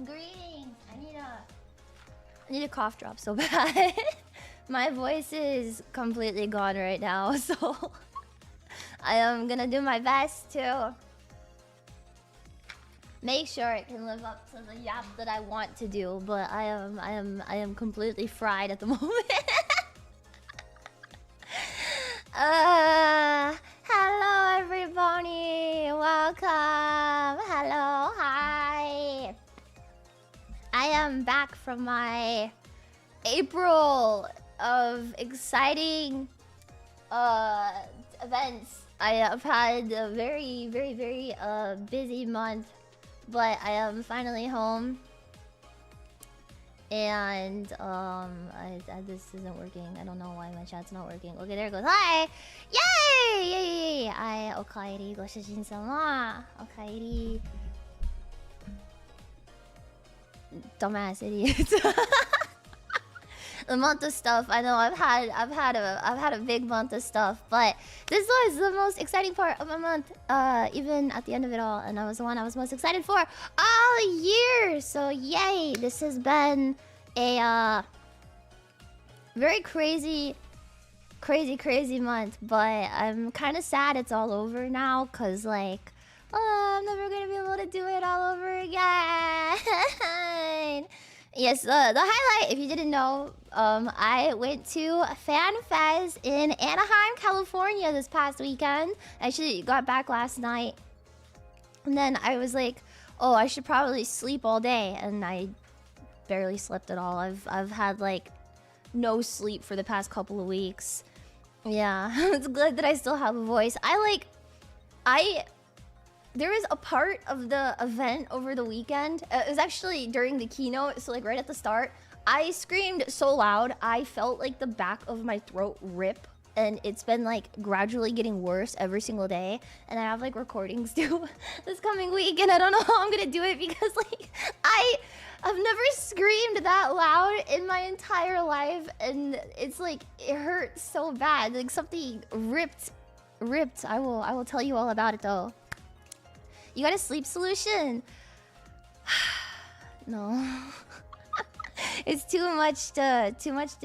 Greetings. I need a cough drop so bad. My voice is completely gone right now, so I am gonna do my best to make sure it can live up to the yap that I want to do. But I am completely fried at the moment. Hello everybody. Welcome. Hello. Hi. I am back from my April of exciting events. I have had a very busy month, but I am finally home. And this isn't working. I don't know why my chat's not working. Okay, there it goes. Hi! Yay! Yay! Okaeri goshushin-sama. Okaeri. Dumbass idiots. The month of stuff. I know I've had a big month of stuff, but this was the most exciting part of my month. Even at the end of it all, and that was the one I was most excited for all year. So yay! This has been a very crazy month, but I'm kind of sad it's all over now, cause like, oh, I'm never gonna be able to do it all over again. Yes, the highlight, if you didn't know, I went to Fanfest in Anaheim, California this past weekend. I actually got back last night. And then I was like, oh, I should probably sleep all day. And I barely slept at all. I've had like no sleep for the past couple of weeks. Yeah, it's good that I still have a voice. There was a part of the event over the weekend. It was actually during the keynote, so like right at the start. I screamed so loud, I felt like the back of my throat rip. And it's been like gradually getting worse every single day. And I have like recordings due this coming week. And I don't know how I'm gonna do it because like I've never screamed that loud in my entire life. And it's like, it hurts so bad. Like something ripped. I will tell you all about it though. You got a sleep solution? No. It's too much to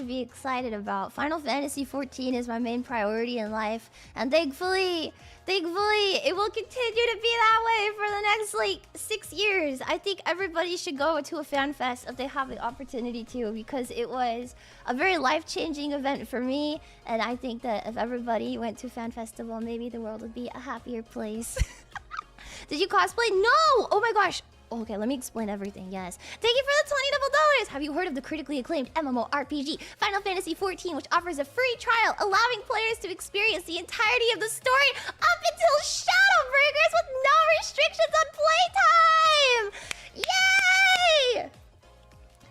be excited about. Final Fantasy 14 is my main priority in life, and thankfully it will continue to be that way for the next like 6 years. I think everybody should go to a fan fest if they have the opportunity to, because it was a very life-changing event for me, and I think that if everybody went to Fan Festival, maybe the world would be a happier place. Did you cosplay? No! Oh my gosh. Okay, let me explain everything. Yes. Thank you for the $20 double. Have you heard of the critically acclaimed MMORPG Final Fantasy 14, which offers a free trial, allowing players to experience the entirety of the story up until Shadowbringers with no restrictions on playtime? Yay!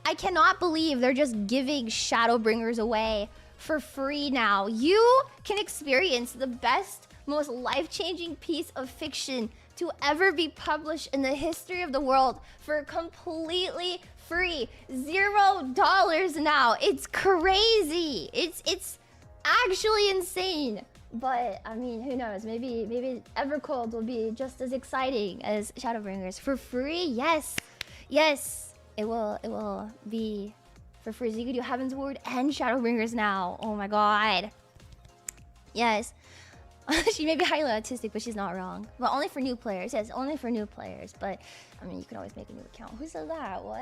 I cannot believe they're just giving Shadowbringers away for free now. You can experience the best, most life-changing piece of fiction to ever be published in the history of the world for completely free. $0 now. It's crazy. It's actually insane. But I mean, who knows? Maybe Evercold will be just as exciting as Shadowbringers for free. Yes, it will be for free. So you can do Heaven's Ward and Shadowbringers now. Oh my god. Yes. She may be highly autistic, but she's not wrong. Well, only for new players. Yes, only for new players. But, I mean, you can always make a new account. Who said that? What?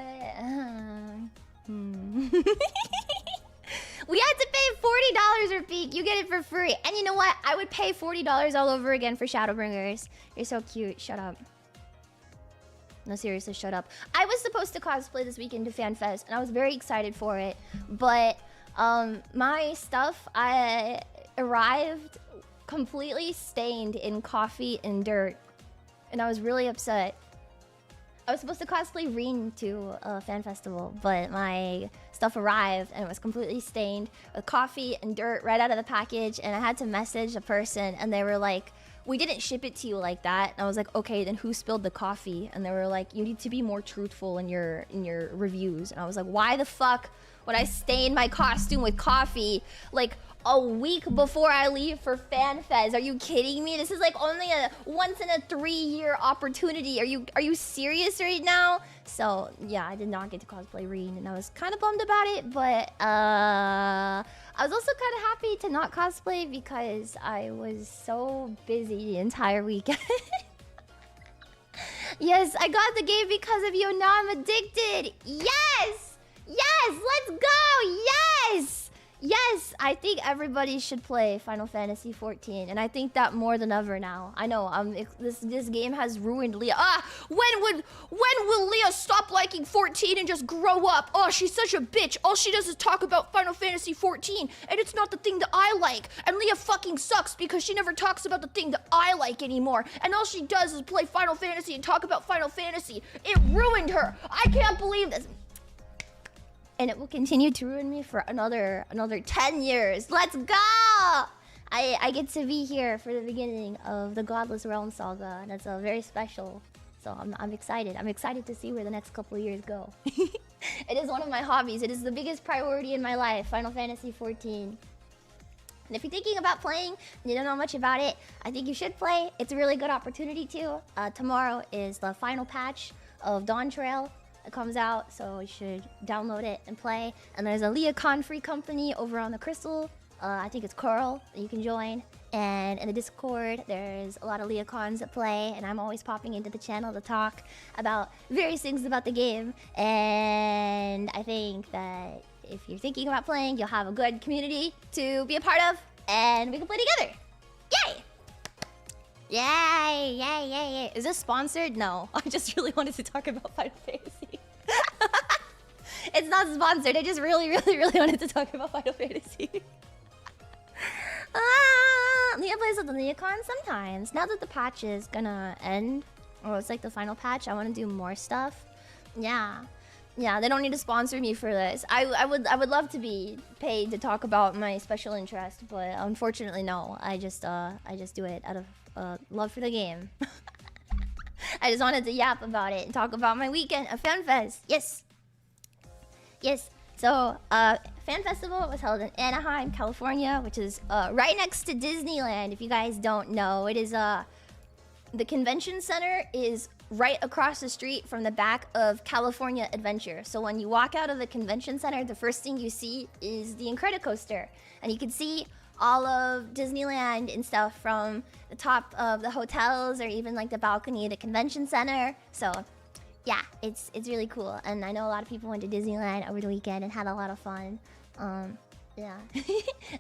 We had to pay $40 or peak. You get it for free. And you know what? I would pay $40 all over again for Shadowbringers. You're so cute. Shut up. No, seriously, shut up. I was supposed to cosplay this weekend to FanFest, and I was very excited for it. But, my stuff, I arrived completely stained in coffee and dirt, and I was really upset. I was supposed to cosplay Reen to a fan festival, but my stuff arrived and it was completely stained with coffee and dirt right out of the package, and I had to message a person, and they were like, we didn't ship it to you like that. And I was like, okay, then who spilled the coffee? And they were like, you need to be more truthful in your reviews. And I was like, why the fuck when I stain my costume with coffee, like, a week before I leave for Fanfest. Are you kidding me? This is like only a once in a 3-year opportunity. Are you serious right now? So yeah, I did not get to cosplay Reen, and I was kind of bummed about it, but I was also kind of happy to not cosplay because I was so busy the entire weekend. Yes, I got the game because of you. Now I'm addicted. Yes! Yes! Let's go! Yes! Yes, I think everybody should play Final Fantasy 14, and I think that more than ever now. I know, this game has ruined Lia. When will Lia stop liking 14 and just grow up? Oh, she's such a bitch. All she does is talk about Final Fantasy 14, and it's not the thing that I like. And Lia fucking sucks because she never talks about the thing that I like anymore. And all she does is play Final Fantasy and talk about Final Fantasy. It ruined her. I can't believe this. And it will continue to ruin me for another 10 years. Let's go! I get to be here for the beginning of the Godless Realm Saga, and it's very special. So I'm excited. I'm excited to see where the next couple of years go. It is one of my hobbies. It is the biggest priority in my life, Final Fantasy 14. And if you're thinking about playing and you don't know much about it, I think you should play. It's a really good opportunity too. Tomorrow is the final patch of Dawn Trail. It comes out, so you should download it and play. And there's a Lia Con free company over on the Crystal. I think it's Coral that you can join. And in the Discord, there's a lot of Lia Cons that play, and I'm always popping into the channel to talk about various things about the game. And I think that if you're thinking about playing, you'll have a good community to be a part of, and we can play together. Yay! Yay, yay, yay, yay. Is this sponsored? No. I just really wanted to talk about Final Fantasy. It's not sponsored. I just really wanted to talk about Final Fantasy. Lia plays with the Leocon sometimes. Now that the patch is gonna end, or it's like the final patch, I want to do more stuff. Yeah. Yeah, they don't need to sponsor me for this. I would love to be paid to talk about my special interest, but unfortunately no. I just do it out of love for the game. I just wanted to yap about it and talk about my weekend at Fanfest. Yes. Yes. So, Fan Festival was held in Anaheim, California, which is right next to Disneyland. If you guys don't know, it is the convention center is right across the street from the back of California Adventure. So when you walk out of the convention center, the first thing you see is the Incredicoaster, and you can see all of Disneyland and stuff from the top of the hotels or even like the balcony of the convention center. So yeah, it's really cool, and I know a lot of people went to Disneyland over the weekend and had a lot of fun. Yeah,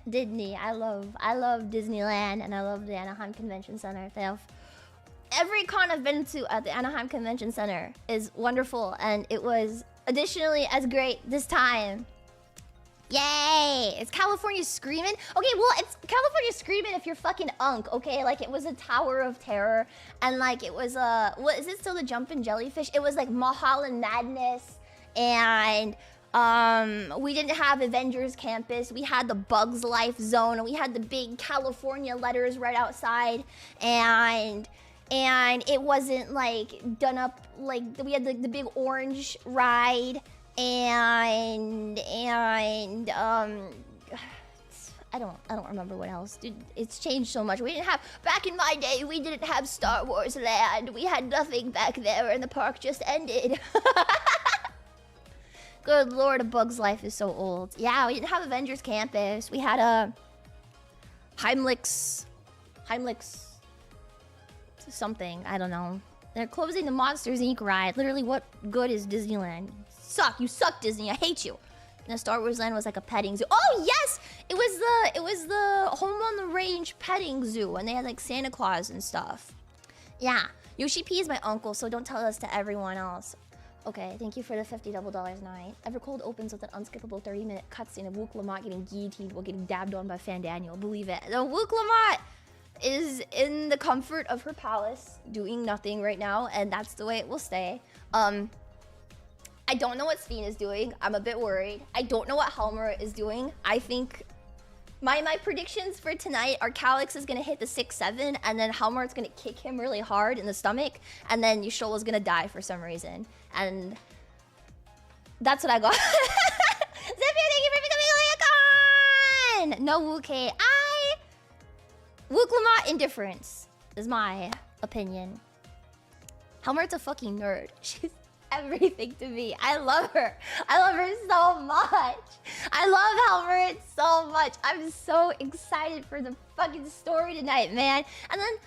Disney. I love Disneyland, and I love the Anaheim Convention Center. They have every con I've been to at the Anaheim Convention Center is wonderful, and it was additionally as great this time. Yay! It's California Screamin'. Okay, well, it's California Screamin' if you're fucking unk, okay? Like, it was a Tower of Terror, and like, it was what is it still, the Jumpin' Jellyfish? It was like Mulholland Madness, and we didn't have Avengers Campus. We had the Bugs Life Zone, and we had the big California letters right outside, and it wasn't like done up like we had the big orange ride, and I don't remember what else. Dude, it's changed so much. We didn't have, back in my day, we didn't have Star Wars Land. We had nothing back there, and the park just ended. Good lord, A Bug's Life is so old. Yeah, we didn't have Avengers Campus. We had a Heimlich's something, I don't know. They're closing the Monsters Inc. ride. Literally, what good is Disneyland? You suck, Disney. I hate you. And the Star Wars Land was like a petting zoo. Oh yes, it was the Home on the Range petting zoo, and they had like Santa Claus and stuff. Yeah, Yoshi P is my uncle, so don't tell this to everyone else. Okay, thank you for the $50 double night. Evercold opens with an unskippable 30-minute cutscene of Wook Lamont getting guillotined while getting dabbed on by Fandaniel. Believe it. The Wook Lamont is in the comfort of her palace, doing nothing right now, and that's the way it will stay. I don't know what Sphene is doing. I'm a bit worried. I don't know what Helmer is doing. I think my predictions for tonight are Calix is gonna hit the 6-7, and then Helmer is gonna kick him really hard in the stomach, and then Yushola is gonna die for some reason. And that's what I got. Zippy, again, no Wuke. Wuklama indifference is my opinion. Helmert's a fucking nerd. She's everything to me. I love her. I love her so much. I love Helmert so much. I'm so excited for the fucking story tonight, man. And then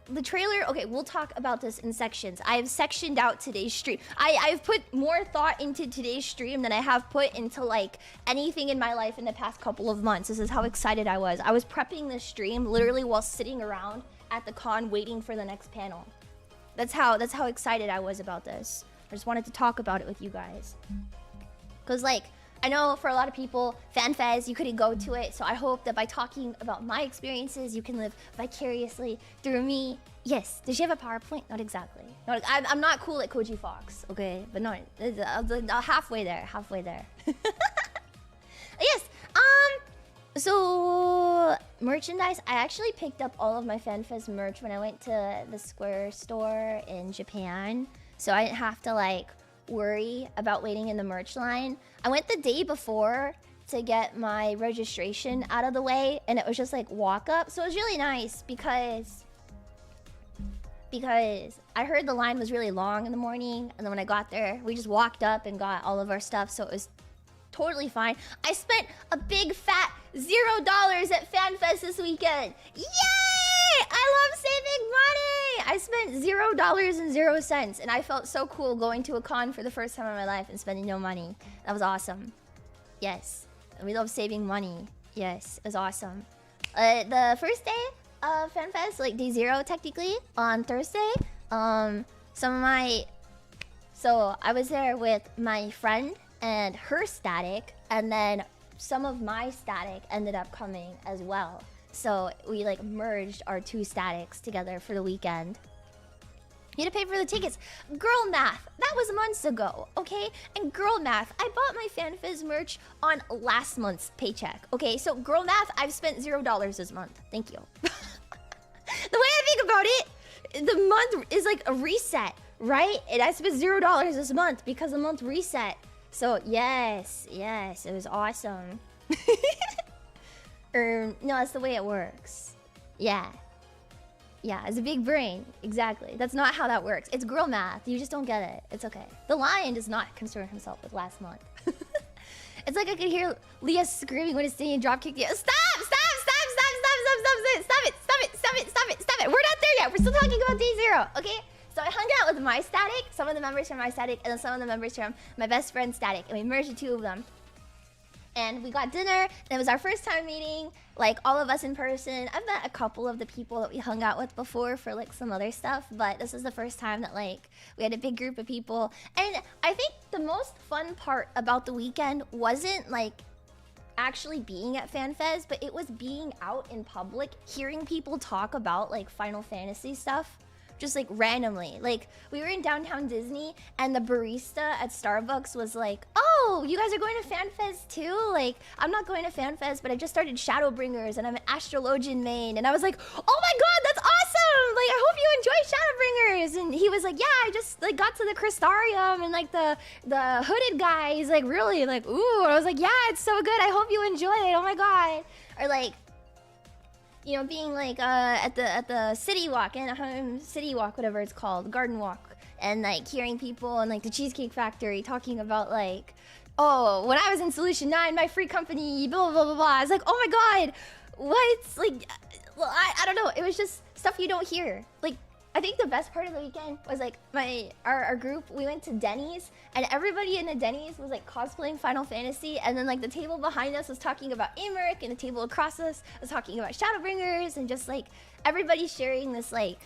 the trailer. Okay, we'll talk about this in sections. I have sectioned out today's stream. I've put more thought into today's stream than I have put into like anything in my life in the past couple of months. This is how excited I was. I was prepping this stream literally while sitting around at the con waiting for the next panel. That's how excited I was about this. I just wanted to talk about it with you guys. Cause like, I know for a lot of people, Fanfest, you couldn't go to it. So I hope that by talking about my experiences, you can live vicariously through me. Yes, does she have a PowerPoint? Not exactly. No, I'm not cool like Koji Fox, okay? But no, halfway there, halfway there. Yes, so merchandise, I actually picked up all of my Fanfest merch when I went to the Square store in Japan. So I didn't have to like worry about waiting in the merch line. I went the day before to get my registration out of the way, and it was just like walk up. So it was really nice because I heard the line was really long in the morning, and then when I got there, we just walked up and got all of our stuff, so it was totally fine. I spent a big fat $0 at Fanfest this weekend. Yay! I love saving money! I spent $0 and I felt so cool going to a con for the first time in my life and spending no money. That was awesome. Yes. We love saving money. Yes, it was awesome. The first day of Fanfest, like day 0 technically, on Thursday, so I was there with my friend and her static, and then some of my static ended up coming as well. So we like merged our 2 statics together for the weekend. You had to pay for the tickets. Girl math, that was months ago, okay? And girl math, I bought my Fanfest merch on last month's paycheck, okay? So girl math, I've spent $0 this month. Thank you. The way I think about it, the month is like a reset, right? And I spent $0 this month because the month reset. So yes, it was awesome. No, that's the way it works. Yeah, it's a big brain. Exactly. That's not how that works. It's girl math. You just don't get it. It's okay. The lion does not concern himself with last month. It's like I could hear Lia screaming when it's singing drop kick. Stop it. We're not there yet. We're still talking about day 0, okay? So I hung out with my static, some of the members from my static, and then some of the members from my best friend's static, and we merged the 2 of them. And we got dinner, and it was our first time meeting, like, all of us in person. I've met a couple of the people that we hung out with before for, like, some other stuff, but this is the first time that, like, we had a big group of people. And I think the most fun part about the weekend wasn't, like, actually being at Fanfest, but it was being out in public, hearing people talk about, like, Final Fantasy stuff. Just like randomly. Like we were in downtown Disney and the barista at Starbucks was like, oh, you guys are going to Fanfest too? Like, I'm not going to Fanfest, but I just started Shadowbringers and I'm an Astrologian main. And I was like, oh my god, that's awesome! Like, I hope you enjoy Shadowbringers. And he was like, yeah, I just like got to the Crystarium and like the hooded guy, he's like, really? Like, ooh. And I was like, yeah, it's so good. I hope you enjoy it. Oh my god. Or like, you know, being like at the city walk, Anaheim City Walk, whatever it's called, Garden Walk, and like hearing people and like the Cheesecake Factory talking about like, oh, when I was in Solution 9, my free company, blah blah blah blah. I was like, oh my god, what? Like, well, I don't know. It was just stuff you don't hear. Like, I think the best part of the weekend was like our group. We went to Denny's and everybody in the Denny's was like cosplaying Final Fantasy, and then like the table behind us was talking about Americ, and the table across us was talking about Shadowbringers, and just like everybody sharing this like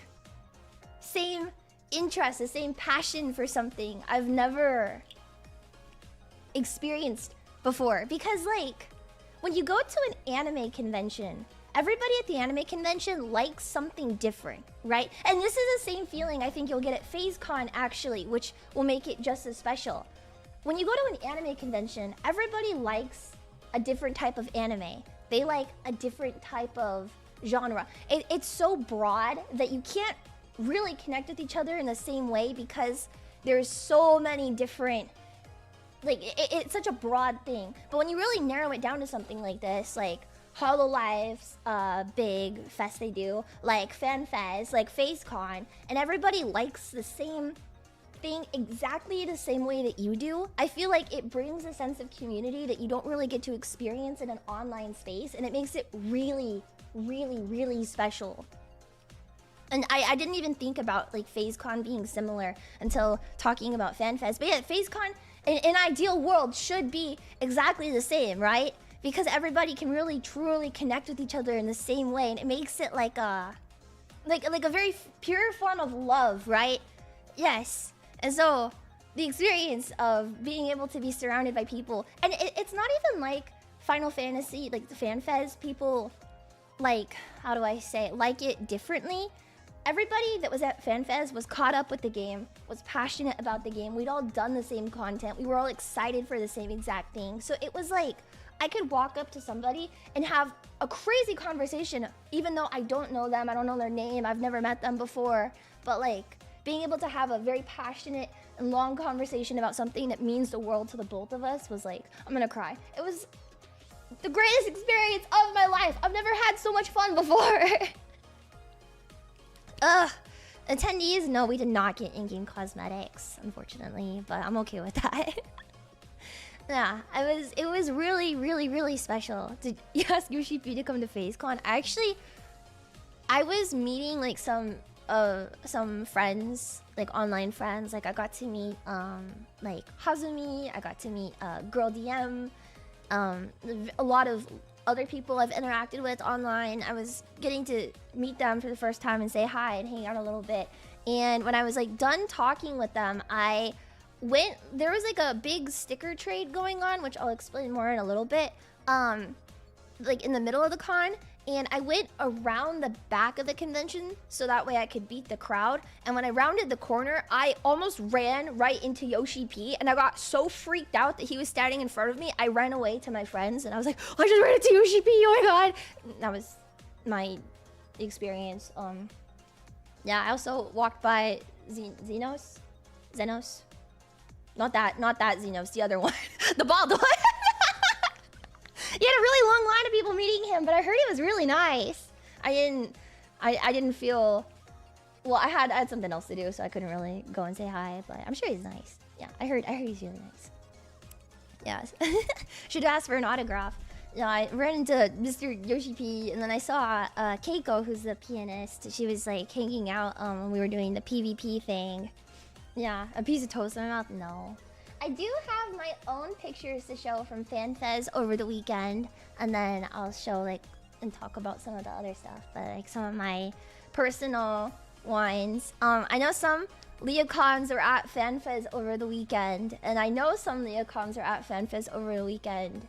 same interest, the same passion for something I've never experienced before. Because like when you go to an anime convention, everybody at the anime convention likes something different, right? And this is the same feeling I think you'll get at FazeCon actually, which will make it just as special. When you go to an anime convention, everybody likes a different type of anime. They like a different type of genre. It's so broad that you can't really connect with each other in the same way because there's so many different like it's such a broad thing. But when you really narrow it down to something like this, like Hololife's big fest they do, like Fanfest, like FaceCon, and everybody likes the same thing exactly the same way that you do, I feel like it brings a sense of community that you don't really get to experience in an online space, and it makes it really, really, really special. And I didn't even think about like FaceCon being similar until talking about FanFest. But yeah, FaceCon in an ideal world should be exactly the same, right? Because everybody can really truly connect with each other in the same way, and it makes it like a very pure form of love, right? Yes. And so the experience of being able to be surrounded by people, and it's not even like Final Fantasy, like the FanFest people, like, how do I say it, like it differently. Everybody that was at FanFest was caught up with the game, was passionate about the game. We'd all done the same content. We were all excited for the same exact thing. So it was like, I could walk up to somebody and have a crazy conversation, even though I don't know them, I don't know their name, I've never met them before. But like, being able to have a very passionate and long conversation about something that means the world to the both of us was like, I'm gonna cry. It was the greatest experience of my life. I've never had so much fun before. Attendees, no, we did not get in-game cosmetics, unfortunately, but I'm okay with that. Yeah, it was really, really, really special. Did you ask Yoshi P to come to FaceCon? I was meeting like some friends, like online friends. Like I got to meet like Hazumi, I got to meet Girl DM, a lot of other people I've interacted with online. I was getting to meet them for the first time and say hi and hang out a little bit. And when I was like done talking with them, there was like a big sticker trade going on, which I'll explain more in a little bit, like in the middle of the con. And I went around the back of the convention so that way I could beat the crowd. And when I rounded the corner, I almost ran right into Yoshi P. And I got so freaked out that he was standing in front of me, I ran away to my friends. And I was like, I just ran into Yoshi P, oh my god. That was my experience. Yeah, I also walked by Xenos. Not that Xenos, the other one. The bald one. He had a really long line of people meeting him, but I heard he was really nice. I didn't feel... Well, I had something else to do, so I couldn't really go and say hi, but I'm sure he's nice. Yeah, I heard he's really nice. Yeah. Should ask for an autograph. Yeah, I ran into Mr. Yoshi P, and then I saw Keiko, who's the pianist. She was like hanging out when we were doing the PvP thing. Yeah, a piece of toast in my mouth? No. I do have my own pictures to show from FanFest over the weekend, and then I'll show like and talk about some of the other stuff, but like some of my personal ones. I know some Lia cons are at FanFest over the weekend, and I know some Lia cons are at FanFest over the weekend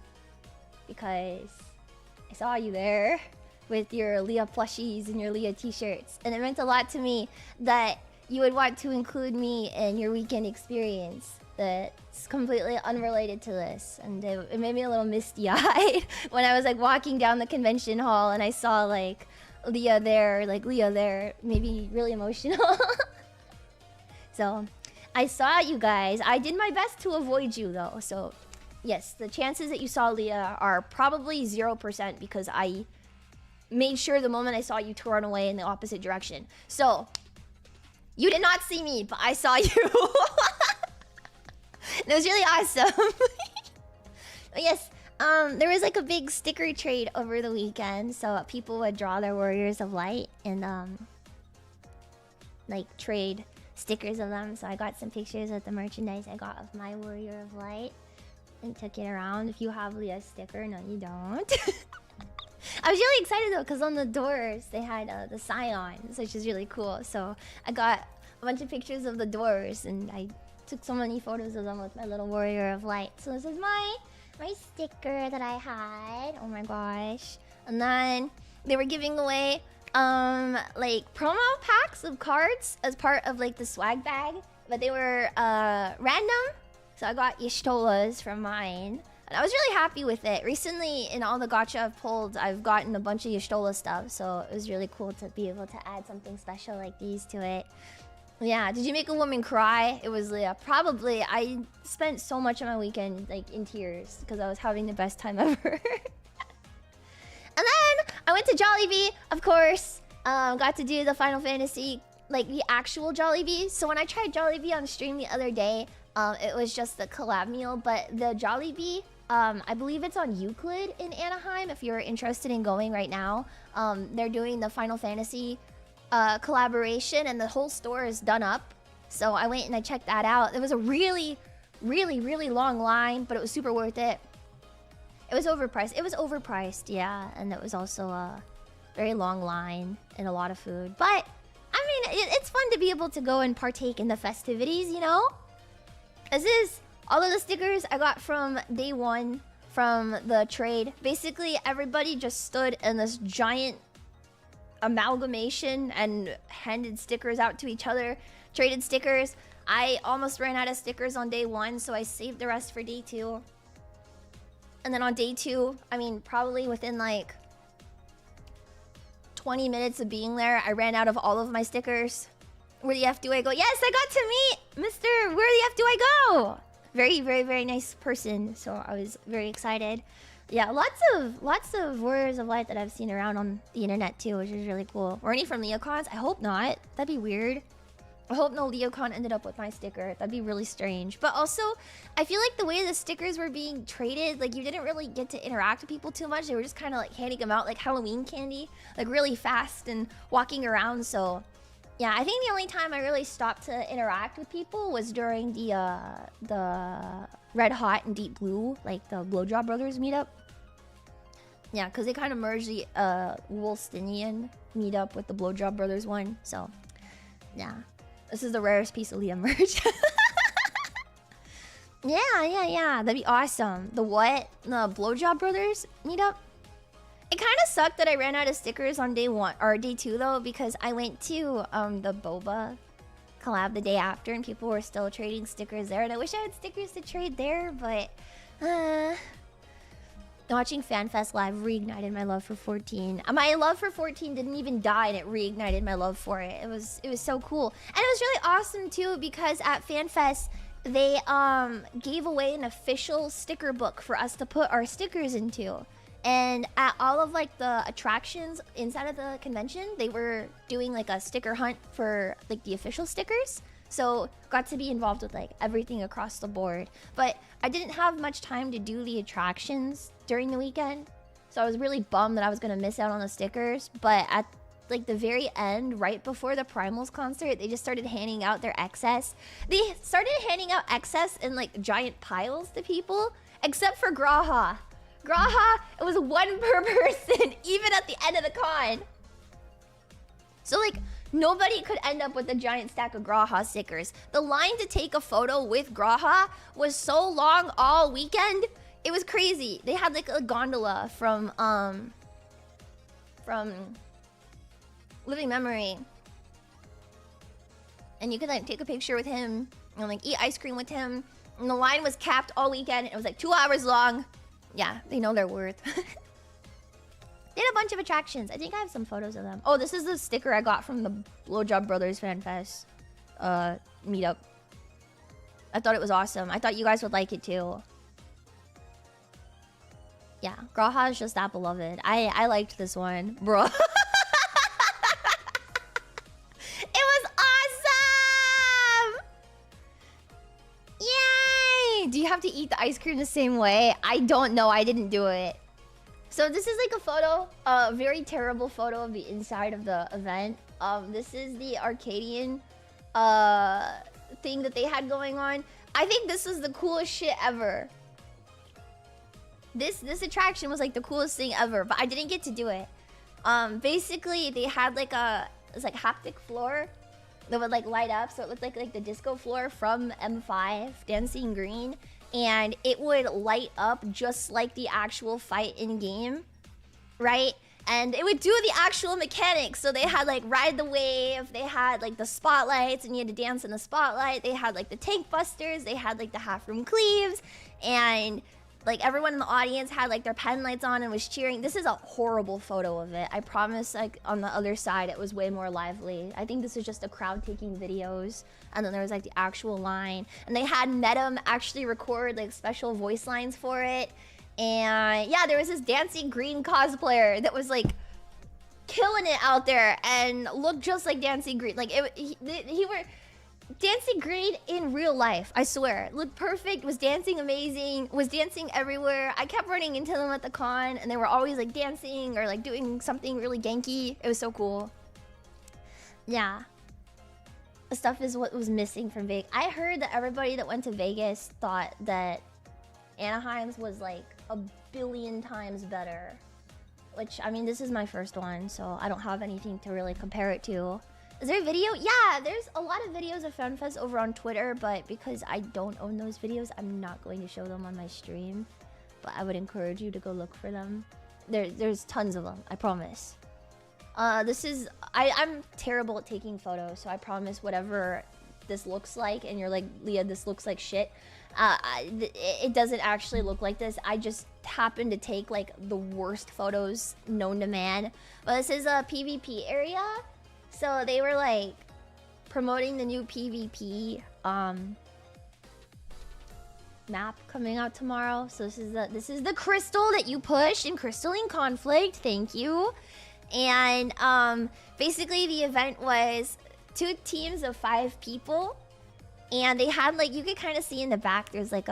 because I saw you there with your Lia plushies and your Lia t-shirts, and it meant a lot to me that you would want to include me in your weekend experience. That's completely unrelated to this, and it made me a little misty-eyed when I was like walking down the convention hall and I saw like Lia there, made me really emotional. So I saw you guys. I did my best to avoid you though, so yes, the chances that you saw Lia are probably 0% because I made sure the moment I saw you to run away in the opposite direction. So you did not see me, but I saw you. It was really awesome. But yes, there was like a big sticker trade over the weekend, so people would draw their Warriors of Light and like trade stickers of them. So I got some pictures of the merchandise I got of my Warrior of Light and took it around. If you have Lia's sticker, no you don't. I was really excited though, because on the doors they had the Scions, which is really cool. So I got a bunch of pictures of the doors, and I took so many photos of them with my little Warrior of Light. So this is my sticker that I had. Oh my gosh. And then they were giving away like promo packs of cards as part of like the swag bag, but they were random. So I got Y'shtolas from mine, and I was really happy with it. Recently in all the gacha I've pulled, I've gotten a bunch of Y'shtola stuff, so it was really cool to be able to add something special like these to it. Yeah, did you make a woman cry? It was Lia. Probably. I spent so much of my weekend like in tears because I was having the best time ever. And then I went to Jollibee, of course. Got to do the Final Fantasy, like the actual Jollibee. So when I tried Jollibee on stream the other day, it was just the collab meal. But the Jollibee, I believe it's on Euclid in Anaheim. If you're interested in going right now, they're doing the Final Fantasy collaboration, and the whole store is done up. So I went and I checked that out. It was a really, really, really long line, but it was super worth it. It was overpriced. It was overpriced, yeah. And it was also a very long line and a lot of food. But, I mean, it's fun to be able to go and partake in the festivities, you know? This is all of the stickers I got from day one from the trade. Basically, everybody just stood in this giant amalgamation and handed stickers out to each other. Traded stickers. I almost ran out of stickers on day one, so I saved the rest for day two. And then on day two, I mean, probably within like 20 minutes of being there, I ran out of all of my stickers. Where the F do I go? Yes, I got to meet Mr. Where the F do I go? Very, very, very nice person. So I was very excited. Yeah, lots of Warriors of Light that I've seen around on the internet too, which is really cool. Were any from Leocons? I hope not. That'd be weird. I hope no Leocon ended up with my sticker. That'd be really strange. But also, I feel like the way the stickers were being traded, like you didn't really get to interact with people too much. They were just kind of like handing them out like Halloween candy, like really fast and walking around. So yeah, I think the only time I really stopped to interact with people was during the Red Hot and Deep Blue, like the Blowjob Brothers meetup. Yeah, because they kind of merged the Woolstinian meetup with the Blowjob Brothers one. So yeah. This is the rarest piece of Lia merch. Yeah. That'd be awesome. The what? The Blowjob Brothers meetup? It kind of sucked that I ran out of stickers on day one or day two though, because I went to the Boba collab the day after and people were still trading stickers there. And I wish I had stickers to trade there, but watching Fanfest live reignited my love for 14. My love for 14 didn't even die, and it reignited my love for it. It was so cool. And it was really awesome too, because at Fanfest they gave away an official sticker book for us to put our stickers into. And at all of like the attractions inside of the convention, they were doing like a sticker hunt for like the official stickers. So got to be involved with like everything across the board. But I didn't have much time to do the attractions during the weekend. So I was really bummed that I was going to miss out on the stickers. But at like the very end, right before the Primals concert, they just started handing out their excess. They started handing out excess in like giant piles to people, except for Graha. Graha, it was one per person, even at the end of the con. So like, nobody could end up with a giant stack of Graha stickers. The line to take a photo with Graha was so long all weekend. It was crazy. They had like a gondola from Living Memory. And you could like take a picture with him and like eat ice cream with him. And the line was capped all weekend. It was like 2 hours long. Yeah, they know their worth. They had a bunch of attractions. I think I have some photos of them. Oh, this is the sticker I got from the Blowjob Brothers Fanfest meetup. I thought it was awesome. I thought you guys would like it too. Yeah, Graha is just that beloved. I liked this one, bro. It was awesome! Yay! Do you have to eat the ice cream the same way? I don't know. I didn't do it. So this is like a photo, a very terrible photo of the inside of the event. This is the Arcadian thing that they had going on. I think this is the coolest shit ever. This attraction was like the coolest thing ever, but I didn't get to do it. Basically they had like it's like haptic floor that would like light up, so it looked like the disco floor from M5 Dancing Green. And it would light up just like the actual fight in game, right? And it would do the actual mechanics. So they had like ride the wave, they had like the spotlights and you had to dance in the spotlight. They had like the tank busters, they had like the half room cleaves, and Like, everyone in the audience had, like, their pen lights on and was cheering. This is a horrible photo of it. I promise, like, on the other side, it was way more lively. I think this was just a crowd taking videos. And then there was, like, the actual line. And they had Nedum actually record, like, special voice lines for it. And, yeah, there was this Dancing Green cosplayer that was, like, killing it out there and looked just like Dancing Green. Like, he were... Dancing Green in real life, I swear. Looked perfect, was dancing amazing, was dancing everywhere. I kept running into them at the con, and they were always like dancing or like doing something really ganky. It was so cool. Yeah. The stuff is what was missing from Vegas. I heard that everybody that went to Vegas thought that Anaheim's was like a billion times better. Which, I mean, this is my first one, so I don't have anything to really compare it to. Is there a video? Yeah, there's a lot of videos of Fanfest over on Twitter, but because I don't own those videos, I'm not going to show them on my stream. But I would encourage you to go look for them. There's tons of them, I promise. I'm terrible at taking photos, so I promise whatever this looks like, and you're like, Leah, this looks like shit. It doesn't actually look like this. I just happen to take like the worst photos known to man. But this is a PvP area. So they were like promoting the new PvP map coming out tomorrow. So this is the crystal that you push in Crystalline Conflict. Thank you. And basically the event was 2 teams of 5 people, and they had like, you could kind of see in the back there's like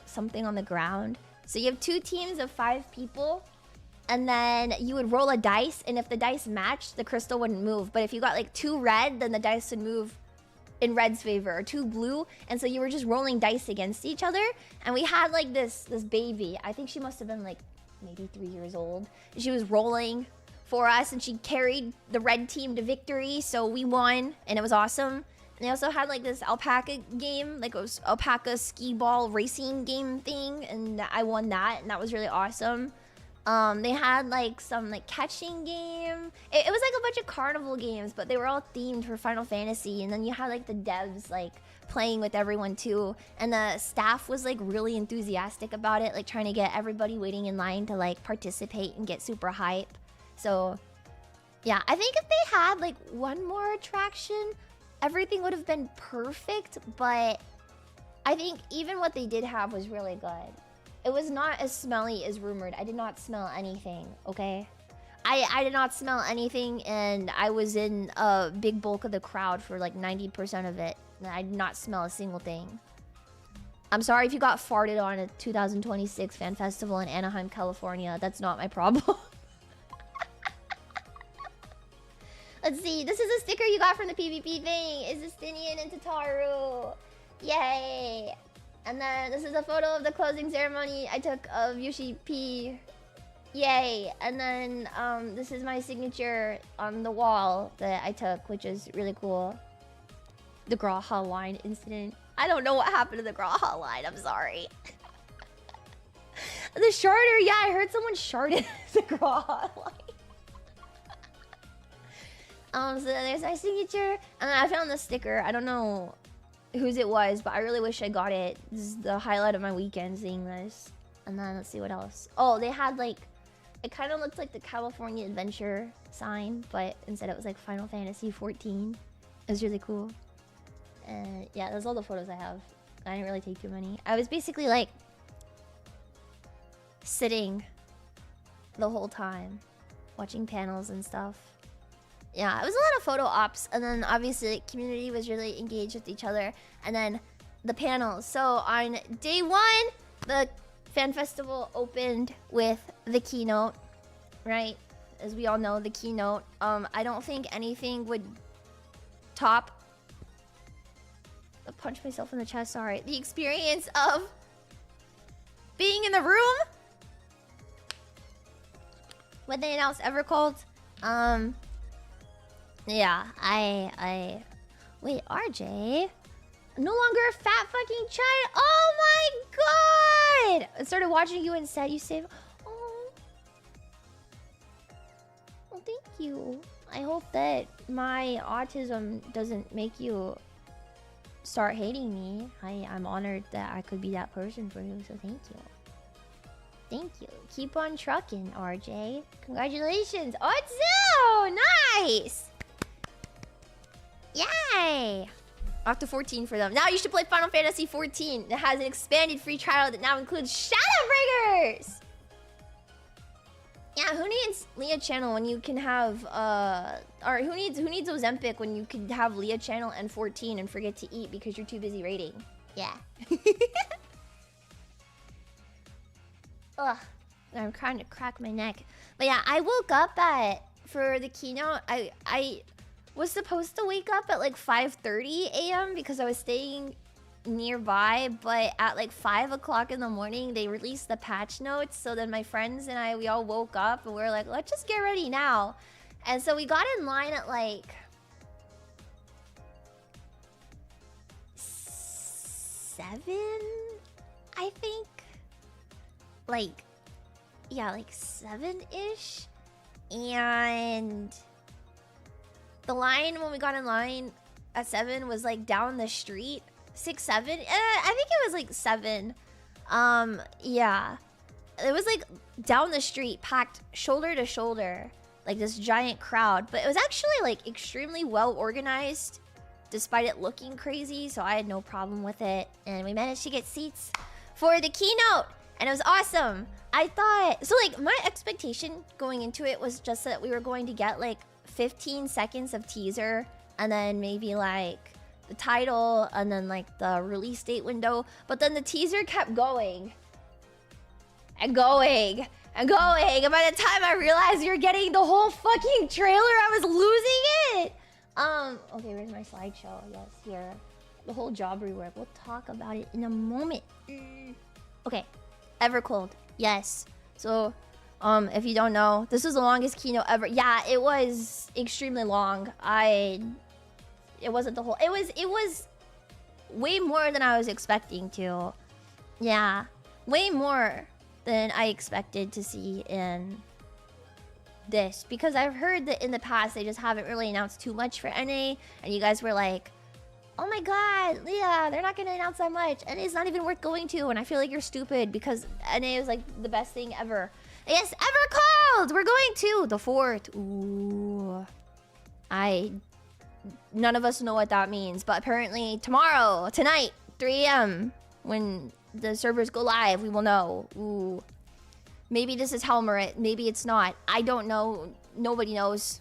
something on the ground. So you have 2 teams of 5 people. And then you would roll a dice, and if the dice matched, the crystal wouldn't move. But if you got like 2 red, then the dice would move in red's favor, or 2 blue. And so you were just rolling dice against each other. And we had like this baby. I think she must have been like maybe 3 years old. She was rolling for us, and she carried the red team to victory. So we won, and it was awesome. And they also had like this alpaca game, like it was alpaca skee ball racing game thing, and I won that, and that was really awesome. They had like some like catching game. It was like a bunch of carnival games, but they were all themed for Final Fantasy. And then you had like the devs like playing with everyone too. And the staff was like really enthusiastic about it, like trying to get everybody waiting in line to like participate and get super hype. So yeah, I think if they had like one more attraction, everything would have been perfect. But I think even what they did have was really good. It was not as smelly as rumored. I did not smell anything, okay? I did not smell anything, and I was in a big bulk of the crowd for like 90% of it. And I did not smell a single thing. I'm sorry if you got farted on at 2026 Fan Festival in Anaheim, California. That's not my problem. Let's see. This is a sticker you got from the PvP thing. Is Justinian and Tataru. Yay. And then this is a photo of the closing ceremony I took of Yoshi P. Yay. And then this is my signature on the wall that I took, which is really cool. The Graha line incident. I don't know what happened to the Graha line. I'm sorry. The sharder. Yeah, I heard someone sharded the Graha line. So there's my signature. And I found the sticker. I don't know whose it was, but I really wish I got it. This is the highlight of my weekend, seeing this. And then let's see what else. Oh, they had like, it kind of looked like the California Adventure sign, but instead it was like Final Fantasy 14. It was really cool. And yeah, that's all the photos I have. I didn't really take too many. I was basically like sitting the whole time watching panels and stuff. Yeah, it was a lot of photo ops, and then obviously the community was really engaged with each other, and then the panels. So on day 1, the fan festival opened with the keynote, right? As we all know, the keynote. I don't think anything would top. I punched myself in the chest. Sorry. The experience of being in the room when they announced Evercold. Yeah, wait, RJ? No longer a fat fucking child? Oh my god! I started watching you and said you saved... Oh. Well, thank you. I hope that my autism doesn't make you start hating me. I'm honored that I could be that person for you, so thank you. Thank you. Keep on trucking, RJ. Congratulations. Otsu! Nice! Yay! Off to 14 for them. Now you should play Final Fantasy 14. It has an expanded free trial that now includes Shadowbringers! Yeah, who needs Lia Channel when you can have, or who needs Ozempic when you can have Lia Channel and 14 and forget to eat because you're too busy raiding? Yeah. Ugh, I'm trying to crack my neck. But yeah, I woke up for the keynote, I was supposed to wake up at like 5:30 a.m. because I was staying nearby, but at like 5 o'clock in the morning, they released the patch notes. So then my friends and we all woke up and we were like, let's just get ready now. And so we got in line at like 7, I think. Like, yeah, like 7-ish. And the line when we got in line at 7 was like down the street. 6, 7? I think it was like 7. Yeah. It was like down the street, packed shoulder to shoulder. Like this giant crowd. But it was actually like extremely well organized, despite it looking crazy. So I had no problem with it. And we managed to get seats for the keynote. And it was awesome. I thought... So, like, my expectation going into it was just that we were going to get, like, 15 seconds of teaser. And then maybe, like, the title. And then, like, the release date window. But then the teaser kept going. And going. And going. And by the time I realized we were getting the whole fucking trailer, I was losing it! Okay, where's my slideshow? Yes, here. The whole job rework. We'll talk about it in a moment. Okay. Evercold, yes. So, if you don't know, this was the longest keynote ever. Yeah, it was extremely long. It wasn't the whole. It was way more than I was expecting to. Yeah, way more than I expected to see in this, because I've heard that in the past they just haven't really announced too much for NA, and you guys were like, oh my god, Lia, they're not gonna announce that much, and it's not even worth going to, and I feel like you're stupid because NA is like the best thing ever. Yes, Evercold! We're going to the fort. Ooh. None of us know what that means, but apparently tomorrow, tonight, 3 a.m., when the servers go live, we will know. Ooh. Maybe this is Helmerit, maybe it's not. I don't know. Nobody knows.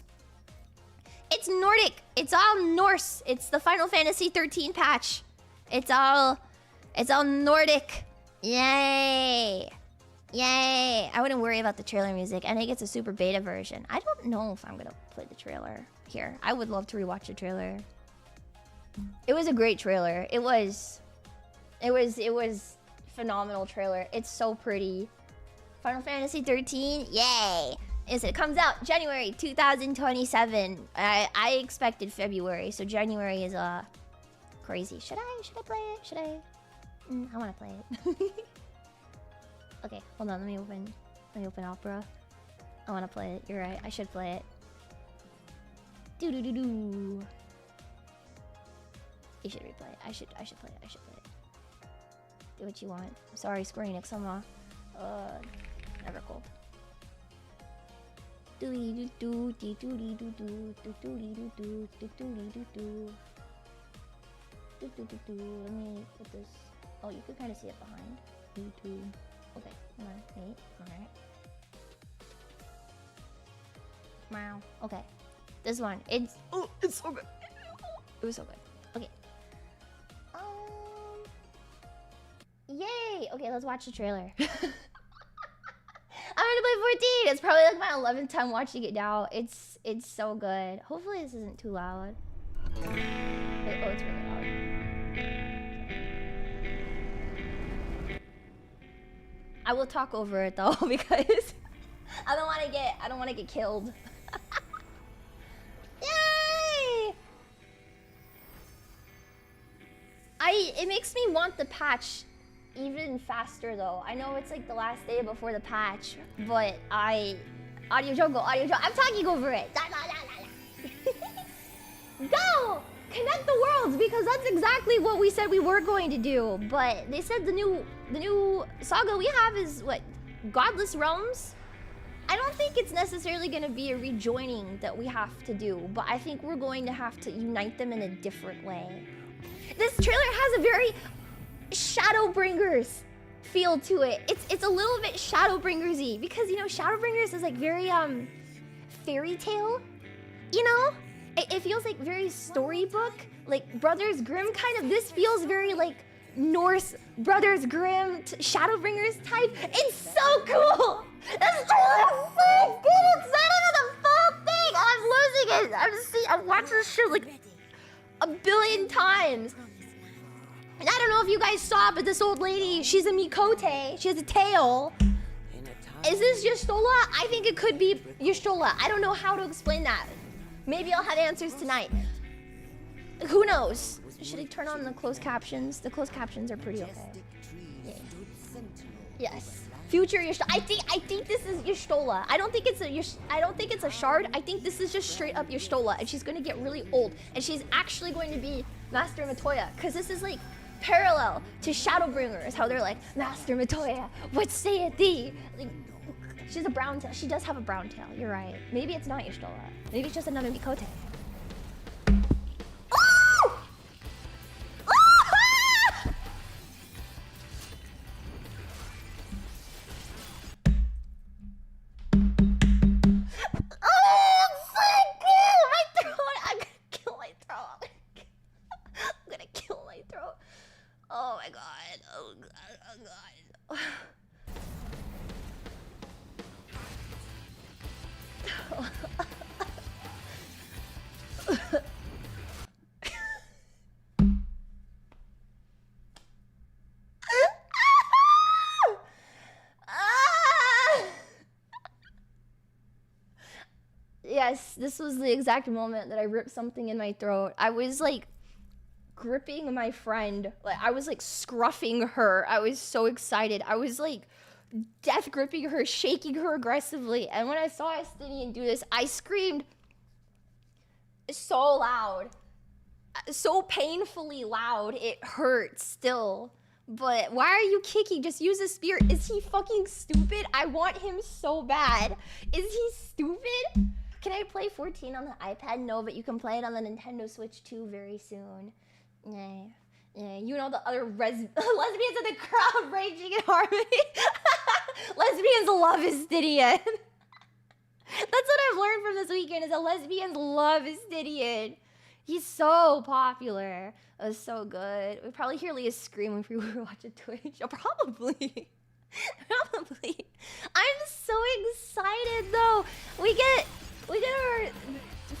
It's Nordic. It's all Norse. It's the Final Fantasy 13 patch. It's all Nordic. Yay. Yay. I wouldn't worry about the trailer music. And it gets a super beta version. I don't know if I'm going to play the trailer here. I would love to rewatch the trailer. It was a great trailer. It was phenomenal trailer. It's so pretty. Final Fantasy 13. Yay. It comes out January 2027. I expected February, so January is crazy. Should I play it? Should I? I want to play it. Okay, hold on. Let me open Opera. I want to play it. You're right. I should play it. Do do do do. You should replay it. I should play it. I should play it. Do what you want. I'm sorry, Square Enix. I'm Evercold. Let me put this. Oh, you can kind of see it behind. Okay, hold on. Wait. Alright. Wow. Okay. This one. It's so good. It was so good. Okay. Yay! Okay, let's watch the trailer. I'm gonna play 14. It's probably like my 11th time watching it now. It's so good. Hopefully this isn't too loud. Wait, oh, it's really loud. I will talk over it though because I don't want to get killed. Yay! It makes me want the patch even faster though. I know it's like the last day before the patch, but audio jungle. I'm talking over it. Go! Connect the worlds, because that's exactly what we said we were going to do. But they said the new Saga we have is what, Godless Realms, I don't think it's necessarily going to be a rejoining that we have to do, but I think we're going to have to unite them in a different way. This trailer has a very Shadowbringers feel to it. It's a little bit Shadowbringers-y because, you know, Shadowbringers is like very fairy tale, you know? It feels like very storybook, like Brothers Grimm kind of. This feels very like Norse Brothers Grimm Shadowbringers type. It's so cool. This trailer is so good. It's not even the full thing. I'm losing it. I've watched this shit like a billion times. And I don't know if you guys saw, but this old lady, she's a Mikote. She has a tail. Is this Y'shtola? I think it could be Y'shtola. I don't know how to explain that. Maybe I'll have answers tonight. Who knows? Should I turn on the closed captions? The closed captions are pretty okay. Yeah. Yes. Future Y'shtola. I think this is Y'shtola. I don't think it's a shard. I think this is just straight up Y'shtola, and she's gonna get really old, and she's actually going to be Master Matoya, because this is like parallel to Shadowbringers, how they're like, Master Matoya, what sayeth thee? Like, she's a brown tail. She does have a brown tail. You're right. Maybe it's not Y'shtola. Maybe it's just another Mikote. Oh! Oh! Oh, it's so cool! My throat! I'm gonna kill my throat. I'm gonna kill my throat. Oh my god. Oh god. Oh god. Yes, this was the exact moment that I ripped something in my throat. I was like gripping my friend. Like I was like scruffing her. I was so excited. I was like death gripping her, shaking her aggressively. And when I saw Estinian do this, I screamed so loud. So painfully loud. It hurts still. But why are you kicking? Just use a spear. Is he fucking stupid? I want him so bad. Is he stupid? Can I play 14 on the iPad? No, but you can play it on the Nintendo Switch 2 very soon. Yeah. Yeah, you know the other lesbians in the crowd raging in harmony. Lesbians love Estinian. That's what I've learned from this weekend, is that lesbians love Estinian. He's so popular. It was so good. We'd probably hear Lia scream if we were watching Twitch. Oh, probably. Probably. I'm so excited though. We get our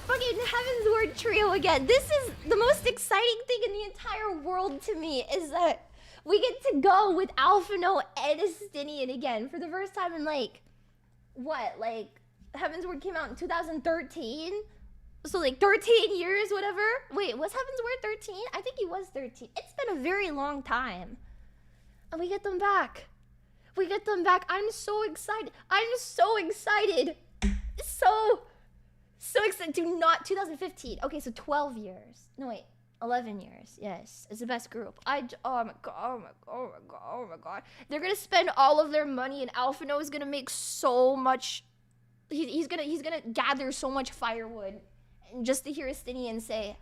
fucking Heaven's Word trio again. This is the most exciting thing in the entire world to me, is that we get to go with Alphino and Estinian again for the first time in like, what, like Heaven's Word came out in 2013? So like 13 years, whatever. Wait, was Heaven's Word 13? I think he was 13. It's been a very long time. And we get them back. We get them back. I'm so excited. I'm so excited. So excited. 2015. Okay, so 12 years. No, wait. 11 years. Yes. It's the best group. Oh my god. Oh my god. Oh my god. Oh my god. They're gonna spend all of their money, and Alphino is gonna make so much. He's gonna gather so much firewood, just to hear Estinian say,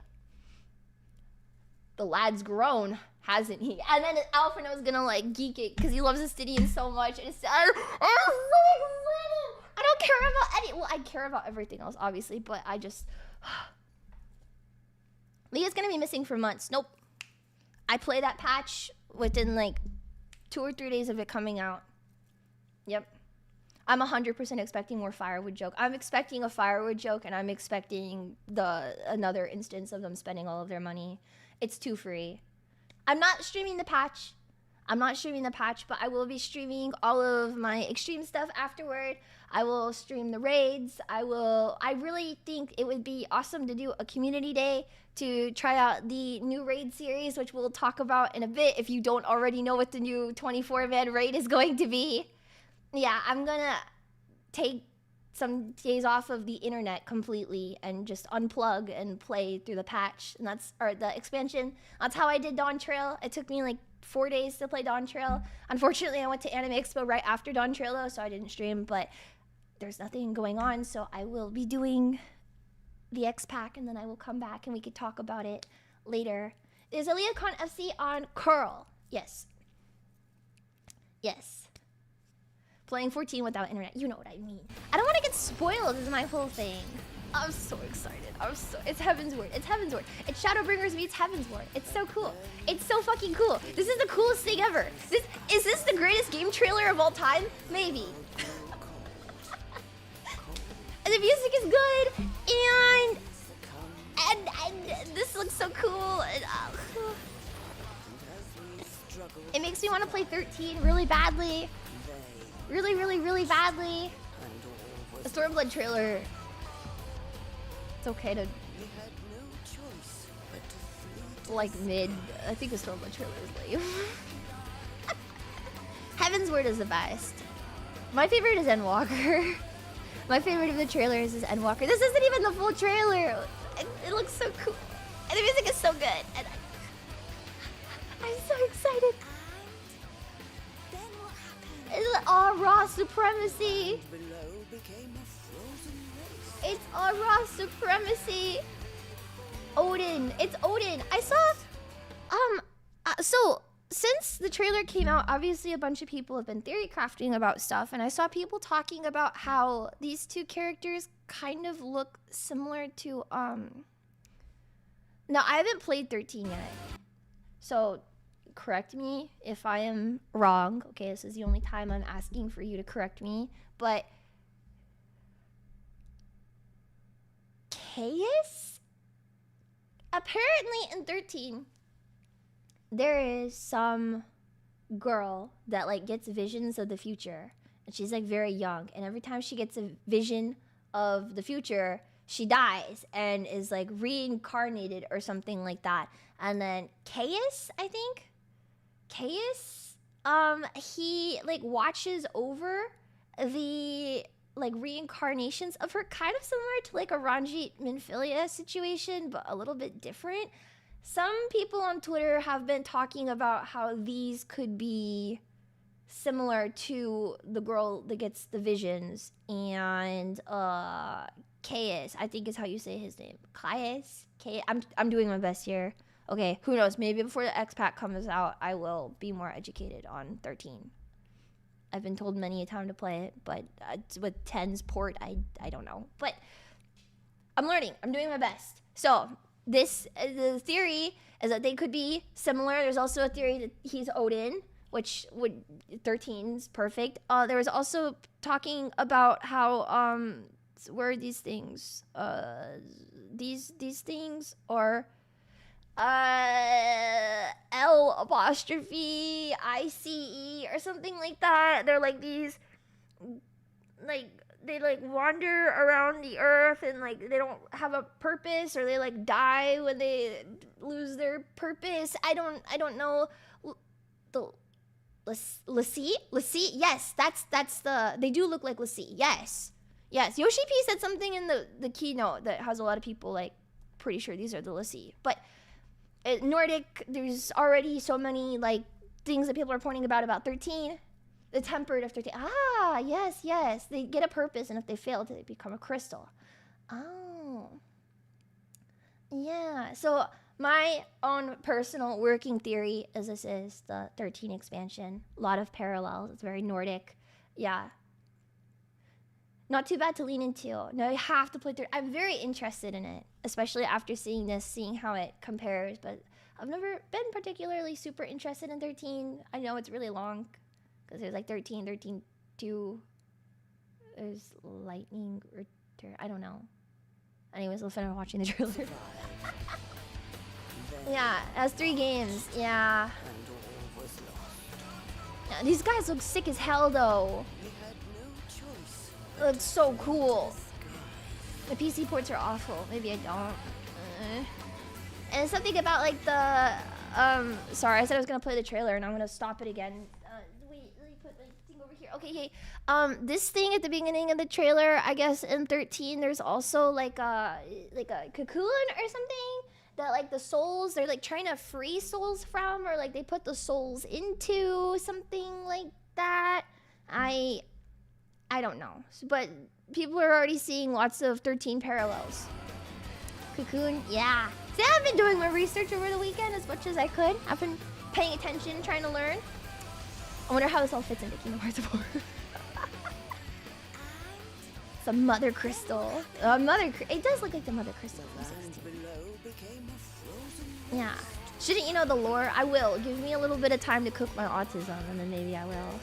"The lad's grown, hasn't he?" And then Alphino's gonna like geek it because he loves Estinian so much, and I'm so excited. I don't care about well, I care about everything else, obviously, but I just Lia's gonna be missing for months. Nope. I play that patch within like 2 or 3 days of it coming out. Yep. I'm 100% expecting more firewood joke. I'm expecting a firewood joke, and I'm expecting another instance of them spending all of their money. It's too free. I'm not streaming the patch. But I will be streaming all of my extreme stuff afterward. I will stream the raids. I really think it would be awesome to do a community day to try out the new raid series, which we'll talk about in a bit if you don't already know what the new 24-man raid is going to be. Yeah, I'm gonna take some days off of the internet completely and just unplug and play through the patch, and or the expansion. That's how I did Dawn Trail. It took me like 4 days to play Dawn Trail. Unfortunately, I went to Anime Expo right after Dawn Trail though, so I didn't stream, but there's nothing going on, so I will be doing the X Pack and then I will come back and we could talk about it later. There's a Lia FC on Curl. Yes. Yes. Playing 14 without internet. You know what I mean. I don't want to get spoiled is my whole thing. I'm so excited. It's Heaven's Word. It's Heaven's Word. It's Shadowbringers meets Heaven's Word. It's so cool. It's so fucking cool. This is the coolest thing ever. Is this the greatest game trailer of all time? Maybe. And the music is good, and this looks so cool. And, it makes me want to play 13 really badly. Really, really, really badly. The Stormblood trailer. It's okay to like mid. I think the Stormblood trailer is lame. Heaven's Word is the best. My favorite is Endwalker. My favorite of the trailers is Endwalker. This isn't even the full trailer. It looks so cool. And the music is so good. And I'm so excited. It's all raw supremacy. It's all raw supremacy. Odin. It's Odin. I saw so since the trailer came out, obviously a bunch of people have been theory crafting about stuff, and I saw people talking about how these two characters kind of look similar to now I haven't played 13 yet, so correct me if I am wrong. Okay, this is the only time I'm asking for you to correct me, but Chaos? Apparently in 13 there is some girl that like gets visions of the future, and she's like very young, and every time she gets a vision of the future she dies and is like reincarnated or something like that. And then Chaos, I think Chaos, he like watches over the like reincarnations of her, kind of similar to like a Ranjit Minfilia situation, but a little bit different. Some people on Twitter have been talking about how these could be similar to the girl that gets the visions, and Chaos, I think is how you say his name. Chaos? I'm doing my best here. Okay, who knows? Maybe before the X Pack comes out, I will be more educated on 13. I've been told many a time to play it, but with 10's port, I don't know. But I'm learning. I'm doing my best. So the theory is that they could be similar. There's also a theory that he's Odin, which would 13's perfect. There was also talking about how where are these things? These things are L''ICE or something like that. They're like these, like they like wander around the earth and like they don't have a purpose, or they like die when they lose their purpose. I don't know. The Lassie? Yes, that's the, they do look like Lassie. Yes. Yoshi P said something in the keynote that has a lot of people like pretty sure these are the Lassie. But Nordic, there's already so many like things that people are pointing about 13. The tempered of 13. Ah, yes. They get a purpose, and if they fail, they become a crystal. Oh. Yeah. So my own personal working theory is this is the 13 expansion. A lot of parallels. It's very Nordic. Yeah. Not too bad to lean into. No, you have to play 13. I'm very interested in it, especially after seeing this, seeing how it compares. But I've never been particularly super interested in 13. I know it's really long, because there's like 13, 2. There's Lightning Return. I don't know. Anyways, let's finish watching the trailer. Yeah, it has 3 games. Yeah. These guys look sick as hell, though. Looks so cool. The PC ports are awful. Maybe I don't. And something about like the sorry, I said I was gonna play the trailer and I'm gonna stop it again. Wait, let me put the thing over here. Okay. This thing at the beginning of the trailer, I guess in 13, there's also like a cocoon or something, that like the souls, they're like trying to free souls from, or like they put the souls into something like that. I don't know, but people are already seeing lots of 13 parallels. Cocoon, yeah. See, I've been doing my research over the weekend as much as I could. I've been paying attention, trying to learn. I wonder how this all fits into Kingdom Hearts 4. It's a mother crystal. It does look like the mother crystal from 16. Yeah. Shouldn't you know the lore? I will. Give me a little bit of time to cook my autism, and then maybe I will.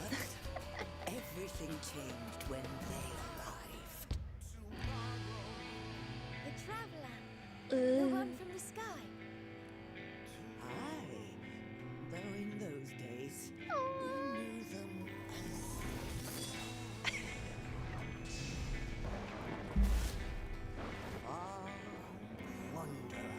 Everything changed when they arrived. The traveler. The one from the sky. Aye, though in those days, we knew them as Wanderer.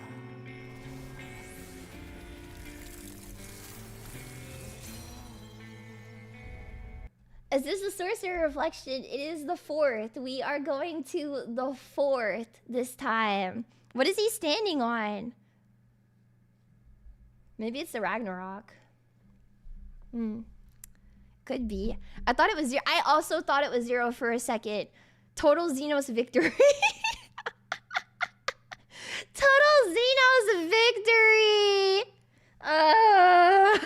Is this a sorcerer reflection? It is the 4th. We are going to the 4th this time. What is he standing on? Maybe it's the Ragnarok. Could be. I thought it was 0. I also thought it was 0 for a second. Total Xenos victory. Total Xenos victory. I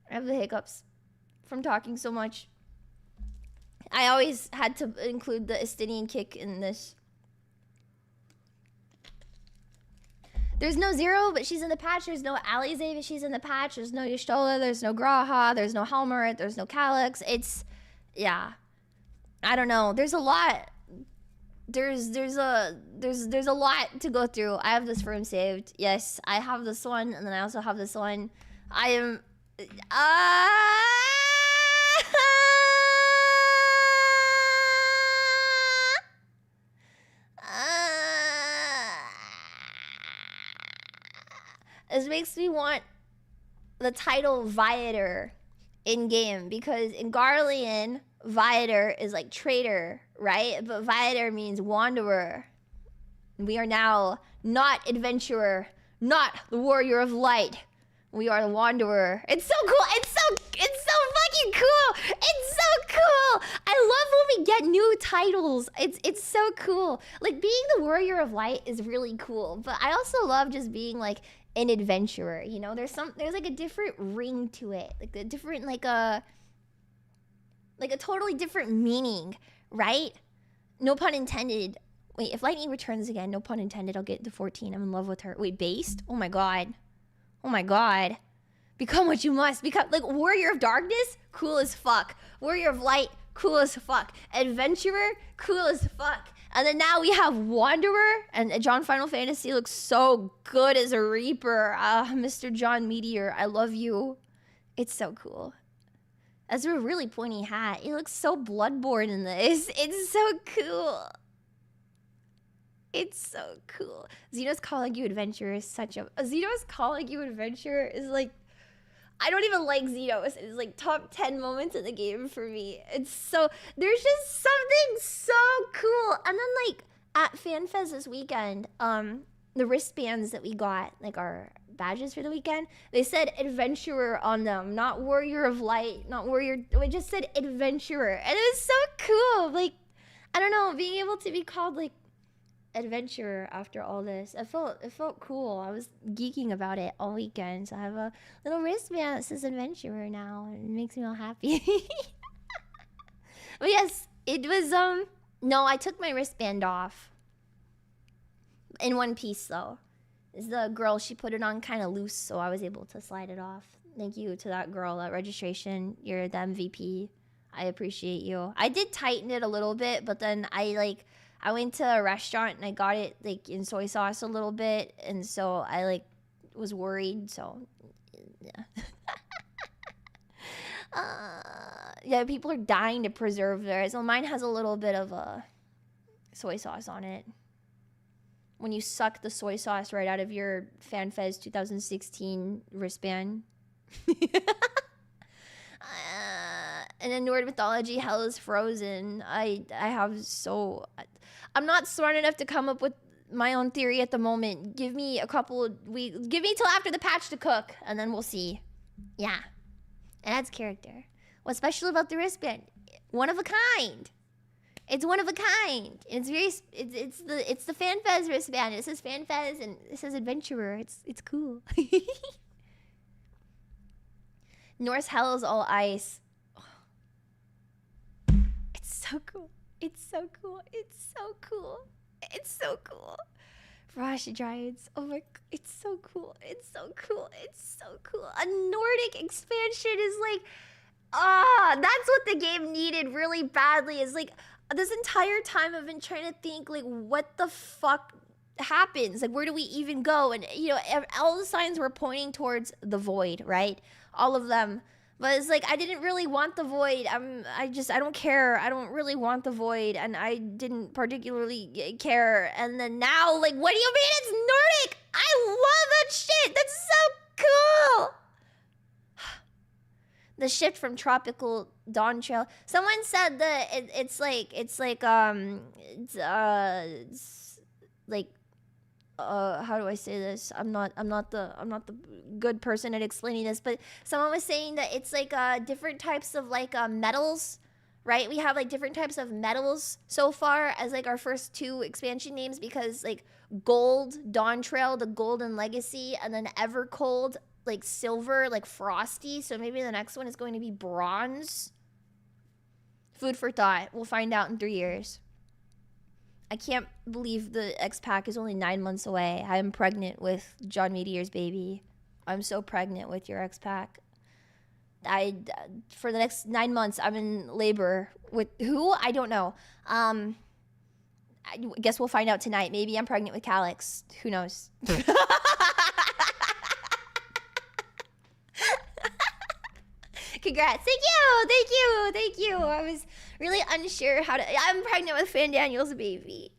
have the hiccups from talking so much. I always had to include the Estinian kick in this. There's no 0, but she's in the patch. There's no Alias, but she's in the patch. There's no Y'shtola. There's no Graha. There's no Helmert. There's no Calyx. It's, yeah. I don't know. There's a lot. There's a lot to go through. I have this room saved. Yes, I have this one, and then I also have this one. I am. This makes me want the title Viator in game, because in Garlean, Viator is like traitor, right? But Viator means wanderer. We are now not adventurer, not the warrior of light. We are the wanderer. It's so cool. It's so fucking cool. It's so cool. I love when we get new titles. It's so cool. Like being the warrior of light is really cool, but I also love just being like an adventurer, you know? There's like a different ring to it. Like a different like a totally different meaning, right? No pun intended. Wait, if Lightning returns again, no pun intended, I'll get to 14. I'm in love with her. Wait, based? Oh my god. Oh my god. Become what you must. Become, like, Warrior of Darkness? Cool as fuck. Warrior of Light? Cool as fuck. Adventurer? Cool as fuck. And then now we have Wanderer. And John Final Fantasy looks so good as a Reaper. Mr. John Meteor, I love you. It's so cool. That's a really pointy hat. He looks so Bloodborne in this. It's so cool. It's so cool. Xenos calling you adventurer is such a... Xenos calling you adventurer is like... I don't even like Xenos. It's like top 10 moments in the game for me. It's so... There's just something so cool. And then like at Fanfest this weekend, the wristbands that we got, like our badges for the weekend, they said adventurer on them, not warrior of light, not warrior... It just said adventurer. And it was so cool. Like, I don't know, being able to be called like adventurer after all this. It felt cool. I was geeking about it all weekend. So I have a little wristband that says adventurer now. It makes me all happy. But yes, it was no, I took my wristband off. In one piece though. Is the girl, she put it on kind of loose, so I was able to slide it off. Thank you to that girl at registration. You're the MVP. I appreciate you. I did tighten it a little bit, but then I went to a restaurant and I got it like in soy sauce a little bit, and so I like was worried. So yeah, yeah. People are dying to preserve theirs. Well, mine has a little bit of soy sauce on it. When you suck the soy sauce right out of your Fanfest 2016 wristband. And in Nord mythology, hell is frozen. I'm not smart enough to come up with my own theory at the moment. Give me a couple weeks. Give me till after the patch to cook, and then we'll see. Yeah. It adds character. What's special about the wristband? One of a kind. It's one of a kind. It's very. It's the Fanfest wristband. It says Fanfest and it says Adventurer. It's cool. Norse Hell is all ice. It's so cool. It's so cool. It's so cool. It's so cool. Frost Giants. Oh my, it's so cool. It's so cool. It's so cool. A Nordic expansion is like, that's what the game needed really badly. Is like, this entire time I've been trying to think like, what the fuck happens? Like, where do we even go? And you know, all the signs were pointing towards the void, right? All of them. But it's like, I didn't really want the void. I don't care. I don't really want the void. And I didn't particularly care. And then now, like, what do you mean it's Nordic? I love that shit. That's so cool. The shift from tropical dawn trail. Someone said that it's like how do I say this? I'm not the good person at explaining this, but someone was saying that it's like different types of like metals, right? We have like different types of metals so far as like our first two expansion names, because like gold, Dawn Trail, the Golden Legacy, and then Evercold, like silver, like frosty. So maybe the next one is going to be bronze. Food for thought. We'll find out in 3 years. I can't believe the X-Pack is only 9 months away. I am pregnant with John Meteor's baby. I'm so pregnant with your X-Pack. For the next 9 months, I'm in labor with who? I don't know. I guess we'll find out tonight. Maybe I'm pregnant with Calyx. Who knows? Congrats. Thank you. I was really unsure how to. I'm pregnant with Fan Daniel's baby.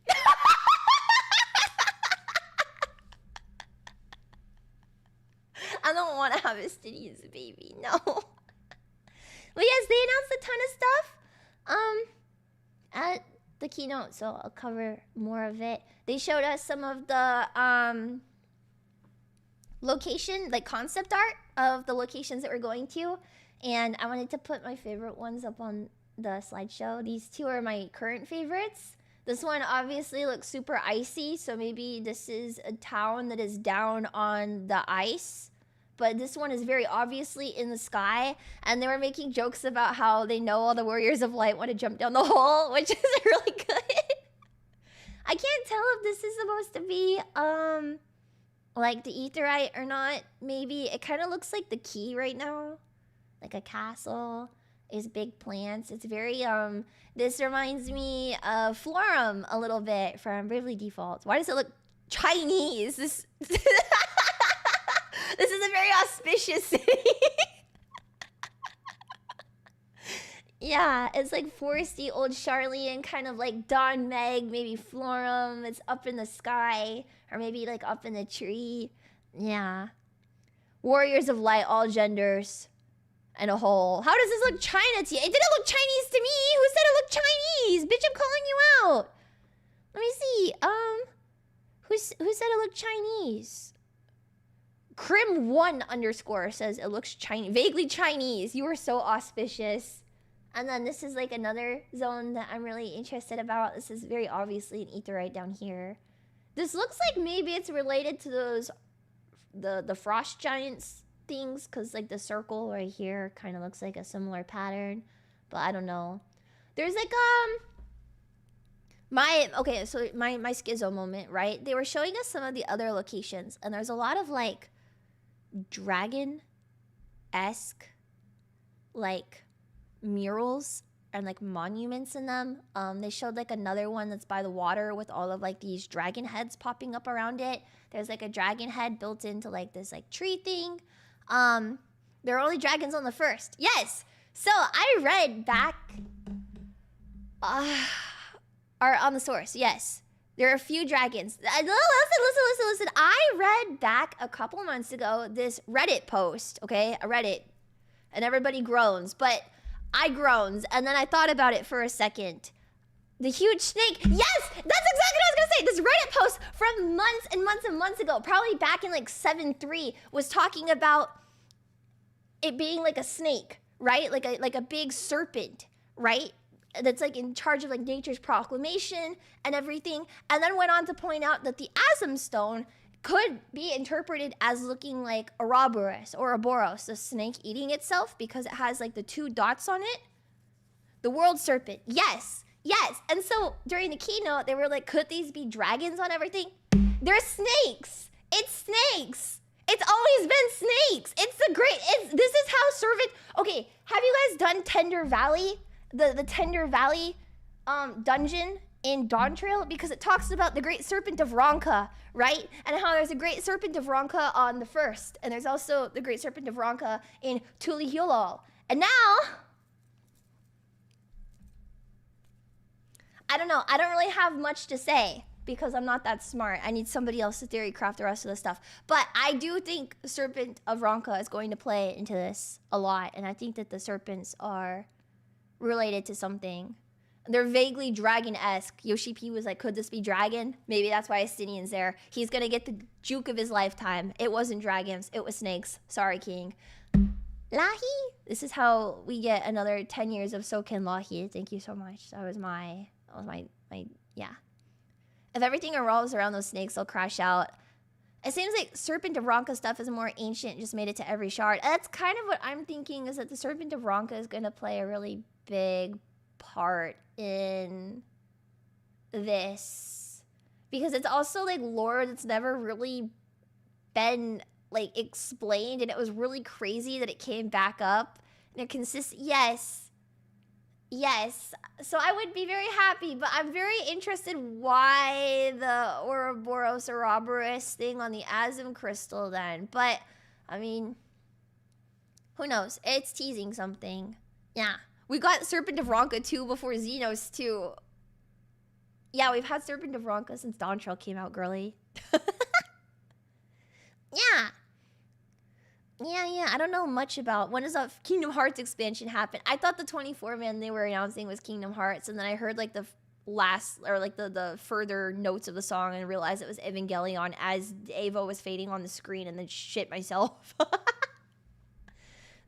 I don't want to have a Stiddy's baby, no. But yes, they announced a ton of stuff at the keynote, so I'll cover more of it. They showed us some of the location, like concept art of the locations that we're going to. And I wanted to put my favorite ones up on the slideshow. These two are my current favorites. This one obviously looks super icy, so maybe this is a town that is down on the ice. But this one is very obviously in the sky. And they were making jokes about how they know all the Warriors of Light want to jump down the hole, which is really good. I can't tell if this is supposed to be like the Aetheryte or not. Maybe it kind of looks like the key right now. Like a castle is big plants. It's very this reminds me of Florum a little bit from Bravely Default. Why does it look Chinese? This this is a very auspicious city. Yeah, it's like foresty, old Charlian, kind of like Don Meg, maybe Florum. It's up in the sky, or maybe like up in the tree. Yeah. Warriors of Light, all genders. And a hole. How does this look China to you? It didn't look Chinese to me. Who said it looked Chinese? Bitch, I'm calling you out. Let me see. Who said it looked Chinese? Crim1_ says it looks Chinese. Vaguely Chinese. You are so auspicious. And then this is like another zone that I'm really interested about. This is very obviously an Aetheryte down here. This looks like maybe it's related to those the Frost Giants things, because like the circle right here kind of looks like a similar pattern, but I don't know. There's like my schizo moment, right? They were showing us some of the other locations, and there's a lot of like dragon-esque like murals and like monuments in them. They showed like another one that's by the water with all of like these dragon heads popping up around it. There's like a dragon head built into like this like tree thing. There are only dragons on the first. Yes. So I read back are on the source. Yes. There are a few dragons. Listen. I read back a couple months ago this Reddit post, okay? A Reddit. And everybody groans, but I groans, and then I thought about it for a second. The huge snake. Yes, that's exactly what I was gonna say. This Reddit post from months and months and months ago, probably back in like 7.3, was talking about it being like a snake, right? Like a big serpent, right? That's like in charge of like nature's proclamation and everything. And then went on to point out that the Asm stone could be interpreted as looking like Ouroboros or Ouroboros, the snake eating itself, because it has like the 2 dots on it. The world serpent. Yes. Yes. And so during the keynote, they were like, could these be dragons on everything? They're snakes. It's snakes. It's always been snakes. This is how servant. Okay, have you guys done Tender Valley? The Tender Valley dungeon in Dawn Trail? Because it talks about the great serpent of Ronka, right? And how there's a great serpent of Ronka on the first. And there's also the great serpent of Ronka in Tulihiolol. And now, I don't know. I don't really have much to say because I'm not that smart. I need somebody else to theory craft the rest of the stuff. But I do think Serpent of Ronka is going to play into this a lot. And I think that the serpents are related to something. They're vaguely dragon-esque. Yoshi P was like, could this be dragon? Maybe that's why Estinian's there. He's going to get the juke of his lifetime. It wasn't dragons. It was snakes. Sorry, King. Lahi? This is how we get another 10 years of Soken Lahi. Thank you so much. That was my yeah. If everything revolves around those snakes, they'll crash out. It seems like Serpent of Ronka stuff is more ancient, just made it to every shard. And that's kind of what I'm thinking, is that the Serpent of Ronka is going to play a really big part in this. Because it's also like lore that's never really been like explained, and it was really crazy that it came back up. And it consists, yes. So I would be very happy, but I'm very interested why the Ouroboros Ouroboros thing on the Asm crystal then. But, I mean, who knows? It's teasing something. Yeah. We got Serpent of Ronka 2 before Xenos 2. Yeah, we've had Serpent of Ronka since Dawn Trail came out, girly. Yeah. Yeah, I don't know much about when does the Kingdom Hearts expansion happen. I thought the 24-man they were announcing was Kingdom Hearts, and then I heard like the last, or like the further notes of the song and realized it was Evangelion as Ava was fading on the screen, and then shit myself.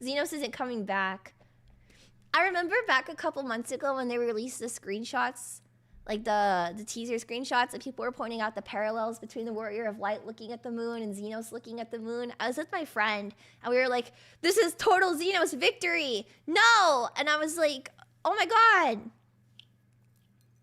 Xenos isn't coming back. I remember back a couple months ago when they released the screenshots, like the teaser screenshots, and people were pointing out the parallels between the Warrior of Light looking at the moon and Xenos looking at the moon. I was with my friend, and we were like, this is total Xenos victory. No! And I was like, oh my god.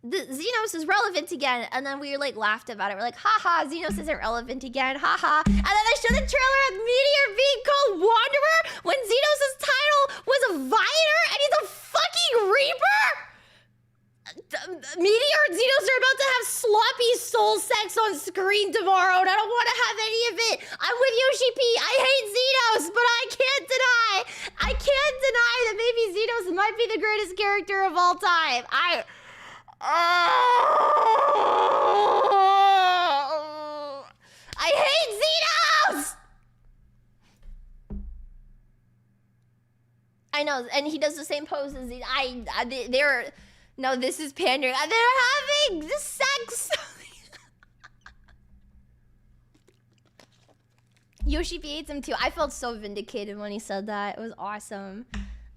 The Xenos is relevant again. And then we were like, laughed about it. We're like, haha, Xenos isn't relevant again, haha. And then they showed the trailer of Meteor being called Wanderer when Xenos' title was a Viner, and he's a fucking Reaper? Meteor and Xenos are about to have sloppy soul sex on screen tomorrow, and I don't want to have any of it. I'm with Yoshi P. I hate Xenos, but I can't deny that maybe Xenos might be the greatest character of all time. I hate Xenos! I know, and he does the same pose as they're... No, this is pandering. They're having sex. Yoshi P hates him too. I felt so vindicated when he said that. It was awesome.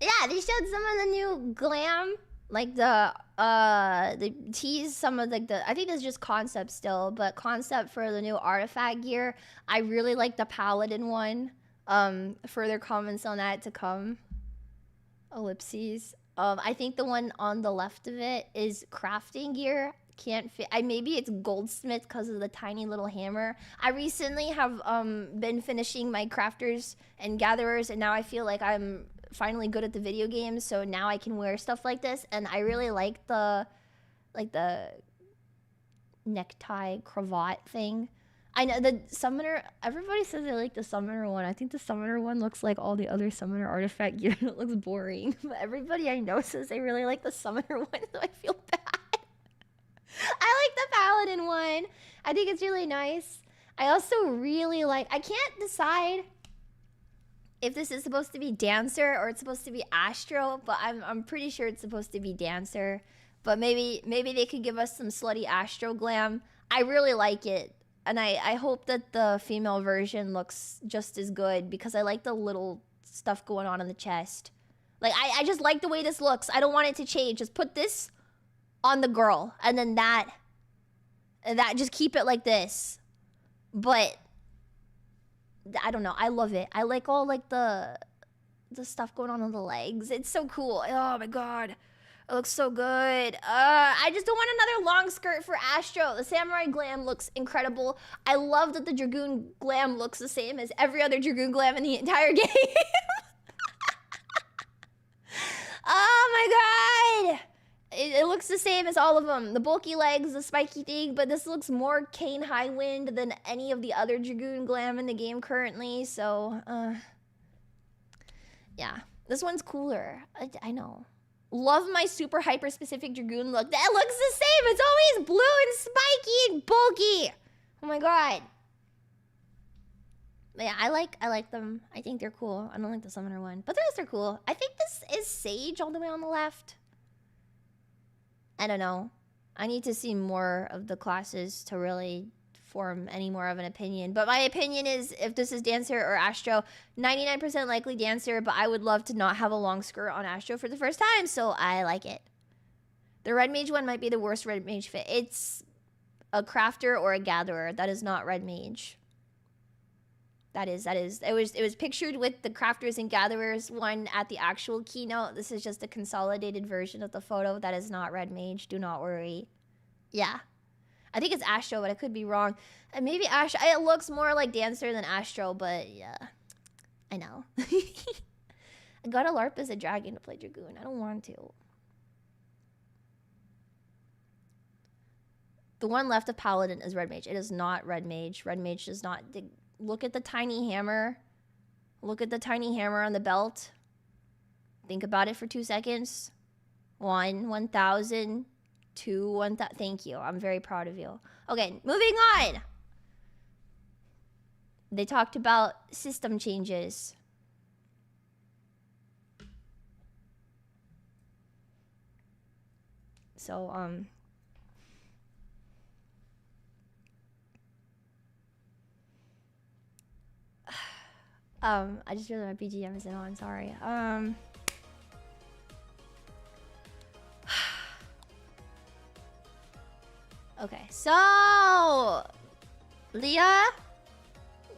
Yeah, they showed some of the new glam, like they teased some of like I think it's just concept still, but concept for the new artifact gear. I really like the paladin one. Further comments on that to come. Ellipses. I think the one on the left of it is crafting gear. Can't fit. Maybe it's goldsmith because of the tiny little hammer. I recently have been finishing my crafters and gatherers, and now I feel like I'm finally good at the video games. So now I can wear stuff like this, and I really like the necktie cravat thing. I know the summoner, everybody says they like the summoner one. I think the summoner one looks like all the other summoner artifact gear. It looks boring. But everybody I know says they really like the summoner one, so I feel bad. I like the paladin one. I think it's really nice. I also really like, I can't decide if this is supposed to be Dancer or it's supposed to be Astro, but I'm pretty sure it's supposed to be Dancer. But maybe they could give us some slutty Astro glam. I really like it. And I hope that the female version looks just as good because I like the little stuff going on in the chest. Like, I just like the way this looks. I don't want it to change. Just put this on the girl. And then that just keep it like this. But I don't know. I love it. I like all like the stuff going on the legs. It's so cool. Oh my god. It looks so good. I just don't want another long skirt for Astro. The samurai glam looks incredible. I love that the dragoon glam looks the same as every other dragoon glam in the entire game. Oh my god. It looks the same as all of them. The bulky legs, the spiky thing, but this looks more Kane Highwind than any of the other dragoon glam in the game currently, so, yeah. This one's cooler. I know. Love my super hyper specific dragoon look. That looks the same. It's always blue and spiky and bulky. Oh my god. But yeah, I like them. I think they're cool. I don't like the summoner one, but the rest are cool. I think this is Sage all the way on the left. I don't know. I need to see more of the classes to really form any more of an opinion. But my opinion is, if this is Dancer or Astro, 99% likely Dancer, but I would love to not have a long skirt on Astro for the first time, so I like it. The Red Mage one might be the worst Red Mage fit. It's a crafter or a gatherer. That is not Red Mage. That is. It was pictured with the crafters and gatherers one at the actual keynote. This is just a consolidated version of the photo. That is not Red Mage. Do not worry. Yeah. I think it's Astro, but I could be wrong. And maybe Astro. It looks more like Dancer than Astro, but yeah. I know. I got a LARP as a dragon to play Dragoon. I don't want to. The one left of Paladin is Red Mage. It is not Red Mage. Red Mage does not... Look at the tiny hammer. Look at the tiny hammer on the belt. Think about it for 2 seconds. 1, 1,000. 2, 1,000. Thank you. I'm very proud of you. Okay, moving on. They talked about system changes. So, I just realized my BGM isn't on, sorry. Okay, so Lia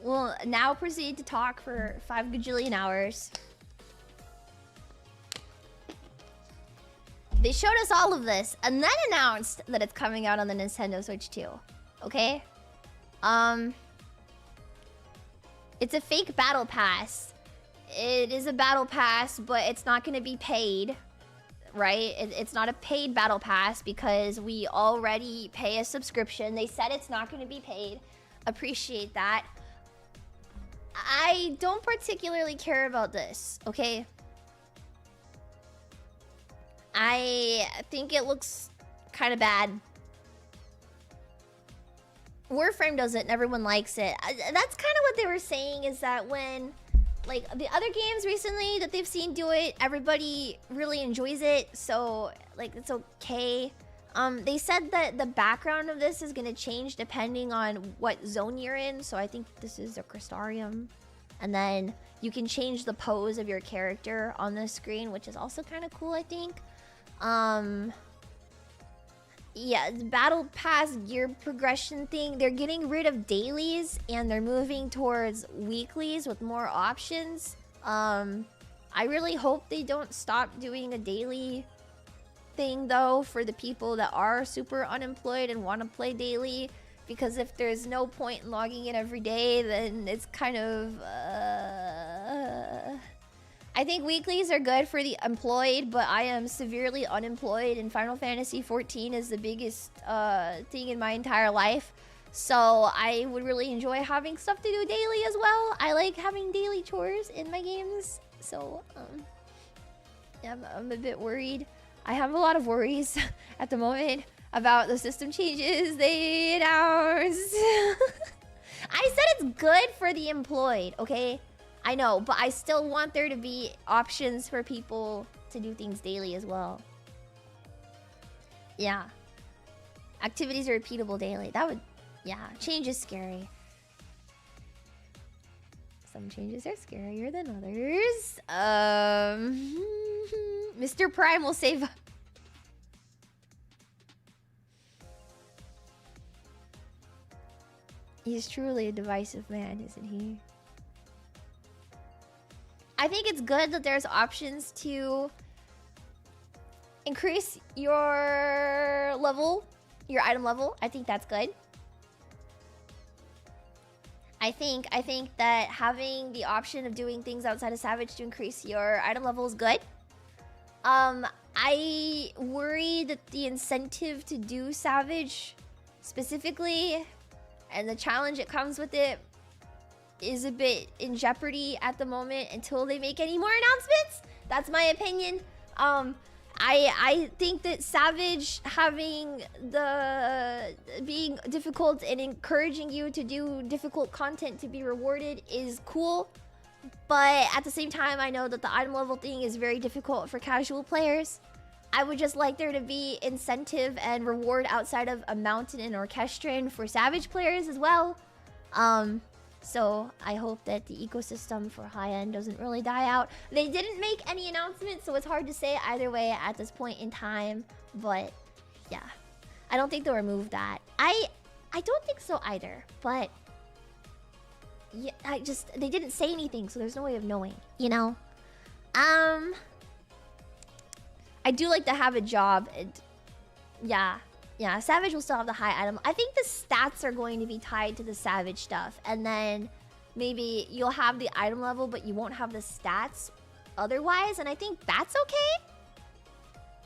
will now proceed to talk for 5 gajillion hours. They showed us all of this and then announced that it's coming out on the Nintendo Switch too. Okay? It's a fake battle pass. It is a battle pass, but it's not going to be paid, right? It's not a paid battle pass because we already pay a subscription. They said it's not going to be paid. Appreciate that. I don't particularly care about this, okay? I think it looks kind of bad. Warframe does it and everyone likes it. That's kind of what they were saying, is that when, like, the other games recently that they've seen do it, everybody really enjoys it, so, like, it's okay. They said that the background of this is going to change depending on what zone you're in, so I think this is a Crystarium. And then you can change the pose of your character on the screen, which is also kind of cool, I think. Yeah, the battle pass gear progression thing, they're getting rid of dailies and they're moving towards weeklies with more options. I really hope they don't stop doing a daily thing though for the people that are super unemployed and want to play daily, because if there's no point in logging in every day, then it's kind of I think weeklies are good for the employed, but I am severely unemployed, and Final Fantasy 14 is the biggest thing in my entire life. So I would really enjoy having stuff to do daily as well. I like having daily chores in my games. So yeah, I'm a bit worried. I have a lot of worries at the moment about the system changes they announced. I said it's good for the employed, okay? I know, but I still want there to be options for people to do things daily as well. Yeah. Activities are repeatable daily. That would... Yeah, change is scary. Some changes are scarier than others. Mr. Prime will save... He's truly a divisive man, isn't he? I think it's good that there's options to increase your level, your item level. I think that's good. I think that having the option of doing things outside of Savage to increase your item level is good. I worry that the incentive to do Savage specifically and the challenge that comes with it is a bit in jeopardy at the moment until they make any more announcements. That's my opinion. I think that Savage having the being difficult and encouraging you to do difficult content to be rewarded is cool. But at the same time, I know that the item level thing is very difficult for casual players. I would just like there to be incentive and reward outside of a mountain and orchestrion for Savage players as well. So I hope that the ecosystem for high-end doesn't really die out. They didn't make any announcements, so it's hard to say either way at this point in time. But yeah, I don't think they'll remove that. I don't think so either. But yeah, they didn't say anything, so there's no way of knowing, you know? I do like to have a job. And yeah, Savage will still have the high item. I think the stats are going to be tied to the Savage stuff. And then maybe you'll have the item level, but you won't have the stats otherwise. And I think that's okay.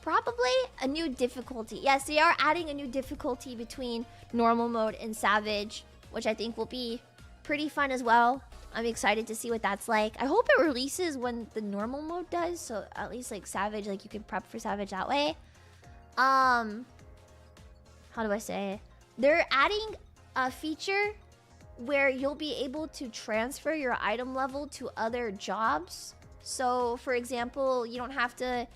Probably a new difficulty. Yes, they are adding a new difficulty between normal mode and Savage, which I think will be pretty fun as well. I'm excited to see what that's like. I hope it releases when the normal mode does. So at least like Savage, like you can prep for Savage that way. How do I say? They're adding a feature where you'll be able to transfer your item level to other jobs. So, for example, you don't have to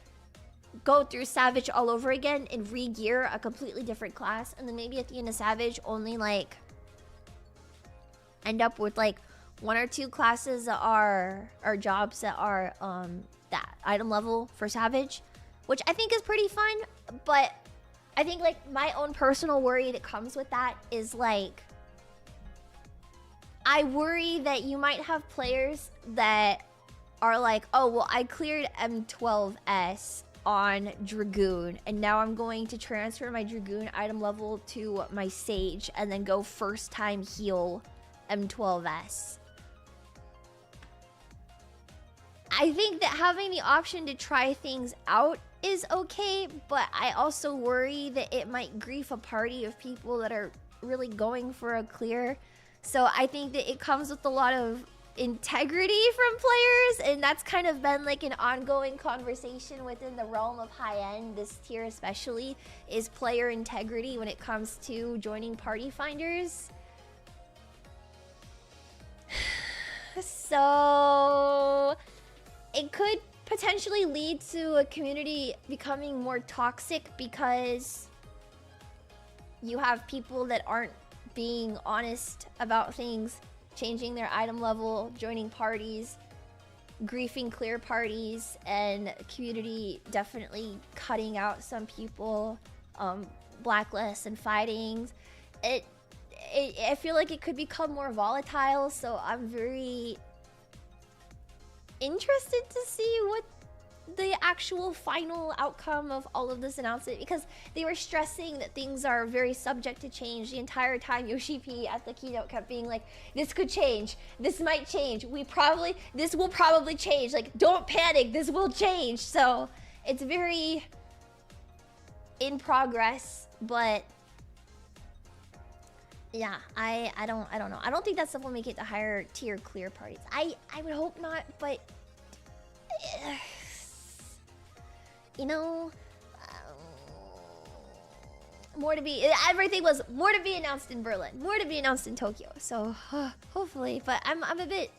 go through Savage all over again and re-gear a completely different class. And then maybe at the end of Savage, only like end up with like 1 or 2 classes that are or jobs that are that item level for Savage, which I think is pretty fun. But I think like my own personal worry that comes with that is like I worry that you might have players that are like, oh well, I cleared M12S on Dragoon and now I'm going to transfer my Dragoon item level to my Sage and then go first time heal M12S. I think that having the option to try things out is okay, but I also worry that it might grief a party of people that are really going for a clear. So I think that it comes with a lot of integrity from players, and that's kind of been like an ongoing conversation within the realm of high-end, this tier especially, is player integrity when it comes to joining party finders. So it could potentially lead to a community becoming more toxic because you have people that aren't being honest about things, changing their item level, joining parties, griefing clear parties, and community definitely cutting out some people, blacklists and fightings. I feel like it could become more volatile, so I'm very interested to see what the actual final outcome of all of this announcement, because they were stressing that things are very subject to change the entire time. Yoshi P at the keynote kept being like, this could change, this might change, this will probably change, like don't panic, this will change. So it's very in progress, but yeah, I don't know. I don't think that stuff will make it to higher tier clear parties. I would hope not, but you know, everything was more to be announced in Berlin, more to be announced in Tokyo. So hopefully, but I'm a bit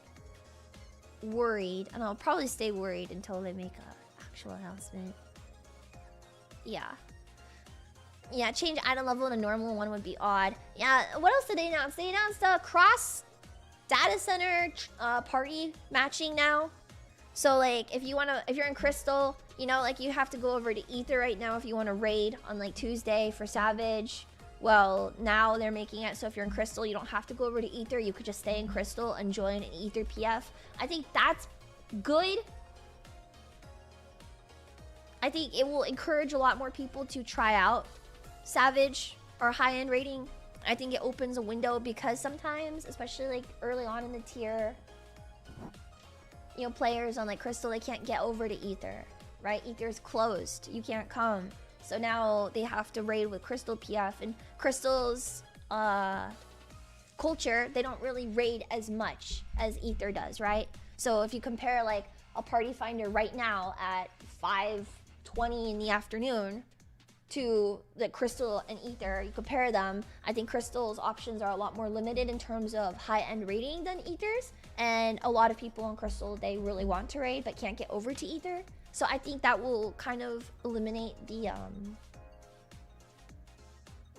worried, and I'll probably stay worried until they make a actual announcement. Yeah. Yeah, change item level to normal one would be odd. Yeah, what else did they announce? They announced cross data center party matching now. So like if you're in Crystal, you know, like you have to go over to Ether right now if you want to raid on like Tuesday for Savage. Well, now they're making it so if you're in Crystal, you don't have to go over to Ether. You could just stay in Crystal and join an Ether PF. I think that's good. I think it will encourage a lot more people to try out Savage or high-end rating. I think it opens a window because sometimes, especially like early on in the tier, you know, players on like Crystal, they can't get over to Ether, right? Ether's closed. You can't come. So now they have to raid with Crystal PF, and Crystal's culture, they don't really raid as much as Ether does, right? So if you compare like a party finder right now at 5:20 in the afternoon to the Crystal and Ether, you compare them, I think Crystal's options are a lot more limited in terms of high-end rating than Ether's, and a lot of people on Crystal, they really want to raid but can't get over to Ether. So I think that will kind of eliminate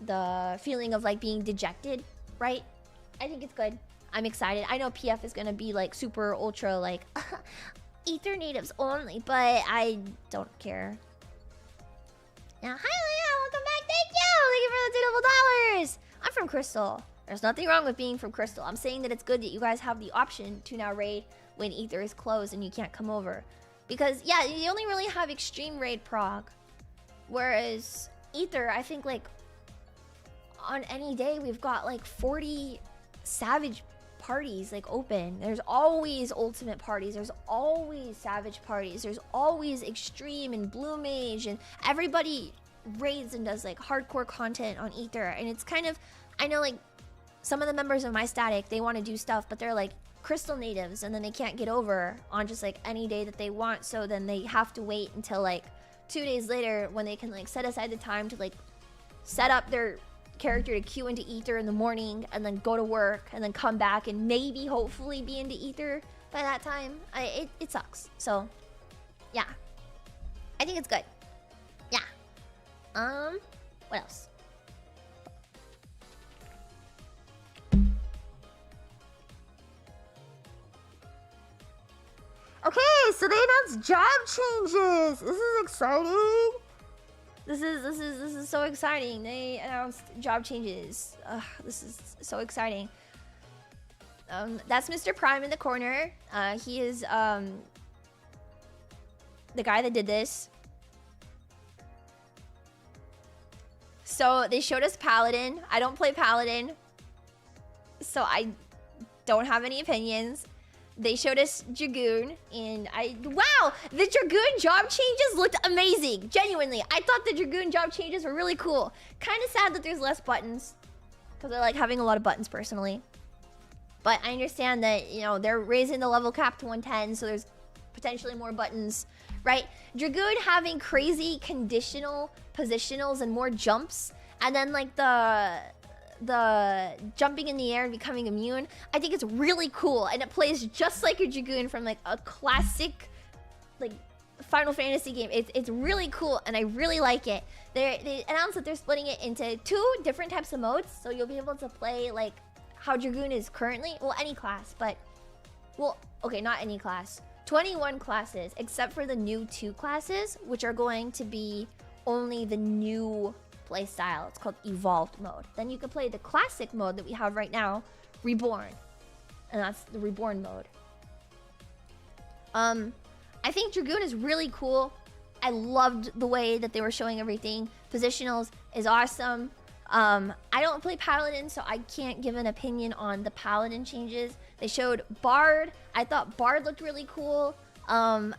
the feeling of like being dejected, right? I think it's good. I'm excited. I know PF is gonna be like super ultra like Ether natives only, but I don't care. Now, hi Leah, welcome back. Thank you. Thank you for the $2. I'm from Crystal. There's nothing wrong with being from Crystal. I'm saying that it's good that you guys have the option to now raid when Ether is closed and you can't come over. Because, yeah, you only really have Extreme Raid Prog. Whereas Ether, I think, like, on any day, we've got, like, 40 Savage parties, like, open. There's always Ultimate parties. There's always Savage parties. There's always Extreme and Blue Mage. And everybody raids and does, like, hardcore content on Ether. And it's kind of, I know, like, some of the members of my static, they want to do stuff, but they're, like, Crystal natives, and then they can't get over on just like any day that they want, so then they have to wait until like 2 days later when they can like set aside the time to like set up their character to queue into Ether in the morning and then go to work and then come back and maybe hopefully be into Ether by that time. It sucks. So yeah, I think it's good. Yeah. What else? Okay, so they announced job changes. This is exciting. This is so exciting. They announced job changes. This is so exciting. That's Mr. Prime in the corner. He is the guy that did this. So they showed us Paladin. I don't play Paladin, so I don't have any opinions. They showed us Dragoon, and wow! The Dragoon job changes looked amazing. Genuinely, I thought the Dragoon job changes were really cool. Kind of sad that there's less buttons, because I like having a lot of buttons personally. But I understand that, you know, they're raising the level cap to 110, so there's potentially more buttons, right? Dragoon having crazy conditional positionals and more jumps, and then like the jumping in the air and becoming immune, I think it's really cool, and it plays just like a Dragoon from like a classic like Final Fantasy game. It's really cool, and I really like it. They announced that they're splitting it into 2 different types of modes, so you'll be able to play like how Dragoon is currently, well, any class, but well, okay, not any class, 21 classes except for the new 2 classes, which are going to be only the new play style. It's called Evolved mode. Then you can play the classic mode that we have right now, Reborn, and that's the Reborn mode. I think Dragoon is really cool. I loved the way that they were showing everything. Positionals is awesome. I don't play Paladin, so I can't give an opinion on the Paladin changes. They showed Bard. I thought Bard looked really cool. Bard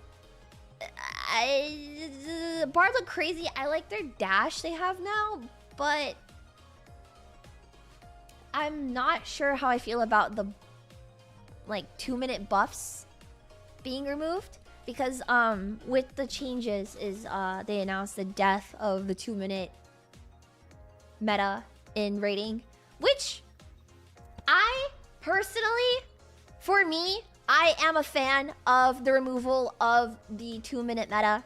looked crazy. I like their dash they have now, but I'm not sure how I feel about the like 2-minute buffs being removed, because with the changes is they announced the death of the 2-minute meta in rating, which I personally, for me, I am a fan of the removal of the 2-minute meta.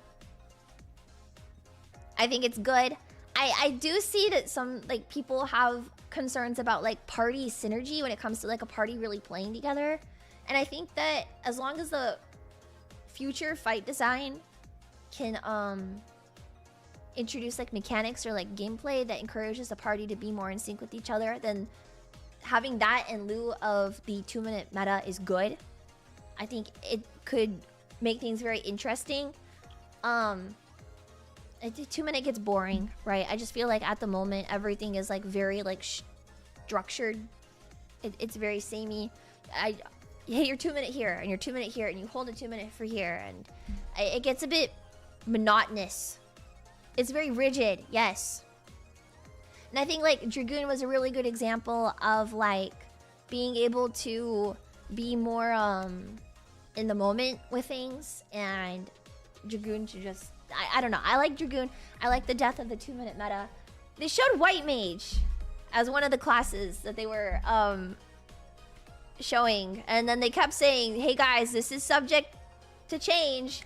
I think it's good. I do see that some like people have concerns about like party synergy when it comes to like a party really playing together. And I think that as long as the future fight design can introduce like mechanics or like gameplay that encourages the party to be more in sync with each other, then having that in lieu of the 2-minute meta is good. I think it could make things very interesting. 2-minute gets boring, right? I just feel like at the moment everything is like very like structured. It's very samey. You hit your 2-minute here and your 2-minute here and you hold a 2-minute for here, and it gets a bit monotonous. It's very rigid, yes. And I think like Dragoon was a really good example of like being able to be more in the moment with things, and Dragoon should just I don't know. I like Dragoon. I like the death of the 2-minute meta. They showed White Mage as one of the classes that they were showing, and then they kept saying, "Hey guys, this is subject to change.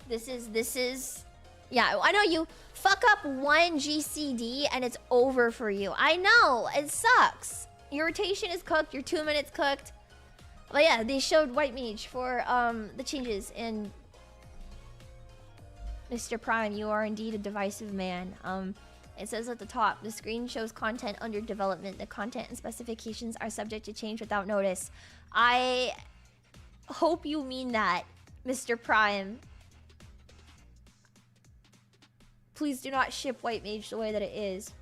This is yeah, I know you fuck up one GCD and it's over for you. I know, it sucks. Your rotation is cooked, your 2 minutes cooked." But yeah, they showed White Mage for the changes, and Mr. Prime, you are indeed a divisive man. It says at the top, the screen shows content under development. The content and specifications are subject to change without notice. I hope you mean that, Mr. Prime. Please do not ship White Mage the way that it is,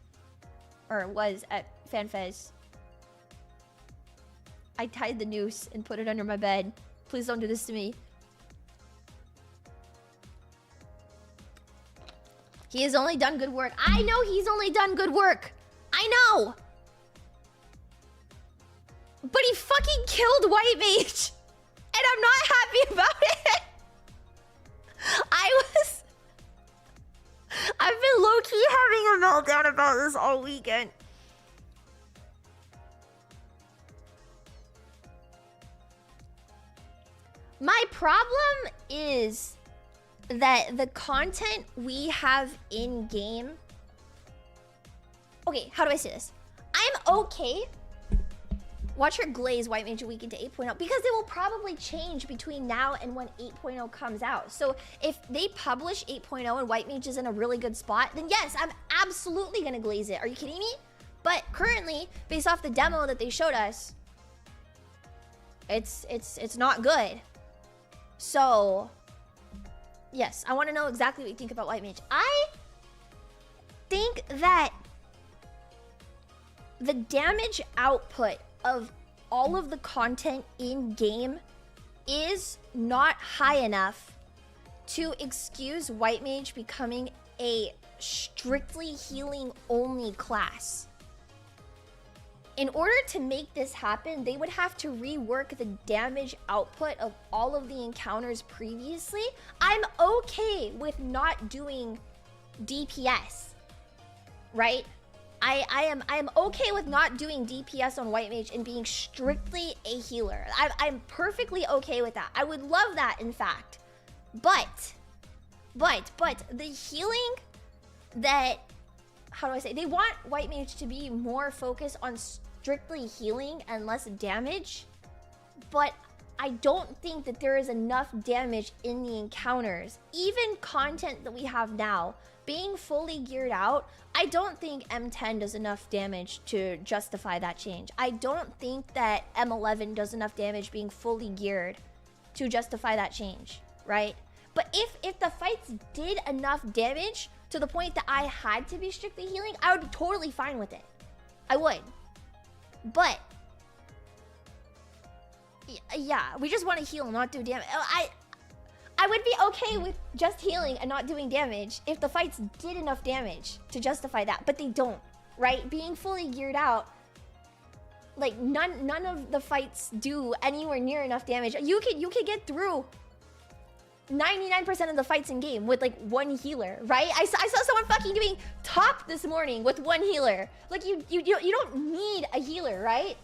or was at Fanfest. I tied the noose and put it under my bed. Please don't do this to me. He has only done good work. I know he's only done good work. I know. But he fucking killed White Mage. And I'm not happy about it. I've been low-key having a meltdown about this all weekend. My problem is that the content we have in game. Okay, how do I say this? I'm okay. Watch her glaze White Mage a week into 8.0 because it will probably change between now and when 8.0 comes out. So if they publish 8.0 and White Mage is in a really good spot, then yes, I'm absolutely gonna glaze it. Are you kidding me? But currently, based off the demo that they showed us, it's not good. So yes, I want to know exactly what you think about White Mage. I think that the damage output of all of the content in game is not high enough to excuse White Mage becoming a strictly healing only class. In order to make this happen, they would have to rework the damage output of all of the encounters previously. I'm okay with not doing DPS, right? I am okay with not doing DPS on White Mage and being strictly a healer. I'm perfectly okay with that. I would love that, in fact. But the healing that, how do I say? They want White Mage to be more focused on strictly healing and less damage. But I don't think that there is enough damage in the encounters. Even content that we have now, being fully geared out, I don't think M10 does enough damage to justify that change. I don't think that M11 does enough damage being fully geared to justify that change, right? But if the fights did enough damage to the point that I had to be strictly healing, I would be totally fine with it. I would. But yeah, we just want to heal, not do damage. I would be okay with just healing and not doing damage if the fights did enough damage to justify that, but they don't, right? Being fully geared out, like none of the fights do anywhere near enough damage. You could get through 99% of the fights in game with like one healer, right? I saw someone fucking doing top this morning with one healer. Like you don't need a healer, right?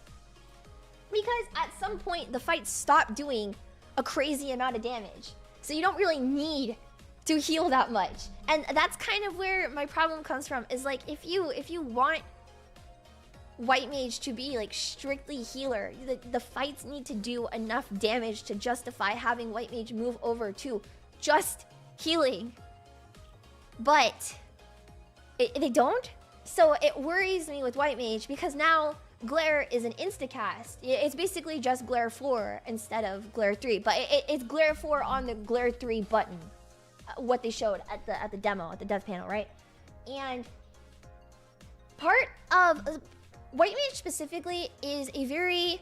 Because at some point the fights stop doing a crazy amount of damage. So you don't really need to heal that much. And that's kind of where my problem comes from, is like, if you want White Mage to be like strictly healer, the fights need to do enough damage to justify having White Mage move over to just healing. But they don't. So it worries me with White Mage, because now Glare is an insta-cast. It's basically just Glare 4 instead of Glare 3. But it's Glare 4 on the Glare 3 button. What they showed at the demo, at the death panel, right? And part of White Mage specifically is a very...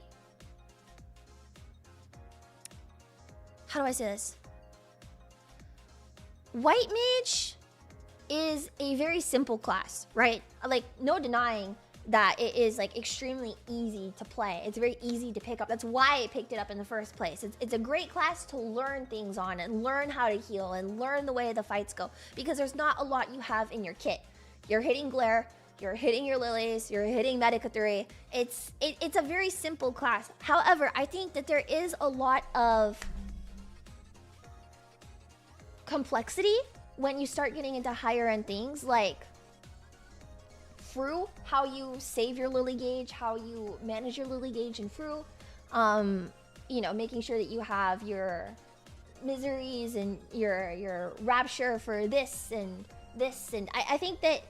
How do I say this? White Mage is a very simple class, right? Like, no denying that it is like extremely easy to play. It's very easy to pick up. That's why I picked it up in the first place. It's a great class to learn things on and learn how to heal and learn the way the fights go, because there's not a lot you have in your kit. You're hitting Glare, you're hitting your Lilies, you're hitting Medica 3. It's a very simple class. However, I think that there is a lot of complexity when you start getting into higher end things, like through how you save your Lily gauge, how you manage your Lily gauge and through, you know, making sure that you have your miseries and your rapture for this and this. And I think that,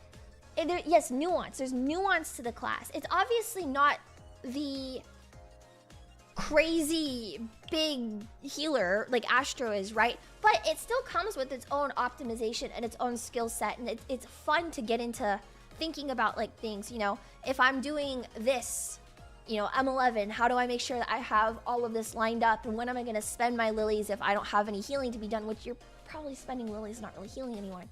yes, nuance. There's nuance to the class. It's obviously not the crazy big healer like Astro is, right? But it still comes with its own optimization and its own skill set, and it's fun to get into thinking about like things, you know, if I'm doing this, you know, M11, how do I make sure that I have all of this lined up, and when am I going to spend my Lilies if I don't have any healing to be done, which you're probably spending Lilies not really healing anyone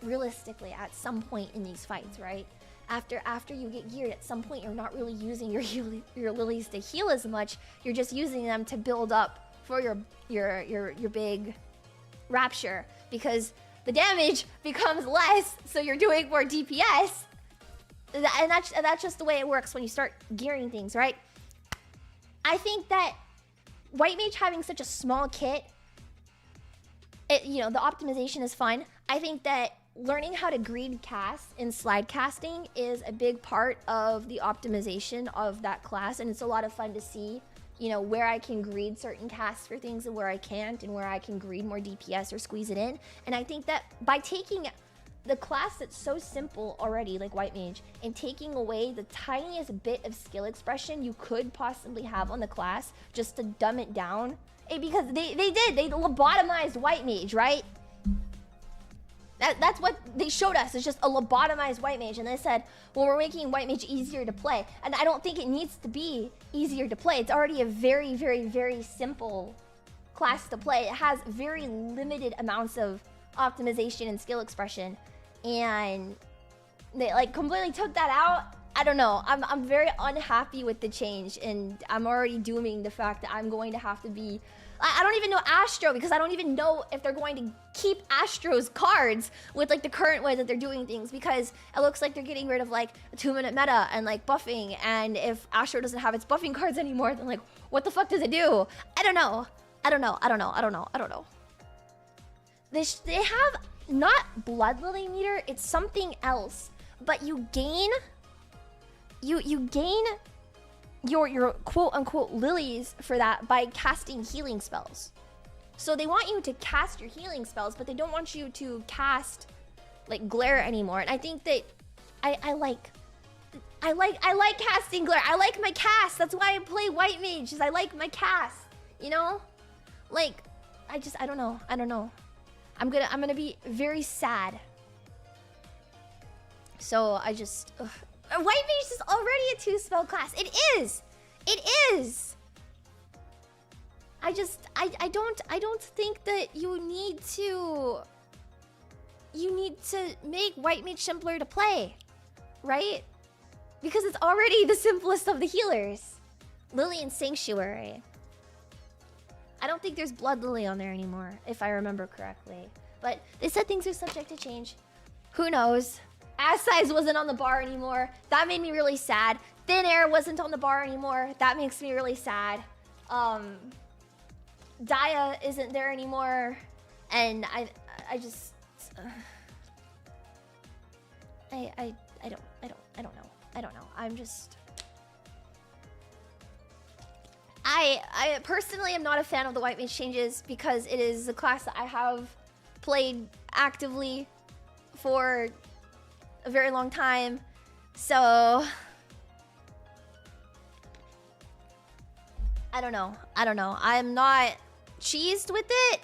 realistically at some point in these fights, right? After you get geared, at some point you're not really using your Lilies to heal as much. You're just using them to build up for your big rapture, because the damage becomes less, so you're doing more DPS. And that's just the way it works when you start gearing things, right? I think that White Mage having such a small kit, you know, the optimization is fun. I think that learning how to greed cast in slide casting is a big part of the optimization of that class, and it's a lot of fun to see, you know, where I can greed certain casts for things and where I can't, and where I can greed more DPS or squeeze it in. And I think that by taking the class that's so simple already, like White Mage, and taking away the tiniest bit of skill expression you could possibly have on the class just to dumb it down, because they lobotomized White Mage, right? That's what they showed us. It's just a lobotomized White Mage, and they said, well, we're making White Mage easier to play. And I don't think it needs to be easier to play. It's already a very, very, very simple class to play. It has very limited amounts of optimization and skill expression, and they like completely took that out. I don't know. I'm very unhappy with the change, and I'm already dooming the fact that I'm going to have to be... I don't even know Astro, because I don't even know if they're going to keep Astro's cards with like the current way that they're doing things, because it looks like they're getting rid of like a 2-minute meta and like buffing, and if Astro doesn't have its buffing cards anymore, then like what the fuck does it do? I don't know. They have not Blood Lily meter, it's something else, but you gain your quote-unquote Lilies for that by casting healing spells. So they want you to cast your healing spells, but they don't want you to cast like Glare anymore. And I think that I like casting Glare. I like my cast. That's why I play White Mage, is I like my cast, you know? Like, I don't know. I'm gonna be very sad. So I just... Ugh. White Mage is already a 2-spell class. It is. I don't think that you need to make White Mage simpler to play, right? Because it's already the simplest of the healers. Lily and Sanctuary. I don't think there's Blood Lily on there anymore, if I remember correctly. But they said things are subject to change. Who knows? Ass size wasn't on the bar anymore. That made me really sad. Thin air wasn't on the bar anymore. That makes me really sad. Dia isn't there anymore. And I just I don't know. I don't know. I'm just I personally am not a fan of the white mage changes because it is a class that I have played actively for a very long time. So I don't know. I'm not cheesed with it.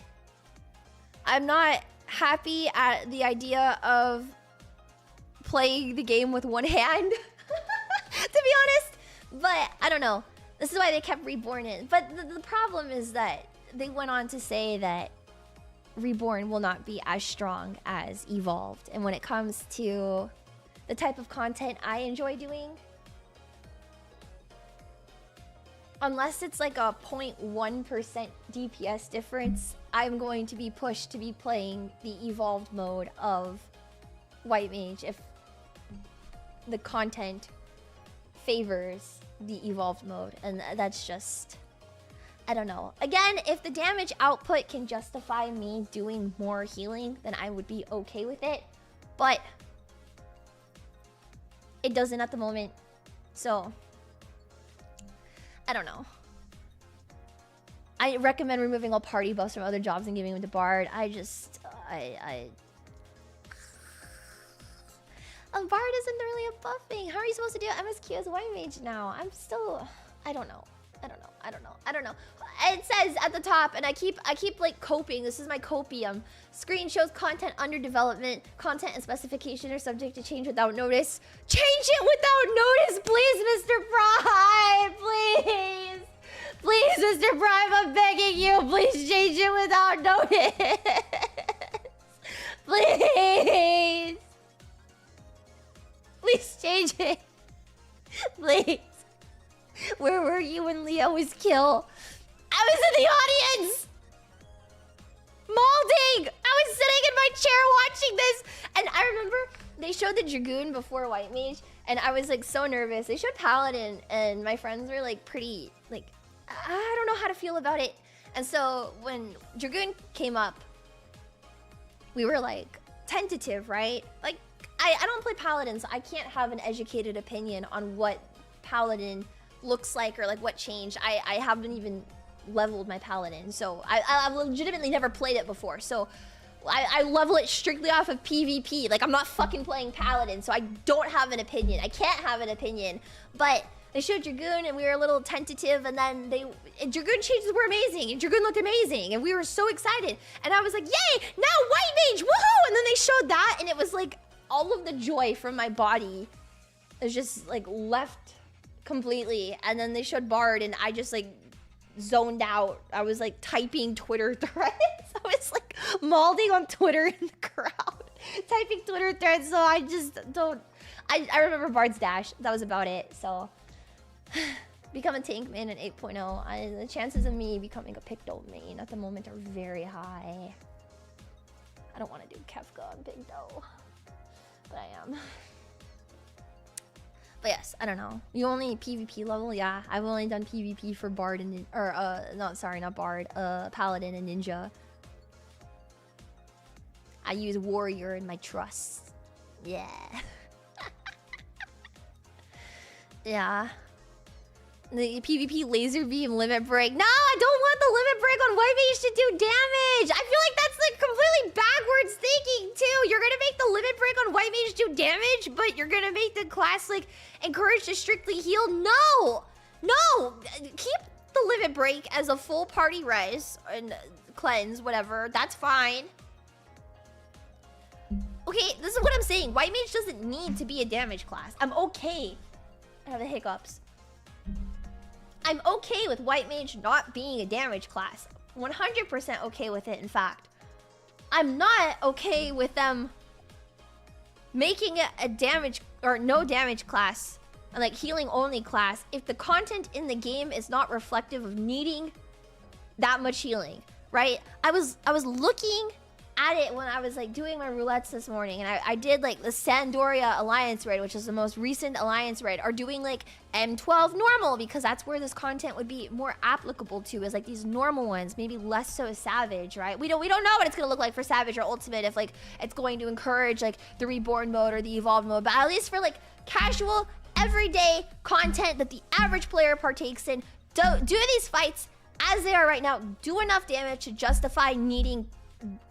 I'm not happy at the idea of playing the game with one hand, to be honest. But I don't know. This is why they kept Reborn in. But the problem is that they went on to say that Reborn will not be as strong as Evolved. And when it comes to the type of content I enjoy doing, unless it's like a 0.1% DPS difference, I'm going to be pushed to be playing the Evolved mode of White Mage if the content favors the Evolved mode. And that's just, I don't know. Again, if the damage output can justify me doing more healing, then I would be okay with it. But it doesn't at the moment. So I don't know. I recommend removing all party buffs from other jobs and giving them to Bard. Bard isn't really a buffing. How are you supposed to do MSQ as a white mage now? I'm still, I don't know. It says at the top, and I keep like coping. This is my copium. Screen shows content under development. Content and specification are subject to change without notice. Change it without notice, please, Mr. Prime, please. Please, Mr. Prime, I'm begging you. Please change it without notice. Please. Please change it. Please. Where were you when Lia was killed? I was in the audience! Malding! I was sitting in my chair watching this! And I remember they showed the Dragoon before White Mage, and I was like so nervous. They showed Paladin, and my friends were like pretty, like, I don't know how to feel about it. And so when Dragoon came up, we were like tentative, right? Like, I don't play Paladin, so I can't have an educated opinion on what Paladin looks like or like what changed. I haven't even leveled my Paladin, so I've legitimately never played it before. So I level it strictly off of PvP. Like, I'm not fucking playing Paladin, so I don't have an opinion. I can't have an opinion. But they showed Dragoon, and we were a little tentative, and then Dragoon changes were amazing, and Dragoon looked amazing, and we were so excited. And I was like, yay, now White Mage, woohoo! And then they showed that, and it was like all of the joy from my body is just like left completely. And then they showed Bard, and I just like zoned out. I was like typing Twitter threads. I was like malding on Twitter in the crowd, typing Twitter threads. So I just don't. I remember Bard's dash. That was about it. So become a tank main in 8.0. The chances of me becoming a Picto main at the moment are very high. I don't want to do Kefka on Picto, but I am. But yes, I don't know. You only PvP level? Yeah, I've only done PvP for Bard and not Bard, Paladin and Ninja. I use Warrior in my trusts. Yeah. Yeah. The PvP laser beam limit break. No, I don't want the limit break on White Mage to do damage. I feel like that's like completely backwards thinking too. You're gonna make the limit break on White Mage do damage, but you're gonna make the class like encouraged to strictly heal. No, no. Keep the limit break as a full party res and cleanse, whatever. That's fine. Okay, this is what I'm saying. White Mage doesn't need to be a damage class. I'm okay. I have the hiccups. I'm okay with White Mage not being a damage class. 100% okay with it, in fact. I'm not okay with them making it a damage or no damage class, like healing only class, if the content in the game is not reflective of needing that much healing, right? I was looking at it when I was like doing my roulettes this morning, and I did like the Sandoria Alliance raid, which is the most recent Alliance raid, are doing like M12 normal, because that's where this content would be more applicable to, is like these normal ones, maybe less so Savage, right? We don't know what it's gonna look like for Savage or Ultimate, if like it's going to encourage like the Reborn mode or the Evolved mode, but at least for like casual, everyday content that the average player partakes in, do these fights as they are right now do enough damage to justify needing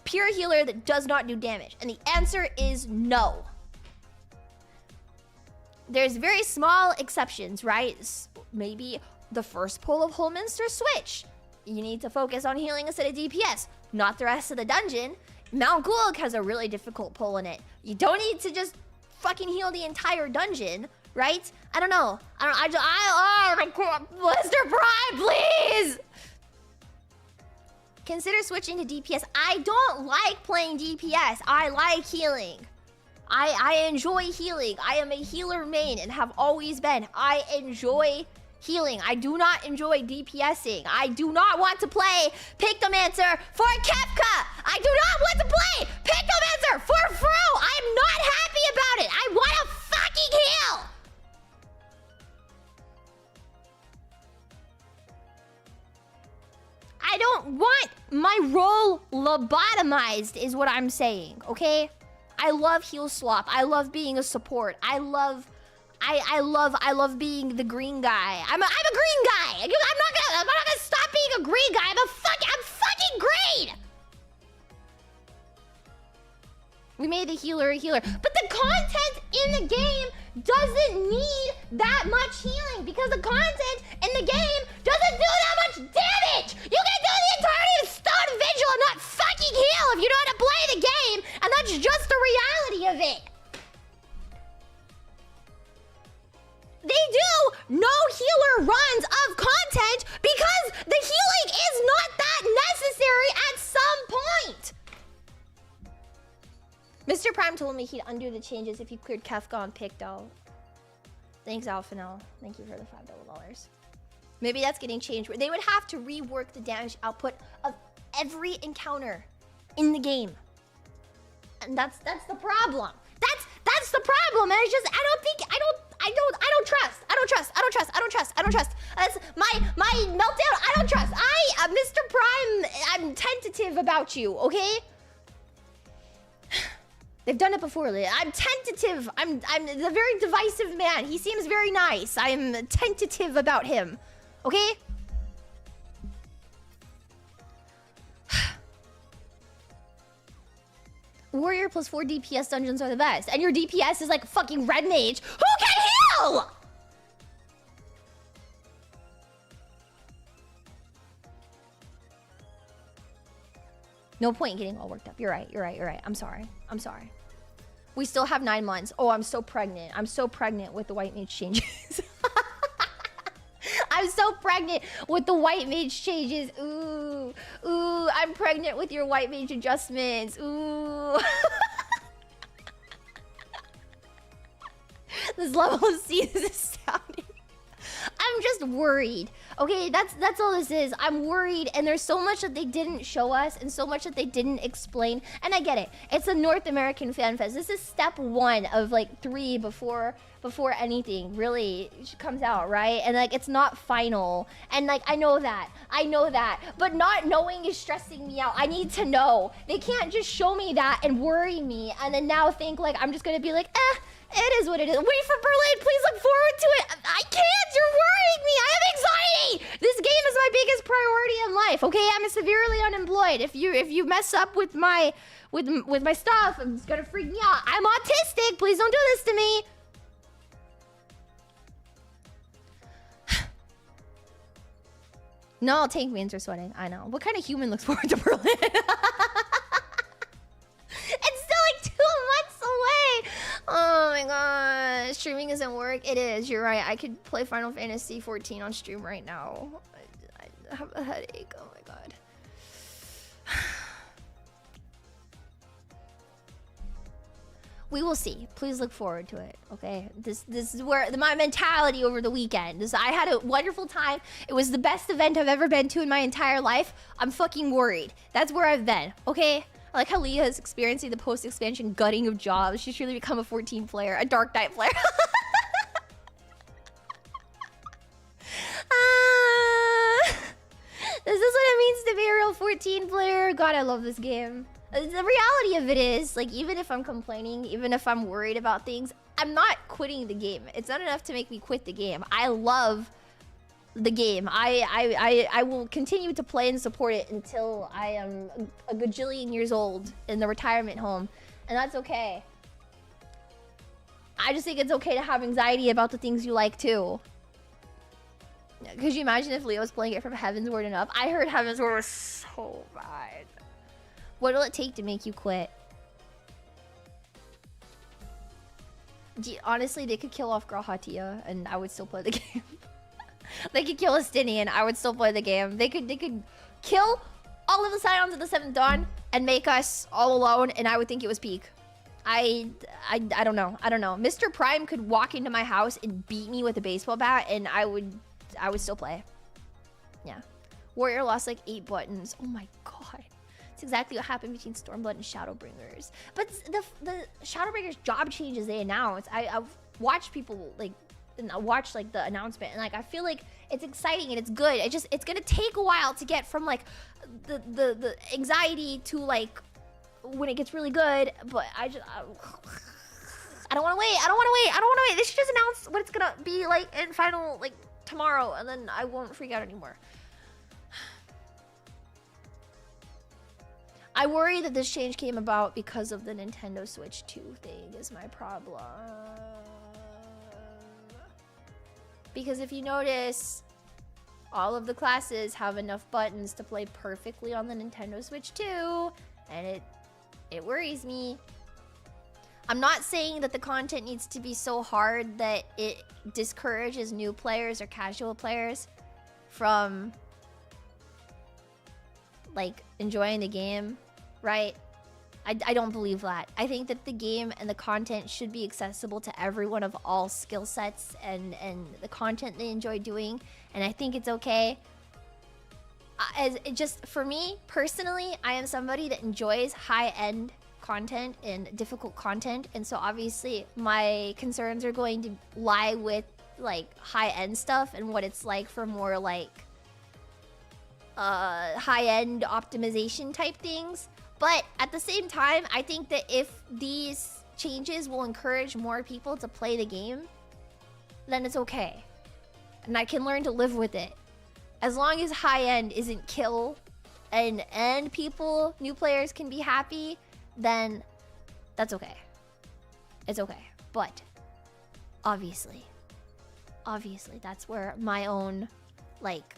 pure healer that does not do damage? And the answer is no. There's very small exceptions, right? Maybe the first pull of Holminster Switch. You need to focus on healing instead of DPS, not the rest of the dungeon. Mount Gulg has a really difficult pull in it. You don't need to just fucking heal the entire dungeon, right? I don't know. Mr. Prime, please! Consider switching to DPS. I don't like playing DPS. I like healing. I enjoy healing. I am a healer main and have always been. I enjoy healing. I do not enjoy DPSing. I do not want to play Pictomancer for Kefka. I do not want to play Pictomancer for Fro. I'm not happy about it. I want to fucking heal. I don't want my role lobotomized, is what I'm saying, okay? I love heal swap. I love being a support. I love being the green guy. I'm a green guy. I'm not gonna stop being a green guy. I'm fucking green. We made the healer a healer, but the content in the game doesn't need that much healing, because the content in the game doesn't do that much damage. You can do the entirety of Stone Vigil and not fucking heal if you know how to play the game, and that's just the reality of it. They do no healer runs of content because the healing is not that necessary at some point. Mr. Prime told me he'd undo the changes if he cleared Kefka on Picto. Thanks, Alphanel. Thank you for the $5. Maybe that's getting changed. They would have to rework the damage output of every encounter in the game. And that's the problem. That's the problem. And it's just, I don't trust. That's my meltdown. I don't trust. Mr. Prime, I'm tentative about you, okay? They've done it before, Lia. I'm tentative. I'm a very divisive man. He seems very nice. I'm tentative about him. Okay? Warrior plus 4 DPS dungeons are the best. And your DPS is like fucking red mage. Who can heal? No point in getting all worked up. You're right. I'm sorry. We still have 9 months. Oh, I'm so pregnant. I'm so pregnant with the white mage changes. I'm so pregnant with the white mage changes. Ooh, I'm pregnant with your white mage adjustments. Ooh. This level of C is astounding. I'm just worried. Okay, that's all this is. I'm worried, and there's so much that they didn't show us and so much that they didn't explain. And I get it. It's a North American fan fest. This is step 1 of like 3 before anything really comes out, right? And like it's not final. And like I know that. But not knowing is stressing me out. I need to know. They can't just show me that and worry me and then now think like I'm just gonna be like, it is what it is. Wait for Berlin. Please look forward to it. I can't. You're worrying me. I have anxiety. This game is my biggest priority in life. Okay, I'm severely unemployed. If you mess up with my stuff, it's gonna freak me out. I'm autistic. Please don't do this to me. No, tank mains are sweating. I know. What kind of human looks forward to Berlin? It's still like 2 months away. Oh my god. Streaming doesn't work. It is. You're right. I could play Final Fantasy 14 on stream right now. I have a headache. Oh my god. We will see. Please look forward to it, okay? This is where my mentality over the weekend. I had a wonderful time. It was the best event I've ever been to in my entire life. I'm fucking worried. That's where I've been, okay? I like how Lia is experiencing the post-expansion gutting of jobs. She's truly become a 14 player, a Dark Knight player. This is what it means to be a real 14 player. God, I love this game. The reality of it is, like, even if I'm complaining, even if I'm worried about things, I'm not quitting the game. It's not enough to make me quit the game. I love the game. I will continue to play and support it until I am a gajillion years old in the retirement home. And that's okay. I just think it's okay to have anxiety about the things you like too. Could you imagine if Leo was playing it from Heavensward and up? I heard Heavensward was so bad. What will it take to make you quit? Honestly, they could kill off Girl Hatia and I would still play the game. They could kill Estinian, I would still play the game. They could kill all of the Scions of the 7th Dawn and make us all alone, and I would think it was peak. I don't know. I don't know. Mr. Prime could walk into my house and beat me with a baseball bat, and I would still play. Yeah. Warrior lost like 8 buttons. Oh my god. It's exactly what happened between Stormblood and Shadowbringers. But the Shadowbringers job changes they announced, I've watched people like, and I watched like the announcement, and like I feel like it's exciting and it's good. It's gonna take a while to get from like the anxiety to like when it gets really good. But I don't want to wait. I don't want to wait. They should just announce what it's gonna be like in final like tomorrow, and then I won't freak out anymore. I worry that this change came about because of the Nintendo Switch 2 thing is my problem. Because if you notice, all of the classes have enough buttons to play perfectly on the Nintendo Switch 2, and it worries me. I'm not saying that the content needs to be so hard that it discourages new players or casual players from like enjoying the game, right? I don't believe that. I think that the game and the content should be accessible to everyone of all skill sets and the content they enjoy doing. And I think it's okay. Just for me, personally, I am somebody that enjoys high-end content and difficult content. And so obviously my concerns are going to lie with like high-end stuff and what it's like for more like high-end optimization type things. But at the same time, I think that if these changes will encourage more people to play the game, then it's okay. And I can learn to live with it. As long as high-end isn't kill and people, new players can be happy, then that's okay. It's okay. But obviously that's where my own like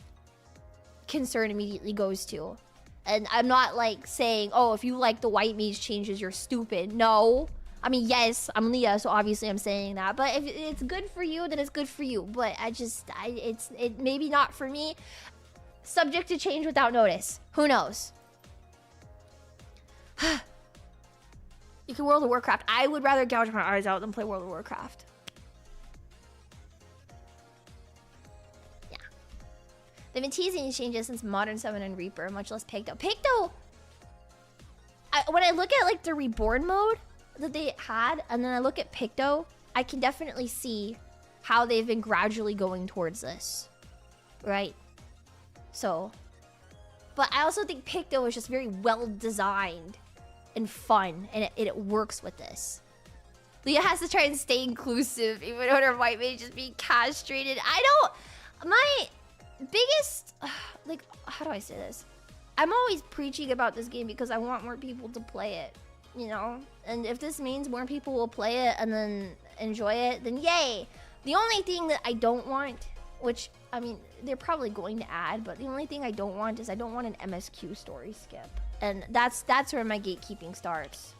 concern immediately goes to. And I'm not like saying, oh, if you like the white mage changes, you're stupid. No. I mean, yes, I'm Lia, so obviously I'm saying that. But if it's good for you, then it's good for you. But it's maybe not for me. Subject to change without notice. Who knows? You can World of Warcraft. I would rather gouge my eyes out than play World of Warcraft. They've been teasing these changes since Modern Summon and Reaper, much less Pigdo. Pigdo! When I look at like the Reborn mode that they had, and then I look at Pigdo, I can definitely see how they've been gradually going towards this. Right? So. But I also think Pigdo is just very well designed and fun, and it works with this. Lia has to try and stay inclusive, even when her white mage is being castrated. My biggest, like, how do I say this? I'm always preaching about this game because I want more people to play it, you know? And if this means more people will play it and then enjoy it, then yay! The only thing that I don't want, which, I mean, they're probably going to add, but the only thing I don't want is I don't want an MSQ story skip. And that's where my gatekeeping starts.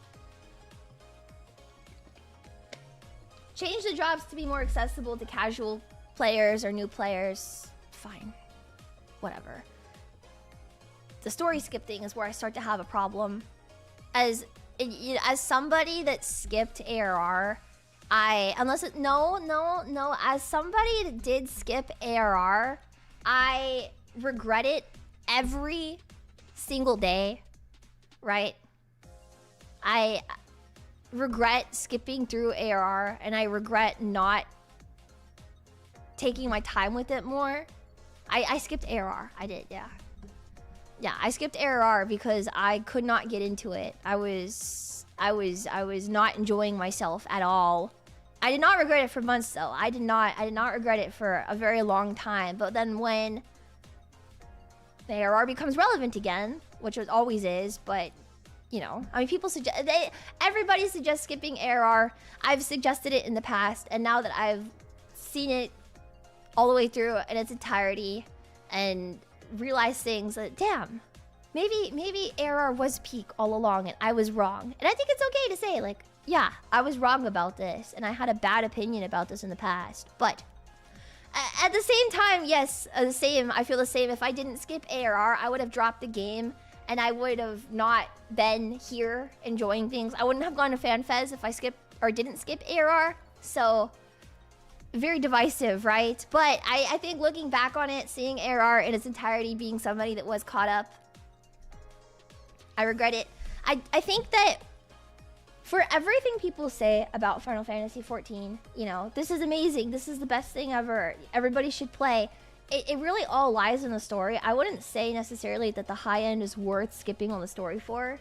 Change the jobs to be more accessible to casual players or new players. Fine. Whatever. The story skip thing is where I start to have a problem. As somebody that skipped ARR, as somebody that did skip ARR, I regret it every single day, right? I regret skipping through ARR, and I regret not taking my time with it more. I skipped ARR. I did, yeah. Yeah, I skipped ARR because I could not get into it. I was not enjoying myself at all. I did not regret it for months though. I did not regret it for a very long time. But then when the ARR becomes relevant again, which it always is, but you know, I mean, people suggest everybody suggests skipping ARR. I've suggested it in the past, and now that I've seen it all the way through in its entirety and realized things that, damn, maybe ARR was peak all along and I was wrong. And I think it's okay to say, like, yeah, I was wrong about this and I had a bad opinion about this in the past. But at the same time, yes, I feel the same. If I didn't skip ARR, I would have dropped the game and I would have not been here enjoying things. I wouldn't have gone to Fanfest if I skipped or didn't skip ARR. So very divisive, right? But I think looking back on it, seeing ARR in its entirety, being somebody that was caught up, I regret it. I think that for everything people say about Final Fantasy XIV, you know, this is amazing, this is the best thing ever, everybody should play. It really all lies in the story. I wouldn't say necessarily that the high end is worth skipping on the story for.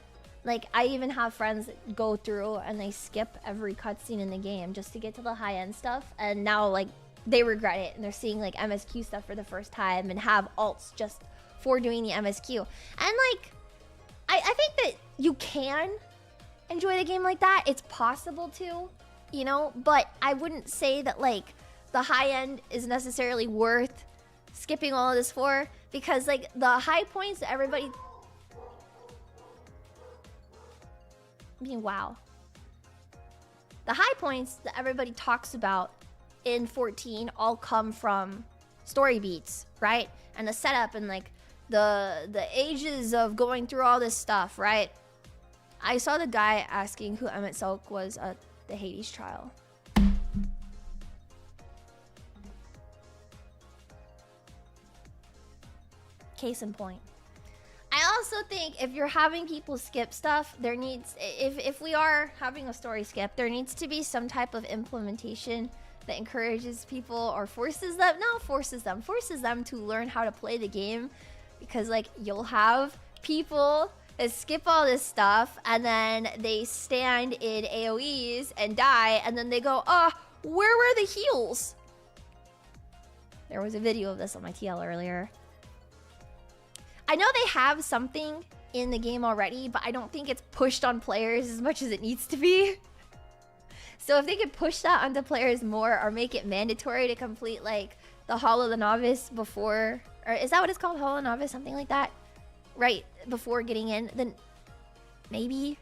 Like, I even have friends that go through and they skip every cutscene in the game just to get to the high-end stuff. And now, like, they regret it. And they're seeing, like, MSQ stuff for the first time and have alts just for doing the MSQ. And, like, I think that you can enjoy the game like that. It's possible to, you know? But I wouldn't say that, like, the high-end is necessarily worth skipping all of this for. Because, like, the high points that everybody... I mean, wow. The high points that everybody talks about in 14 all come from story beats, right? And the setup and like the ages of going through all this stuff, right? I saw the guy asking who Emmett Silk was at the Hades trial. Case in point. I also think if you're having people skip stuff, there needs, if we are having a story skip, there needs to be some type of implementation that encourages people or forces them to learn how to play the game. Because like you'll have people that skip all this stuff and then they stand in AoEs and die and then they go, where were the heals? There was a video of this on my TL earlier. I know they have something in the game already, but I don't think it's pushed on players as much as it needs to be. So if they could push that onto players more or make it mandatory to complete like the Hall of the Novice before, or is that what it's called? Hall of the Novice, something like that? Right, before getting in, then maybe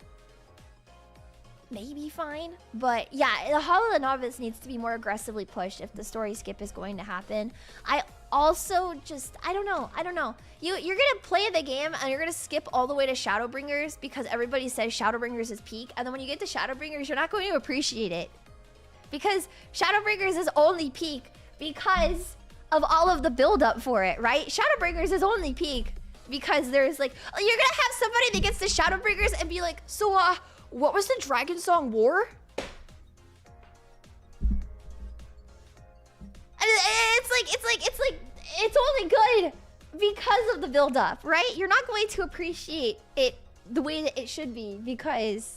fine. But yeah, the Hall of the Novice needs to be more aggressively pushed if the story skip is going to happen. I also just, I don't know. You're gonna play the game and you're gonna skip all the way to Shadowbringers because everybody says Shadowbringers is peak. And then when you get to Shadowbringers, you're not going to appreciate it. Because Shadowbringers is only peak because of all of the build up for it, right? Shadowbringers is only peak because there's like, you're gonna have somebody that gets to Shadowbringers and be like, so what was the Dragon Song War? And it's only good because of the build up, right? You're not going to appreciate it the way that it should be because,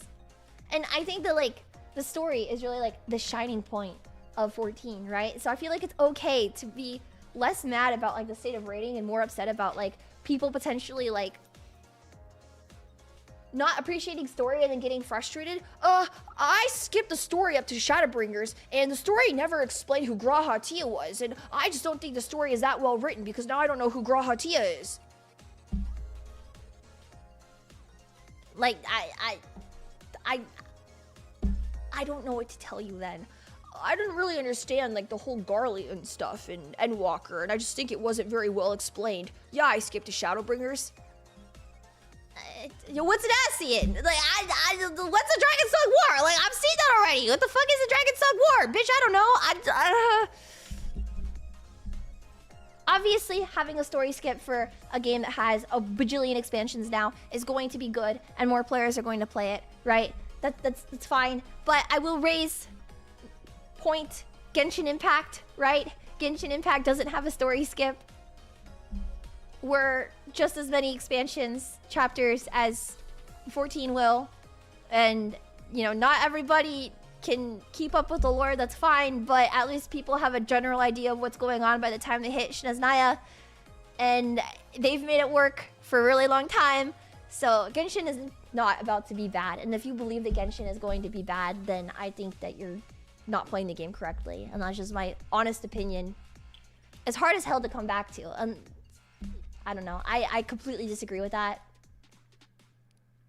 and I think that like the story is really like the shining point of 14, right? So I feel like it's okay to be less mad about like the state of rating and more upset about like people potentially like not appreciating story and then getting frustrated. I skipped the story up to Shadowbringers and the story never explained who Graha Tia was, and I just don't think the story is that well written because now I don't know who Graha Tia is. Like, I don't know what to tell you then. I didn't really understand like the whole Garly and stuff in Endwalker, and I just think it wasn't very well explained. Yeah, I skipped to Shadowbringers. What's an Asian? Like, what's a Dragon Song War? Like, I've seen that already. What the fuck is a Dragon Song War? Bitch, I don't know. Obviously, having a story skip for a game that has a bajillion expansions now is going to be good, and more players are going to play it. right? That's fine. But I will raise point Genshin Impact, right? Genshin Impact doesn't have a story skip. We're just as many expansions, chapters as 14 will. And, you know, not everybody can keep up with the lore, that's fine, but at least people have a general idea of what's going on by the time they hit Shinazunaya. And they've made it work for a really long time. So Genshin is not about to be bad. And if you believe that Genshin is going to be bad, then I think that you're not playing the game correctly. And that's just my honest opinion. It's hard as hell to come back to. I don't know. I completely disagree with that.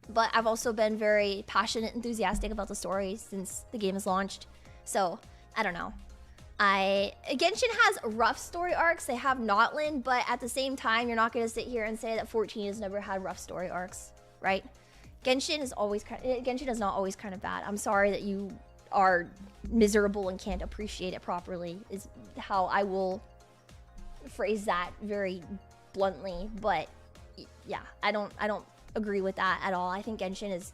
But I've also been very passionate, enthusiastic about the story since the game is launched. So, I don't know. Genshin has rough story arcs. They have Notland, but at the same time, you're not going to sit here and say that 14 has never had rough story arcs, right? Genshin is not always kind of bad. I'm sorry that you are miserable and can't appreciate it properly, is how I will phrase that very bluntly. But yeah, I don't agree with that at all. I think Genshin has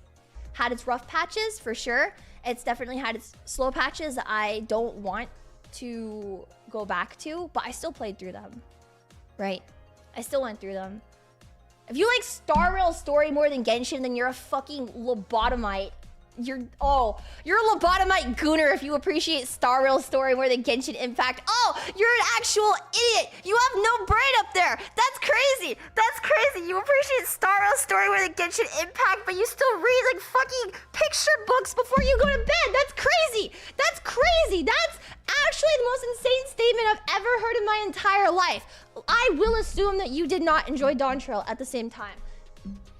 had its rough patches for sure. It's definitely had its slow patches that I don't want to go back to, but I still played through them, right? I still went through them. If you like Star Rail's story more than Genshin, then you're a fucking lobotomite. You're a lobotomite gooner if you appreciate Star Rail's story more than Genshin Impact. Oh, you're an actual idiot. You have no brain up there. That's crazy. That's crazy. You appreciate Star Rail's story more than Genshin Impact, but you still read like fucking picture books before you go to bed. That's crazy. That's crazy. That's actually the most insane statement I've ever heard in my entire life. I will assume that you did not enjoy Dawn Trail at the same time.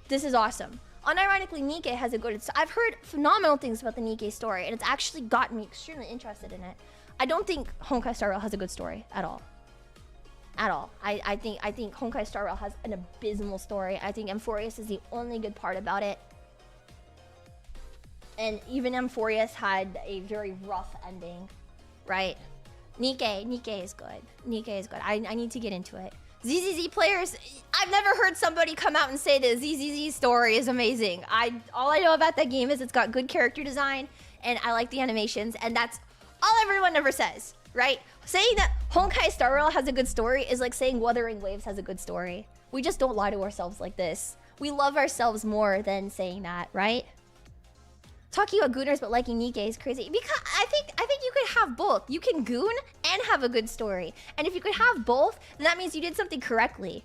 This is awesome. Unironically, Nikke has a good... I've heard phenomenal things about the Nikke story, and it's actually gotten me extremely interested in it. I don't think Honkai Star Rail has a good story at all. At all. I think Honkai Star Rail has an abysmal story. I think Euphoria's is the only good part about it. And even Euphoria's had a very rough ending, right? Nikke is good. Nikke is good. I need to get into it. ZZZ players, I've never heard somebody come out and say that ZZZ story is amazing. All I know about that game is it's got good character design and I like the animations, and that's all everyone ever says, right? Saying that Honkai Star Rail has a good story is like saying Wuthering Waves has a good story. We just don't lie to ourselves like this. We love ourselves more than saying that, right? Talking about gooners but liking Nikke is crazy, because I think you could have both. You can goon and have a good story. And if you could have both, then that means you did something correctly,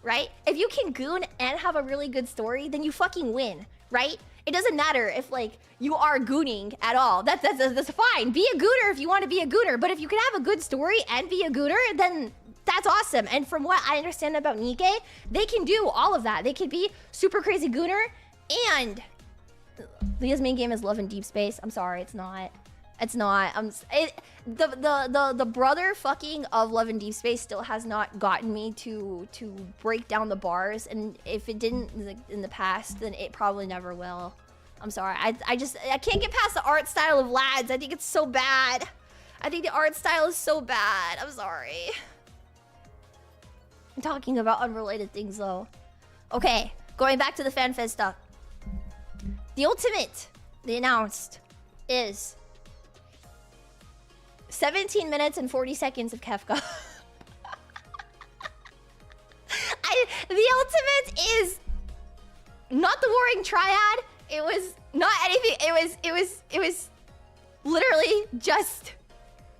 right? If you can goon and have a really good story, then you fucking win, right? It doesn't matter if like you are gooning at all. That's fine. Be a gooner if you want to be a gooner. But if you can have a good story and be a gooner, then that's awesome. And from what I understand about Nikke, they can do all of that. They can be super crazy gooner, and Lia's main game is Love in Deep Space. I'm sorry, it's not. It's not. The brother fucking of Love in Deep Space still has not gotten me to break down the bars, and if it didn't in the past, then it probably never will. I'm sorry. I can't get past the art style of lads. I think it's so bad. I think the art style is so bad. I'm sorry. I'm talking about unrelated things though. Okay, going back to the Fanfest stuff. The ultimate they announced is 17 minutes and 40 seconds of Kefka. The ultimate is not the Warring Triad. It was not anything. It was literally just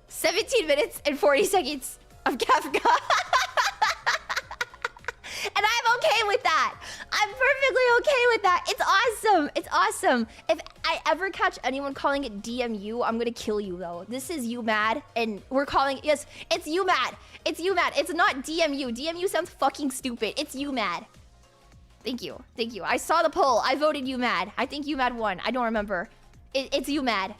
17 minutes and 40 seconds of Kefka. And I'm okay with that. I'm perfectly okay with that. It's awesome. It's awesome. If I ever catch anyone calling it DMU, I'm gonna kill you though. This is you mad, and we're calling it, yes, it's you mad. It's you mad. It's not DMU. DMU sounds fucking stupid. It's you mad. Thank you. Thank you. I saw the poll. I voted you mad. I think you mad won. I don't remember. It's you mad.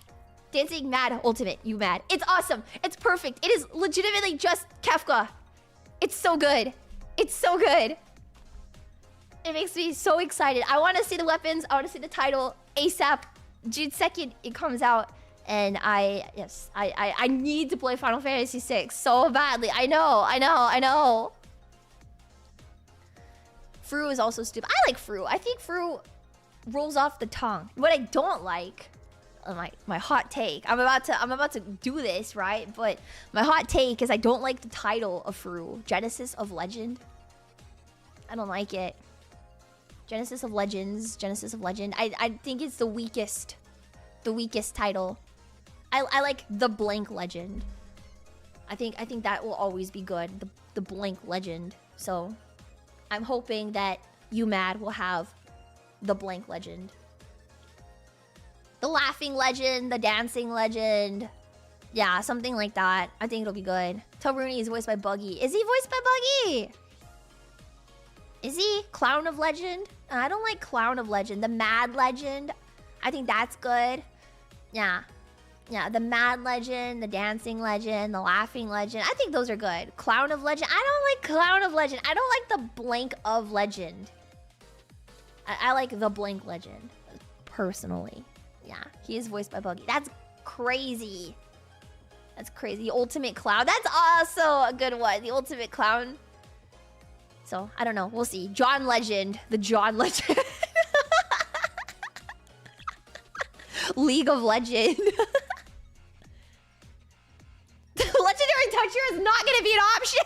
Dancing mad ultimate. You mad. It's awesome. It's perfect. It is legitimately just Kefka. It's so good. It's so good. It makes me so excited. I want to see the weapons. I want to see the title ASAP. June 2nd, it comes out. And I need to play Final Fantasy VI so badly. I know. Fru is also stupid. I like Fru. I think Fru rolls off the tongue. What I don't like, my hot take. I'm about to do this, right? But my hot take is I don't like the title of Fru, Genesis of Legend. I don't like it. Genesis of Legends, Genesis of Legend. I think it's the weakest title. I like the blank legend. I think that will always be good. The blank legend. So I'm hoping that UMAD will have the blank legend. The laughing legend, the dancing legend. Yeah, something like that. I think it'll be good. Tobruni is voiced by Buggy. Is he voiced by Buggy? Is he? Clown of Legend? I don't like Clown of Legend. The Mad Legend. I think that's good. Yeah. Yeah, the Mad Legend, the Dancing Legend, the Laughing Legend. I think those are good. Clown of Legend. I don't like Clown of Legend. I don't like the blank of Legend. I like the blank legend. Personally. Yeah, he is voiced by Buggy. That's crazy. That's crazy. The Ultimate Clown. That's also a good one. The Ultimate Clown. So, I don't know. We'll see. John Legend. The John Legend. League of Legend. Legendary Toucher is not going to be an option.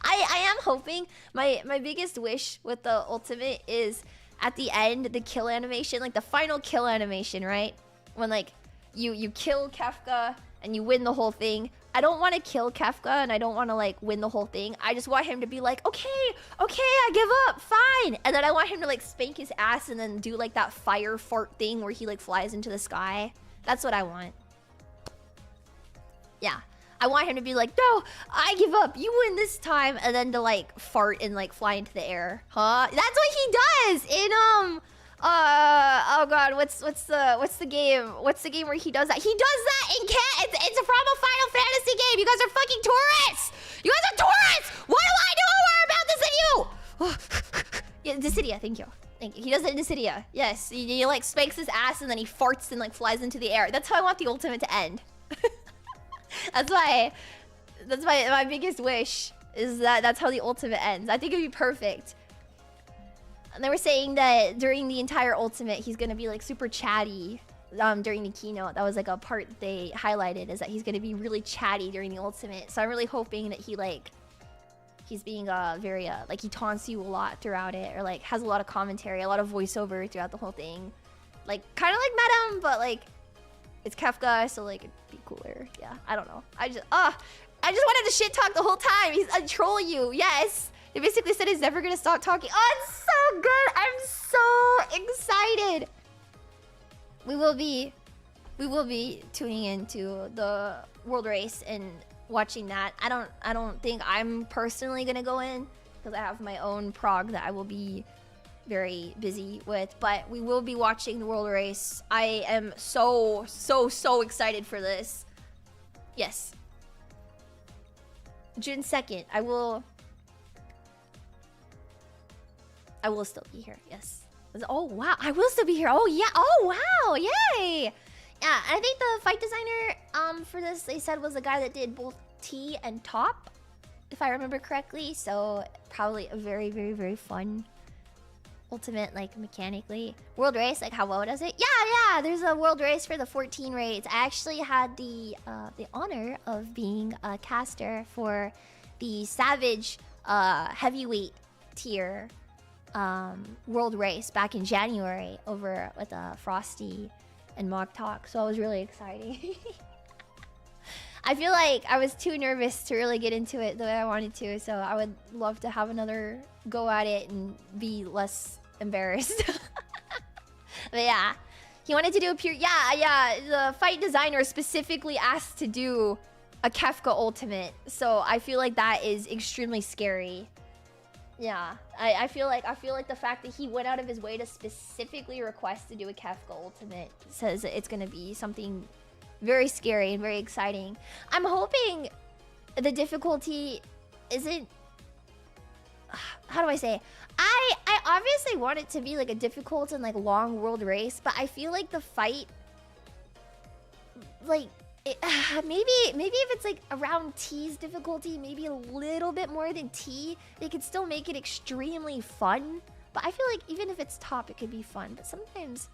I am hoping. My biggest wish with the Ultimate is at the end, the kill animation. Like the final kill animation, right? When like you kill Kefka and you win the whole thing. I don't want to kill Kefka and I don't want to like win the whole thing. I just want him to be like, okay, I give up, fine. And then I want him to like spank his ass and then do like that fire fart thing where he like flies into the sky. That's what I want. Yeah. I want him to be like, no, I give up, you win this time. And then to like fart and like fly into the air. Huh? That's what he does in oh god, what's the game? What's the game where he does that? He does that in it's from a Final Fantasy game. You guys are fucking tourists. You guys are tourists. What do I know more about this than you? Yeah, Dissidia, thank you. Thank you. He does it in Dissidia. Yes, he like spanks his ass and then he farts and like flies into the air. That's how I want the Ultimate to end. That's why my biggest wish is that that's how the Ultimate ends. I think it'd be perfect. And they were saying that during the entire Ultimate, he's gonna be like super chatty. During the keynote, that was like a part they highlighted, is that he's gonna be really chatty during the Ultimate. So I'm really hoping that he's being very like he taunts you a lot throughout it, or like has a lot of commentary, a lot of voiceover throughout the whole thing. Like kind of like Madam, but like it's Kefka, so like it'd be cooler. Yeah, I don't know. I just wanted to shit talk the whole time. He's a troll you. Yes. They basically said he's never gonna stop talking. Oh, it's so good. I'm so excited. We will be tuning into the World Race and watching that. I don't think I'm personally gonna go in because I have my own prog that I will be very busy with, but we will be watching the World Race. I am so excited for this. Yes. June 2nd, I will still be here. Yes. Oh wow, I will still be here. Oh yeah. Oh wow. Yay. Yeah, I think the fight designer for this, they said, was the guy that did both T and top, if I remember correctly. So probably a very fun Ultimate, like mechanically. World Race, like how well does it? Yeah. There's a World Race for the 14 raids. I actually had the honor of being a caster for the Savage heavyweight tier World Race back in January over with Frosty and Mog Talk, so it was really exciting. I feel like I was too nervous to really get into it the way I wanted to, so I would love to have another go at it and be less embarrassed. But yeah, he wanted to do a pure... Yeah, the fight designer specifically asked to do a Kefka Ultimate, so I feel like that is extremely scary. Yeah, I feel like the fact that he went out of his way to specifically request to do a Kefka Ultimate says that it's gonna be something very scary and very exciting. I'm hoping the difficulty isn't... How do I say? I obviously want it to be like a difficult and like long World Race, but I feel like the fight, like maybe if it's like around T's difficulty, maybe a little bit more than T, they could still make it extremely fun. But I feel like even if it's top, it could be fun. But sometimes,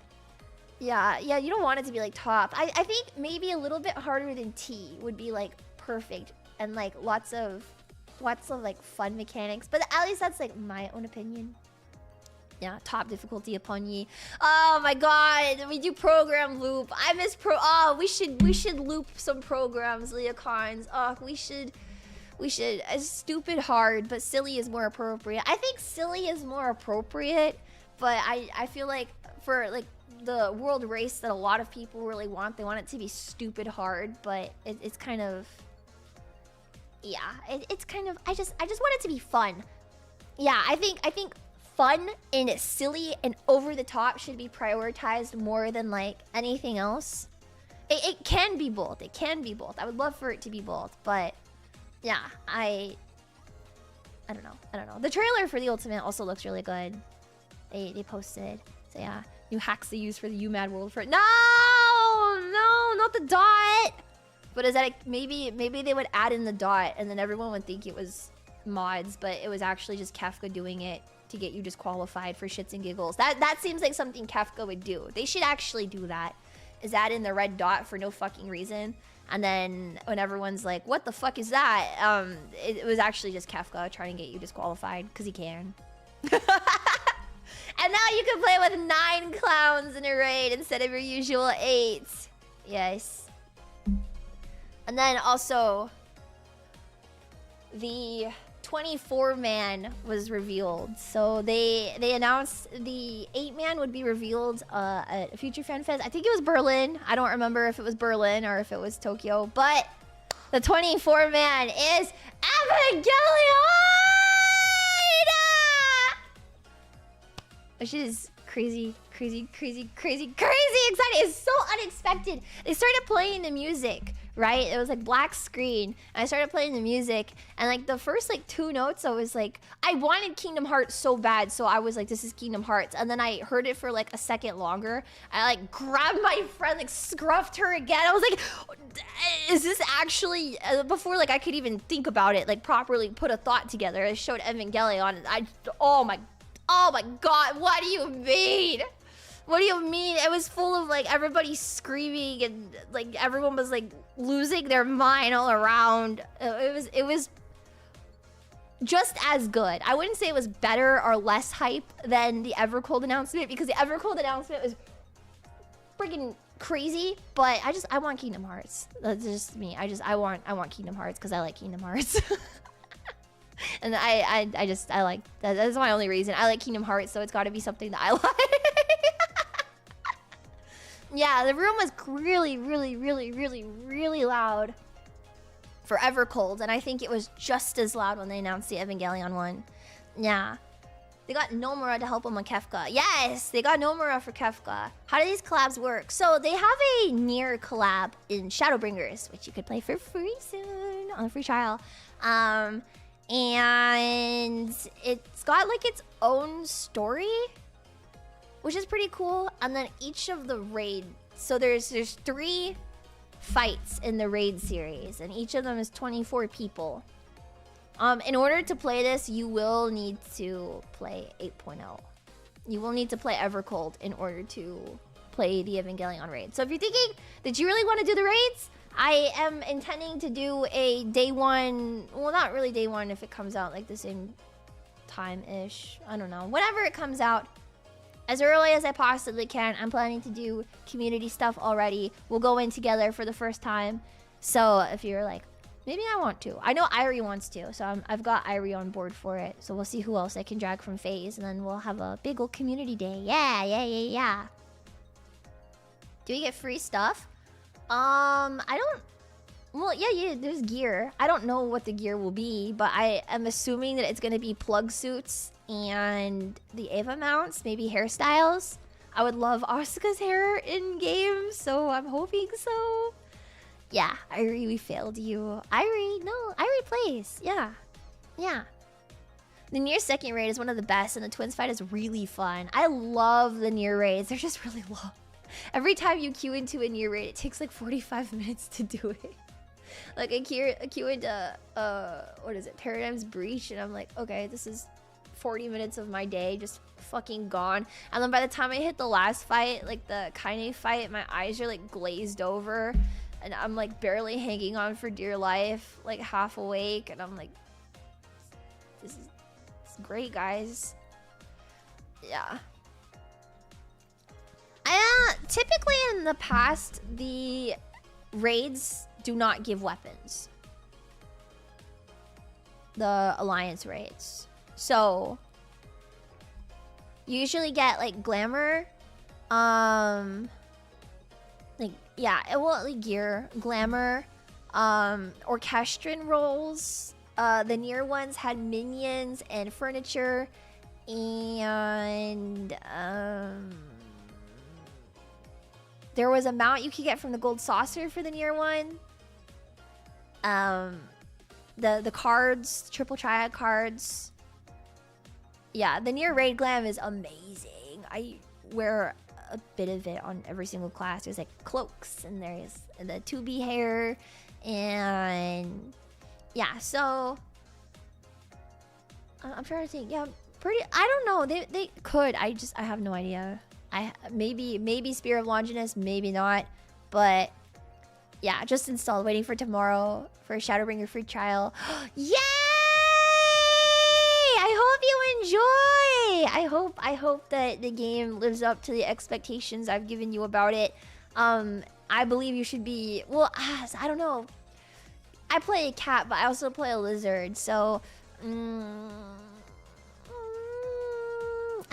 yeah, you don't want it to be like top. I think maybe a little bit harder than T would be like perfect and like lots of like fun mechanics. But at least that's like my own opinion. Yeah, top difficulty upon ye. Oh my god, we do program loop. I miss oh, we should loop some programs, Lia Cons. Oh, we should stupid hard, but silly is more appropriate. I think silly is more appropriate, but I feel like for like the world race that a lot of people really want, they want it to be stupid hard, but it's kind of, yeah, it's kind of, I just want it to be fun. Yeah, I think fun and silly and over the top should be prioritized more than like anything else. It can be both. It can be both. I would love for it to be both, but yeah, I don't know. The trailer for the Ultimate also looks really good. They posted. So yeah, new hacks they use for the UMAD world for no, not the dot. But is that maybe they would add in the dot and then everyone would think it was mods, but it was actually just Kefka doing it to get you disqualified for shits and giggles. That seems like something Kefka would do. They should actually do that. Is add in the red dot for no fucking reason. And then when everyone's like, what the fuck is that? It was actually just Kefka trying to get you disqualified because he can. And now you can play with 9 clowns in a raid instead of your usual 8. Yes. And then also the 24-man was revealed. So they announced the 8-man would be revealed at a future Fanfest. I think it was Berlin. I don't remember if it was Berlin or if it was Tokyo. But the 24-man is Evangelion! Which is crazy exciting. It's so unexpected. They started playing the music, right? It was like black screen, and I started playing the music, and like the first like 2 notes, I was like, I wanted Kingdom Hearts so bad, so I was like, this is Kingdom Hearts. And then I heard it for like a second longer. I like grabbed my friend, like scruffed her again. I was like, is this actually before like I could even think about it, like properly put a thought together? I showed Evangelion, and oh my god, what do you mean? What do you mean? It was full of like everybody screaming and like everyone was like losing their mind all around. It was just as good. I wouldn't say it was better or less hype than the Evercold announcement, because the Evercold announcement was freaking crazy. But I want Kingdom Hearts. That's just me. I want Kingdom Hearts because I like Kingdom Hearts. And I like that. That's my only reason. I like Kingdom Hearts, so it's got to be something that I like. Yeah, the room was really loud for Evercold, and I think it was just as loud when they announced the Evangelion one. Yeah. They got Nomura to help them on Kefka. Yes, they got Nomura for Kefka. How do these collabs work? So they have a Nier collab in Shadowbringers, which you could play for free soon on a free trial. And it's got like its own story, which is pretty cool. And then each of the raids, so there's 3 fights in the raid series, and each of them is 24 people. In order to play this, you will need to play 8.0. You will need to play Evercold in order to play the Evangelion raid. So if you're thinking that you really want to do the raids, I am intending to do a day 1, well, not really day 1 if it comes out like the same time-ish. I don't know. Whenever it comes out, as early as I possibly can. I'm planning to do community stuff already. We'll go in together for the first time. So if you're like, maybe I want to. I know Irie wants to, so I've got Irie on board for it. So we'll see who else I can drag from FaZe, and then we'll have a big old community day. Yeah. Do we get free stuff? I don't... Well, yeah, there's gear. I don't know what the gear will be, but I am assuming that it's going to be plug suits and the Ava mounts, maybe hairstyles. I would love Asuka's hair in game, so I'm hoping so. Yeah, Irie, we failed you. Irie plays. Yeah. The Nier second raid is one of the best, and the Twins fight is really fun. I love the Nier raids. They're just really long. Every time you queue into a Nier raid, it takes like 45 minutes to do it. Like I queue into, what is it, Paradigm's Breach, and I'm like, okay, this is 40 minutes of my day just fucking gone. And then by the time I hit the last fight, like the Keynote fight, my eyes are like glazed over and I'm like barely hanging on for dear life, like half awake, and I'm like, this is great, guys. Yeah. Typically in the past, the raids do not give weapons. The Alliance raids. So you usually get like glamour, like gear, glamour, orchestrion rolls. The near ones had minions and furniture, and there was a mount you could get from the gold saucer for the near one. The cards, triple triad cards. Yeah, the near raid glam is amazing. I wear a bit of it on every single class. There's like cloaks, and there's the 2B hair, and yeah. So I'm trying to think. Yeah, pretty. I don't know. They could. I have no idea. Maybe Spear of Longinus, maybe not. But yeah, just installed. Waiting for tomorrow for a Shadowbringer free trial. Yay! I hope you enjoy. I hope that the game lives up to the expectations I've given you about it. I believe you should be. Well, I don't know. I play a cat, but I also play a lizard. So I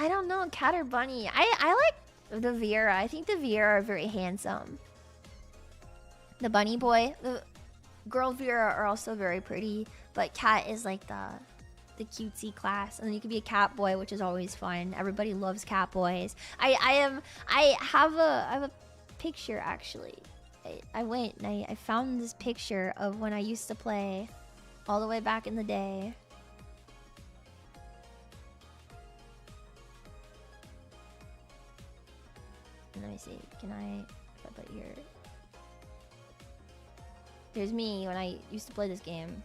don't know, cat or bunny. I like the Viera. I think the Viera are very handsome. The bunny boy, the girl Viera are also very pretty, but cat is like the cutesy class, and then you could be a cat boy, which is always fun. Everybody loves cat boys. I have a picture actually. I went and I found this picture of when I used to play all the way back in the day. Let me see. Can I put here? There's me when I used to play this game.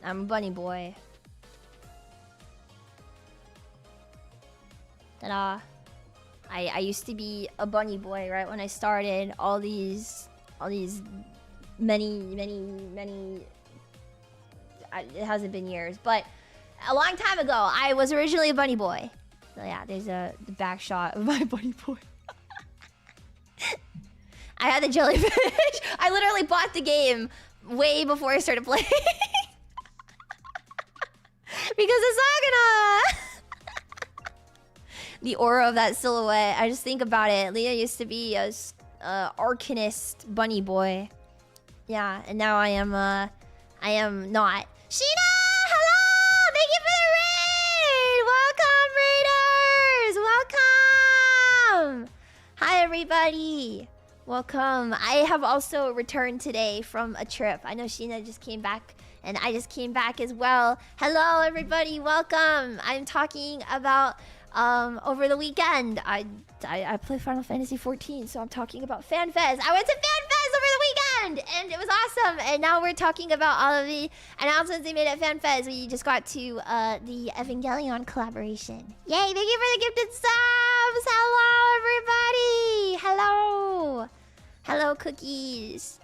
I'm a bunny boy. Ta-da. I used to be a bunny boy right when I started. All these many it hasn't been years, but a long time ago I was originally a bunny boy. So yeah, there's the back shot of my bunny boy. I had the jellyfish. I literally bought the game way before I started playing. Because of Saga. The aura of that silhouette. I just think about it. Lia used to be a Arcanist bunny boy. Yeah, and now I am not. Sheena! Hello! Thank you for the raid! Welcome, raiders! Welcome! Hi, everybody. Welcome. I have also returned today from a trip. I know Sheena just came back, and I just came back as well. Hello, everybody. Welcome. I'm talking about over the weekend. I play Final Fantasy 14, so I'm talking about Fanfest. I went to Fanfest over the weekend, and it was awesome. And now we're talking about all of the announcements they made at Fanfest. We just got to the Evangelion collaboration. Yay! Thank you for the gifted subs. Hello, everybody. Hello. Hello, cookies.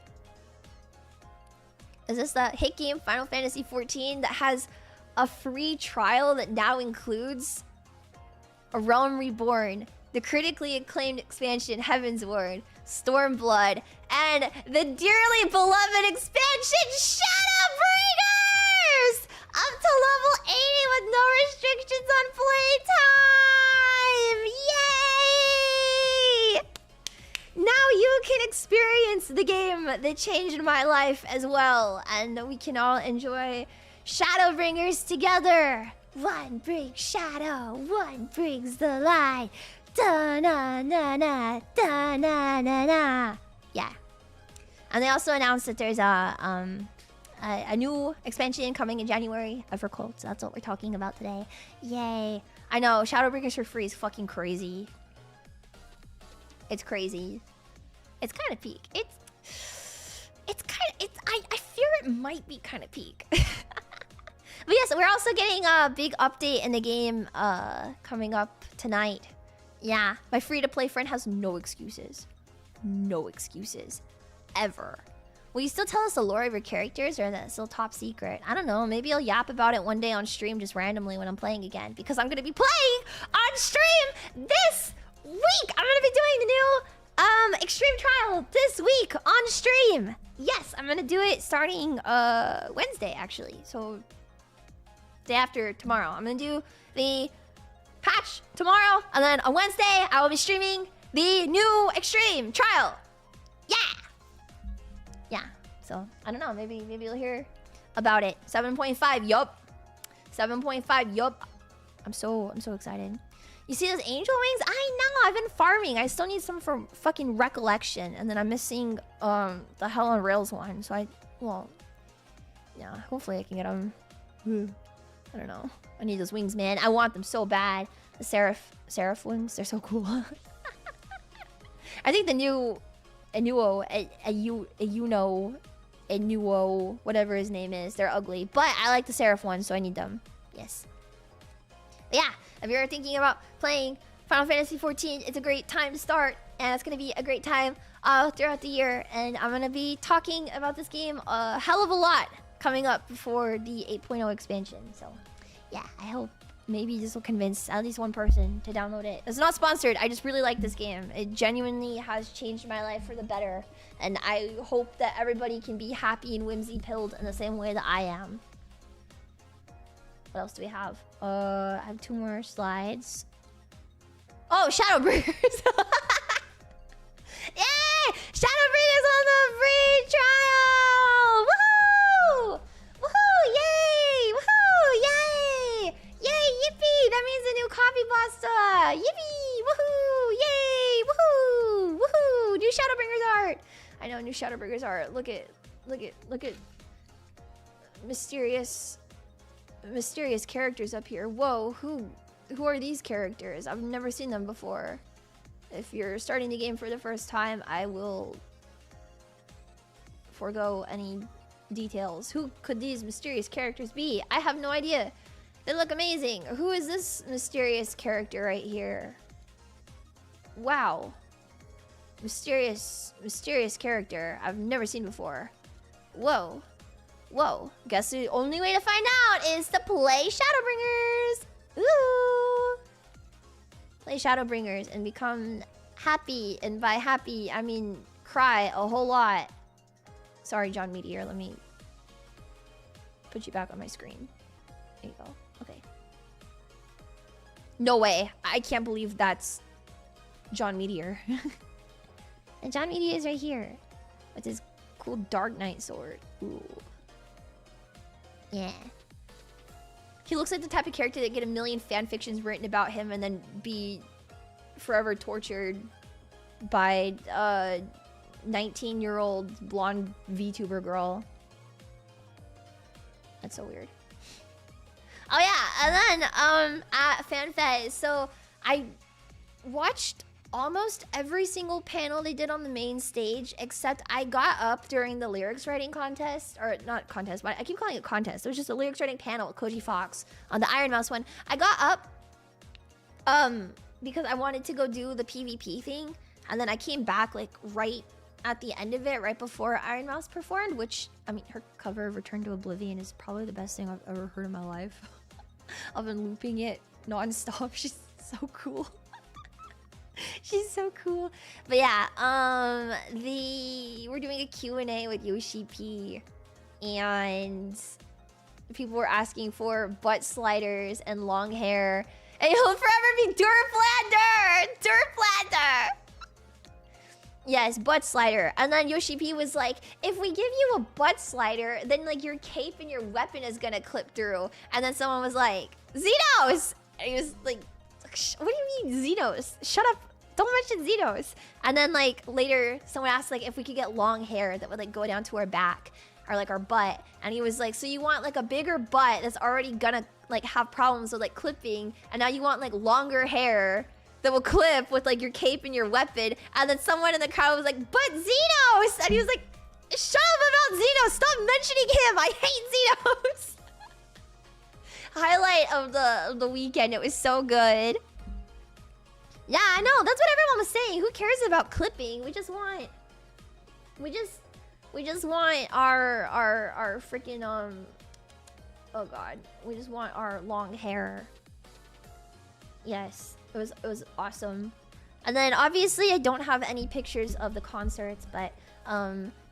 Is this the hit game Final Fantasy 14 that has a free trial that now includes A Realm Reborn, the critically acclaimed expansion Heavensward, Stormblood, and the dearly beloved expansion Shadowbringers! Up to level 80 with no restrictions on playtime! Yay! Now you can experience the game that changed my life as well, and we can all enjoy Shadowbringers together. One brings shadow, one brings the light. Da-na-na-na, da-na-na-na. Yeah. And they also announced that there's a new expansion coming in January, Evercold. So that's what we're talking about today. Yay. I know, Shadowbringers for free is fucking crazy. It's crazy. It's kind of peak. I fear it might be kind of peak. But yes, we're also getting a big update in the game coming up tonight. Yeah, my free-to-play friend has no excuses. No excuses. Ever. Will you still tell us the lore of your characters, or is that still top secret? I don't know. Maybe I'll yap about it one day on stream just randomly when I'm playing again. Because I'm going to be playing on stream this week. I'm going to be doing the new Extreme Trial this week on stream. Yes, I'm going to do it starting Wednesday, actually. So, day after tomorrow. I'm going to do the patch tomorrow. And then on Wednesday, I will be streaming the new Extreme Trial. Yeah. Yeah. So, I don't know. Maybe you'll hear about it. 7.5, yup. 7.5, yup. I'm so excited. You see those angel wings? I know. I've been farming. I still need some for fucking recollection. And then I'm missing the Hell on Rails one. So yeah, hopefully I can get them. I don't know. I need those wings, man. I want them so bad. The seraph wings, they're so cool. I think the new Enuo, whatever his name is, they're ugly. But I like the seraph ones, so I need them. Yes. But yeah, if you're thinking about playing Final Fantasy 14, it's a great time to start. And it's going to be a great time throughout the year. And I'm going to be talking about this game a hell of a lot coming up before the 8.0 expansion. So yeah, I hope maybe this will convince at least one person to download it. It's not sponsored. I just really like this game. It genuinely has changed my life for the better. And I hope that everybody can be happy and whimsy-pilled in the same way that I am. What else do we have? I have 2 more slides. Oh, Shadowbringers! Yay! Shadowbringers on the free trial! Woohoo! Woohoo! Yay! Woohoo! Yay! Yay! Yippee! That means a new coffee pasta! Yippee! Woohoo! Yay! Woohoo! Woohoo! New Shadowbringers art! I know, new Shadowbringers art. Look at mysterious characters up here. Whoa, who are these characters? I've never seen them before. If you're starting the game for the first time, I will forego any details. Who could these mysterious characters be? I have no idea. They look amazing. Who is this mysterious character right here? Wow. Mysterious character I've never seen before. Whoa. Whoa, guess the only way to find out is to play Shadowbringers! Ooh! Play Shadowbringers and become happy, and by happy, I mean cry a whole lot. Sorry, John Meteor, let me put you back on my screen. There you go, okay. No way, I can't believe that's John Meteor. And John Meteor is right here with his cool Dark Knight sword. Ooh. Yeah. He looks like the type of character that get a million fan fictions written about him and then be forever tortured by a 19-year-old blonde VTuber girl. That's so weird. Oh yeah, and then at Fanfest, so I watched almost every single panel they did on the main stage, except I got up during the lyrics writing contest, or not contest, but I keep calling it contest. It was just a lyrics writing panel with Koji Fox on the Iron Mouse one. I got up because I wanted to go do the PvP thing, and then I came back like right at the end of it, right before Iron Mouse performed, which, I mean, her cover of Return to Oblivion is probably the best thing I've ever heard in my life. I've been looping it non-stop. She's so cool. She's so cool. But yeah, we're doing a Q&A with Yoshi P, and people were asking for butt sliders and long hair, and he'll forever be Durflander! Durflander! Yes, butt slider. And then Yoshi P was like, if we give you a butt slider, then like your cape and your weapon is gonna clip through. And then someone was like, Xenos! And he was like, what do you mean Xenos? Shut up. Don't mention Xenos. And then like later someone asked like if we could get long hair that would like go down to our back or like our butt. And he was like, so you want like a bigger butt that's already gonna like have problems with like clipping, and now you want like longer hair that will clip with like your cape and your weapon. And then someone in the crowd was like, but Xenos! And he was like, shut up about Xenos! Stop mentioning him! I hate Xenos! highlight of the weekend. It was so good. Yeah, I know. That's what everyone was saying. Who cares about clipping? We just want our freaking oh god. We just want our long hair. Yes. It was awesome. And then obviously I don't have any pictures of the concerts, but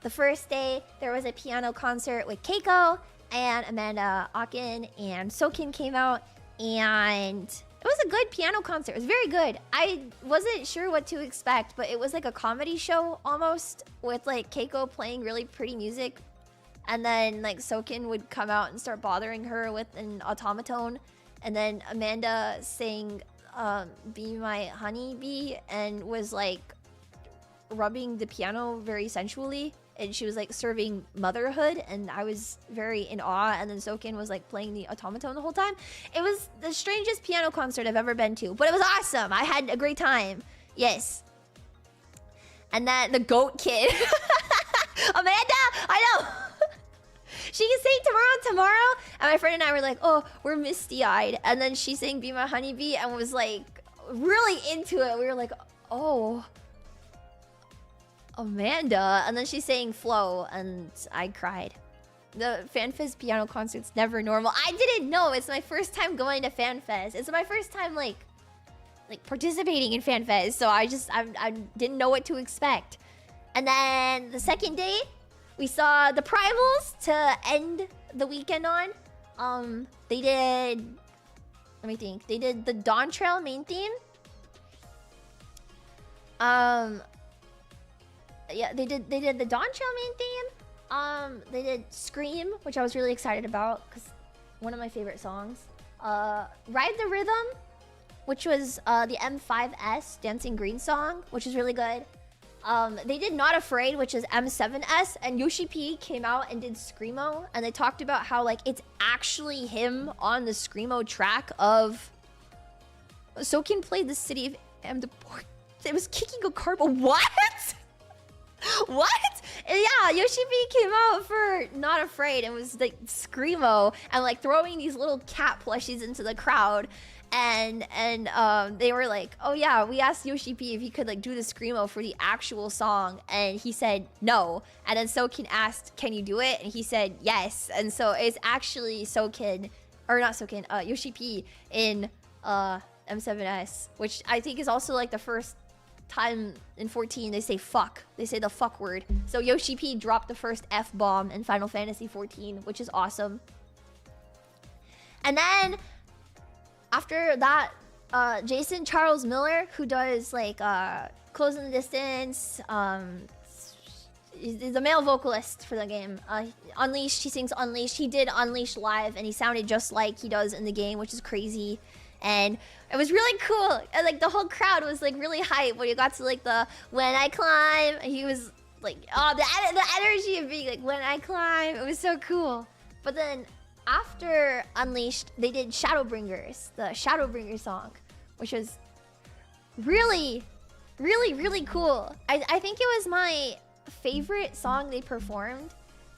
the first day there was a piano concert with Keiko and Amanda Akin, and Sokin came out, and it was a good piano concert. It was very good. I wasn't sure what to expect, but it was like a comedy show almost, with like Keiko playing really pretty music, and then like Sokin would come out and start bothering her with an automaton, and then Amanda sang Be My Honey Bee and was like rubbing the piano very sensually, and she was like serving motherhood, and I was very in awe. And then Sokin was like playing the automaton the whole time. It was the strangest piano concert I've ever been to, but it was awesome. I had a great time. Yes. And then the goat kid Amanda, I know. She can sing tomorrow, and my friend and I were like, oh, we're misty-eyed. And then she sang Be My Honeybee and was like really into it. We were like, oh, Amanda. And then she sang Flow, and I cried. The Fanfest piano concert's never normal. I didn't know. It's my first time going to Fanfest. It's my first time like participating in Fanfest, so I didn't know what to expect. And then the second day, we saw the Primals to end the weekend on. They did, let me think. They did the Dawn Trail main theme. Yeah, they did the Dawn Trail main theme. They did Scream, which I was really excited about because one of my favorite songs. Ride the Rhythm, which was the M5S Dancing Green song, which is really good. They did Not Afraid, which is M7S, and Yoshi P came out and did Screamo, and they talked about how like it's actually him on the Screamo track of Sokin played the city of Amdaport. It was kicking a cardboard. What? What? Yeah, Yoshi P came out for Not Afraid and was like Screamo and like throwing these little cat plushies into the crowd. And they were like, oh yeah, we asked Yoshi P if he could like do the Screamo for the actual song, and he said no. And then Sokin asked, can you do it? And he said yes. And so it's actually Sokin, or not Sokin, Yoshi P in M7S, which I think is also like the first time in 14 they say fuck. They say the fuck word. So Yoshi P dropped the first F-bomb in Final Fantasy 14, which is awesome. And then after that, Jason Charles Miller, who does like Close in the Distance, is the male vocalist for the game. Unleashed, he sings Unleashed. He did Unleashed live, and he sounded just like he does in the game, which is crazy. And it was really cool. And like the whole crowd was like really hype when you got to like the When I Climb. And he was like, oh, the energy of being like When I Climb. It was so cool. But then after Unleashed, they did Shadowbringers, the Shadowbringer song, which was really, really, really cool. I think it was my favorite song they performed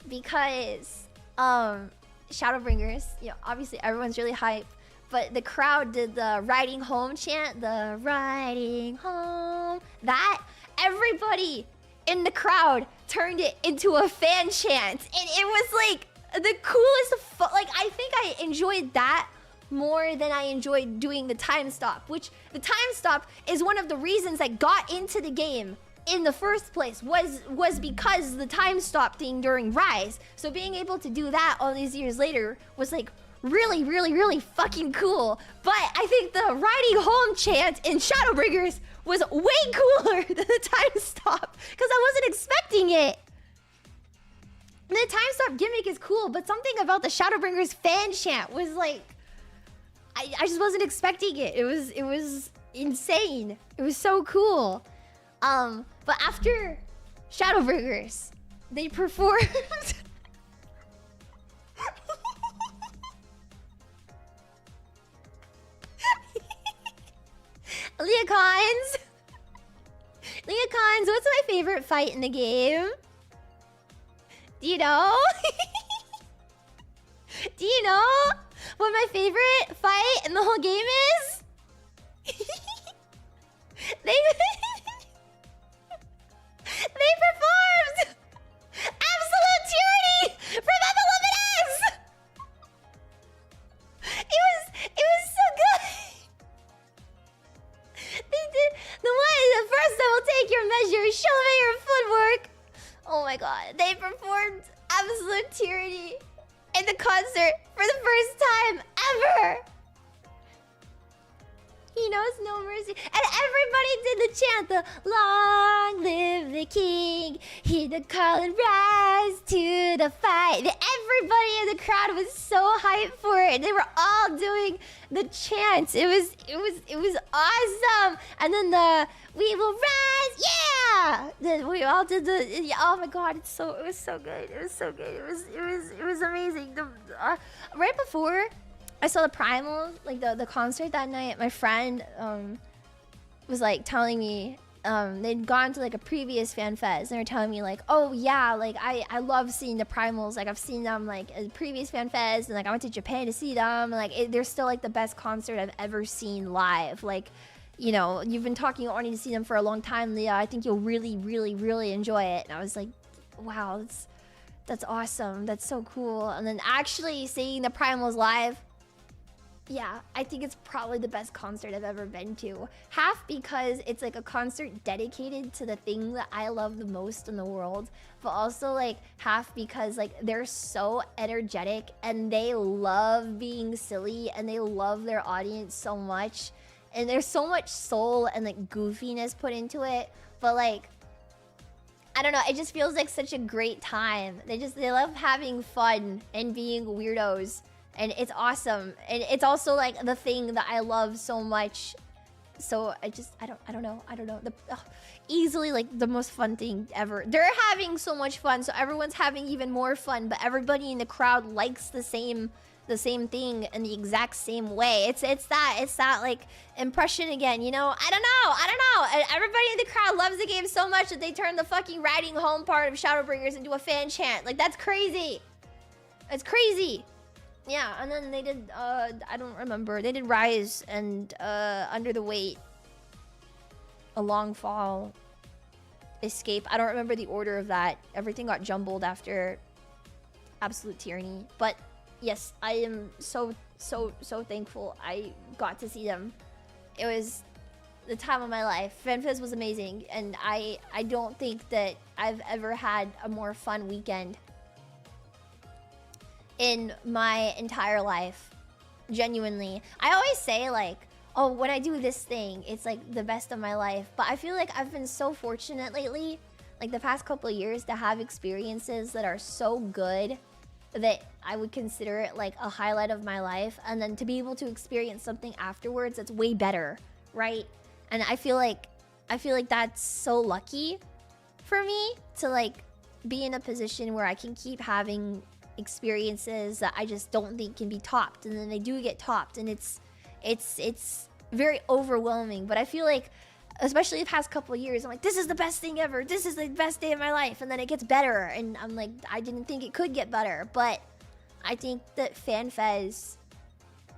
because Shadowbringers, you know, obviously everyone's really hype, but the crowd did the Riding Home chant, the Riding Home. That, everybody in the crowd turned it into a fan chant, and it was like the coolest. Like, I think I enjoyed that more than I enjoyed doing the time stop, which the time stop is one of the reasons I got into the game in the first place, was because the time stop thing during Rise. So being able to do that all these years later was like really, really, really fucking cool. But I think the Riding Home chant in Shadowbringers was way cooler than the time stop because I wasn't expecting it. The time stop gimmick is cool, but something about the Shadowbringers fan chant was like, I just wasn't expecting it. It was insane. It was so cool. But after Shadowbringers, they performed Lia Cons. Lia Cons, what's my favorite fight in the game? Do you know? Do you know? What my favorite fight in the whole game is? they they performed absolute tyranny from F11S. It was so good. They did the first I will take your measure, show me your footwork. Oh my god, they performed absolute tyranny in the concert for the first time ever. He knows no mercy. And everybody did the chant, the long live the king. Hear the call and rise to the fight. Everybody in the crowd was so hyped for it. They were all doing the chants. It was awesome. And then the we will rise, yeah. We all did the oh my god, it was so good. It was so good. It was amazing. Right before I saw the Primal, like the concert that night, my friend was like telling me they'd gone to like a previous Fanfest and they were telling me like, oh yeah, like I love seeing the Primals, like I've seen them like at previous Fanfest and like I went to Japan to see them, and, like they're still like the best concert I've ever seen live. Like, you know, you've been talking wanting to see them for a long time, Lia. I think you'll really, really, really enjoy it. And I was like, wow, that's awesome. That's so cool. And then actually seeing the Primals live, yeah, I think it's probably the best concert I've ever been to. Half because it's like a concert dedicated to the thing that I love the most in the world, but also like half because like they're so energetic and they love being silly and they love their audience so much. And there's so much soul and like goofiness put into it, but like, I don't know, it just feels like such a great time. They love having fun and being weirdos. And it's awesome. And it's also like the thing that I love so much. So I don't know. Easily like the most fun thing ever. They're having so much fun, so everyone's having even more fun, but everybody in the crowd likes the same thing in the exact same way. It's that like impression again, you know? I don't know. And everybody in the crowd loves the game so much that they turned the fucking riding home part of Shadowbringers into a fan chant. Like that's crazy. It's crazy. Yeah, and then they did, I don't remember. They did Rise and Under the Weight, A Long Fall, Escape. I don't remember the order of that. Everything got jumbled after Absolute Tyranny. But yes, I am so thankful I got to see them. It was the time of my life. Fanfest was amazing, and I don't think that I've ever had a more fun weekend in my entire life. Genuinely. I always say like, oh, when I do this thing, it's like the best of my life. But I feel like I've been so fortunate lately, like the past couple of years, to have experiences that are so good that I would consider it like a highlight of my life. And then to be able to experience something afterwards that's way better, right? And I feel like that's so lucky for me to like be in a position where I can keep having experiences that I just don't think can be topped, and then they do get topped, and it's very overwhelming. But I feel like, especially the past couple of years, I'm like, this is the best thing ever, this is the best day of my life, and then it gets better, and I'm like, I didn't think it could get better. But I think that FanFest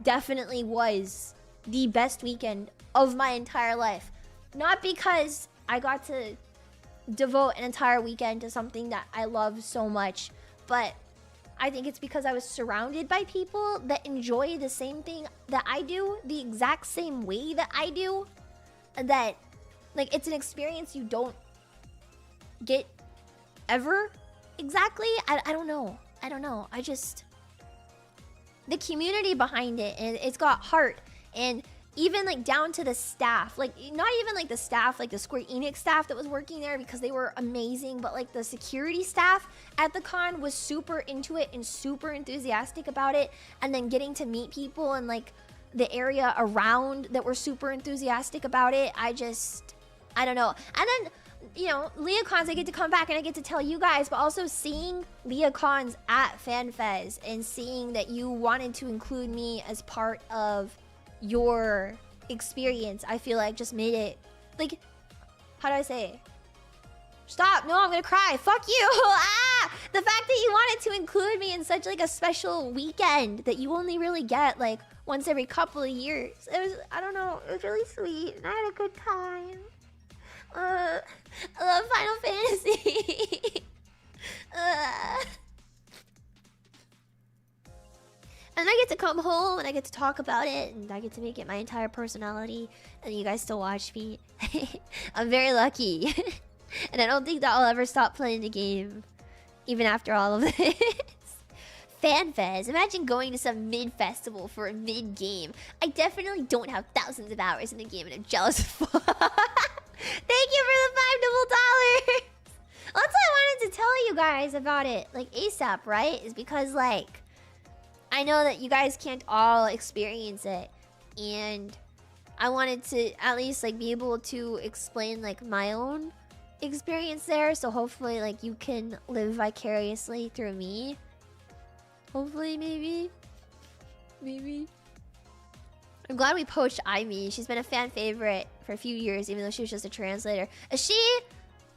definitely was the best weekend of my entire life. Not because I got to devote an entire weekend to something that I love so much, but I think it's because I was surrounded by people that enjoy the same thing that I do, the exact same way that I do. That, like, it's an experience you don't get ever exactly. I don't know. I just, the community behind it, and it's got heart. And even like down to the staff, like not even like the staff, like the Square Enix staff that was working there, because they were amazing, but like the security staff at the con was super into it and super enthusiastic about it. And then getting to meet people and like the area around that were super enthusiastic about it, I don't know. And then, you know, Lia Cons, I get to come back and I get to tell you guys, but also seeing Lia Cons at FanFest and seeing that you wanted to include me as part of your experience, I feel like just made it, like, how do I say? Stop, no, I'm gonna cry, fuck you. The fact that you wanted to include me in such like a special weekend that you only really get like once every couple of years. It was, I don't know, it was really sweet and I had a good time. I love Final Fantasy. And I get to come home and I get to talk about it and I get to make it my entire personality and you guys still watch me. I'm very lucky. And I don't think that I'll ever stop playing the game even after all of this. Fanfest. Imagine going to some mid-festival for a mid-game. I definitely don't have thousands of hours in the game and I'm jealous of Thank you for the $5. That's why I wanted to tell you guys about it, like ASAP, right? Is because like I know that you guys can't all experience it, and I wanted to at least like be able to explain like my own experience there. So hopefully like you can live vicariously through me. Hopefully, maybe. I'm glad we poached Aimee. She's been a fan favorite for a few years, even though she was just a translator. Is she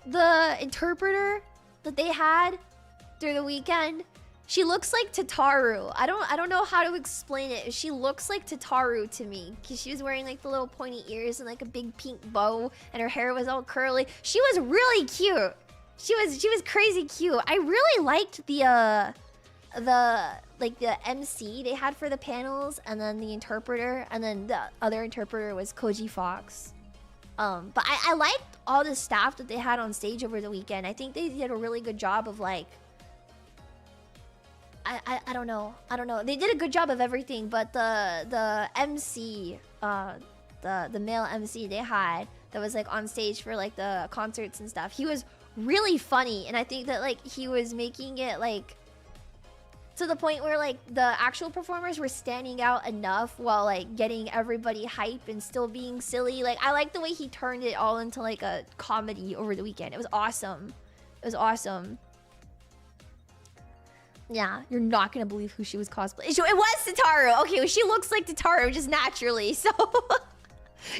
the interpreter that they had through the weekend? She looks like Tataru. I don't know how to explain it. She looks like Tataru to me because she was wearing like the little pointy ears and like a big pink bow, and her hair was all curly. She was really cute. She was crazy cute. I really liked the MC they had for the panels, and then the interpreter, and then the other interpreter was Koji Fox. But I liked all the staff that they had on stage over the weekend. I think they did a really good job of like I don't know. They did a good job of everything, but the MC, the male MC they had that was like on stage for like the concerts and stuff, he was really funny, and I think that like he was making it like to the point where like the actual performers were standing out enough while like getting everybody hype and still being silly. Like I like the way he turned it all into like a comedy over the weekend. It was awesome. Yeah, you're not gonna believe who she was cosplaying. It was Tataru. Okay, well, she looks like Tataru just naturally. So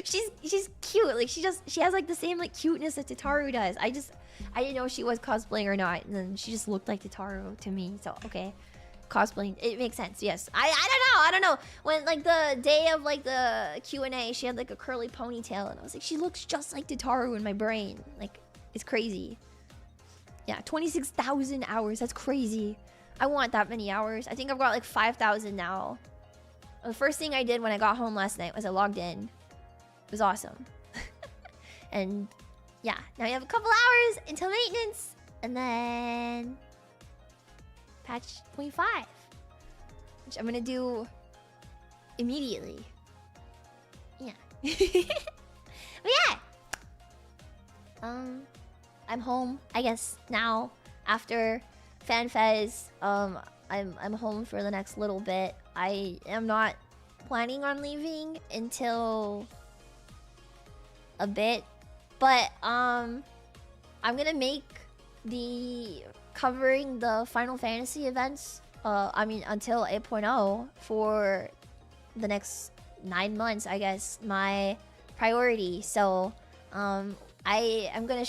she's cute. Like she has like the same like cuteness that Tataru does. I didn't know if she was cosplaying or not, and then she just looked like Tataru to me. So okay, cosplaying, it makes sense. Yes, I don't know. When like the day of like the Q&A, she had like a curly ponytail, and I was like, she looks just like Tataru in my brain. Like it's crazy. Yeah, 26,000 hours. That's crazy. I want that many hours. I think I've got like 5,000 now. The first thing I did when I got home last night was I logged in. It was awesome. And yeah, now we have a couple hours until maintenance. And then patch 0.5, which I'm gonna do immediately. Yeah. But yeah. I'm home, I guess, now after Fanfest. I'm home for the next little bit. I am not planning on leaving until a bit, but I'm gonna make the covering the Final Fantasy events, until 8.0 for the next 9 months, I guess, my priority. So I am gonna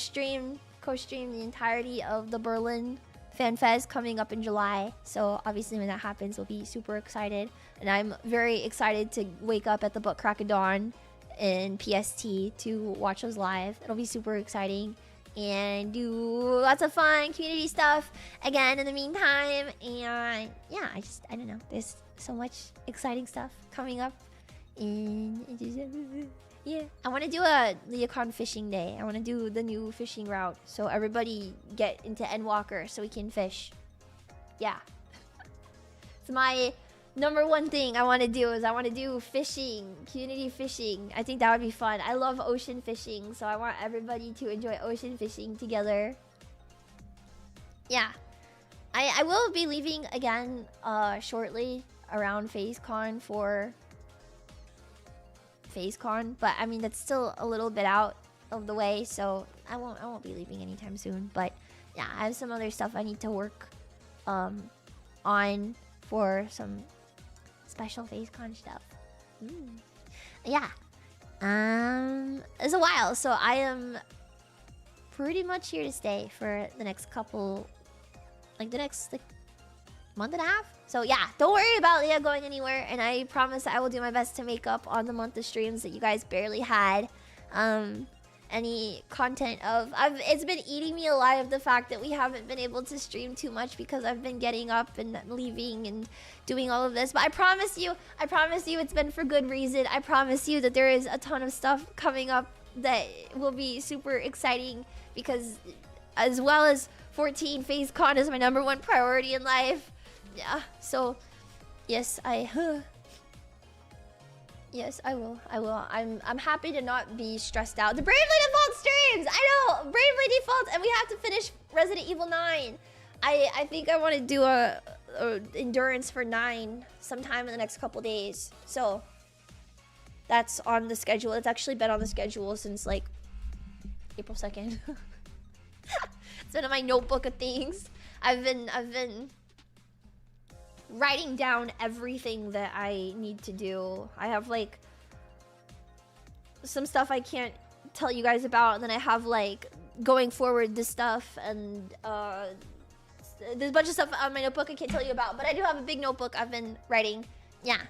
co-stream the entirety of the Berlin Fanfest coming up in July. So obviously when that happens, we'll be super excited. And I'm very excited to wake up at the butt crack of dawn in PST to watch those live. It'll be super exciting. And do lots of fun community stuff again in the meantime. And yeah, I don't know. There's so much exciting stuff coming up. And yeah, I want to do a Lia fishing day. I want to do the new fishing route. So everybody get into Endwalker so we can fish. Yeah. It's my #1 thing I want to do, is I want to do fishing, community fishing. I think that would be fun. I love ocean fishing, so I want everybody to enjoy ocean fishing together. Yeah. I will be leaving again shortly around FaceCon for FaceCon, but I mean that's still a little bit out of the way, so I won't be leaving anytime soon. But yeah, I have some other stuff I need to work on for some special FaceCon stuff. Yeah. It's a while, so I am pretty much here to stay for the next couple like the next like month and a half. So yeah, don't worry about Lia going anywhere, and I promise I will do my best to make up on the month of streams that you guys barely had. Any content of it's been eating me alive, the fact that we haven't been able to stream too much because I've been getting up and leaving and doing all of this. But I promise you it's been for good reason. I promise you that there is a ton of stuff coming up that will be super exciting, because as well as 14, FaZe Con is my #1 priority in life. Yeah, so yes, yes, I will. I'm happy to not be stressed out. The Bravely Default streams! I know! Bravely Default, and we have to finish Resident Evil 9. I think I want to do a endurance for 9 sometime in the next couple days. So that's on the schedule. It's actually been on the schedule since like April 2nd. It's been in my notebook of things. I've been writing down everything that I need to do. I have like some stuff I can't tell you guys about, and then I have like going forward this stuff, and there's a bunch of stuff on my notebook I can't tell you about, but I do have a big notebook I've been writing. Yeah,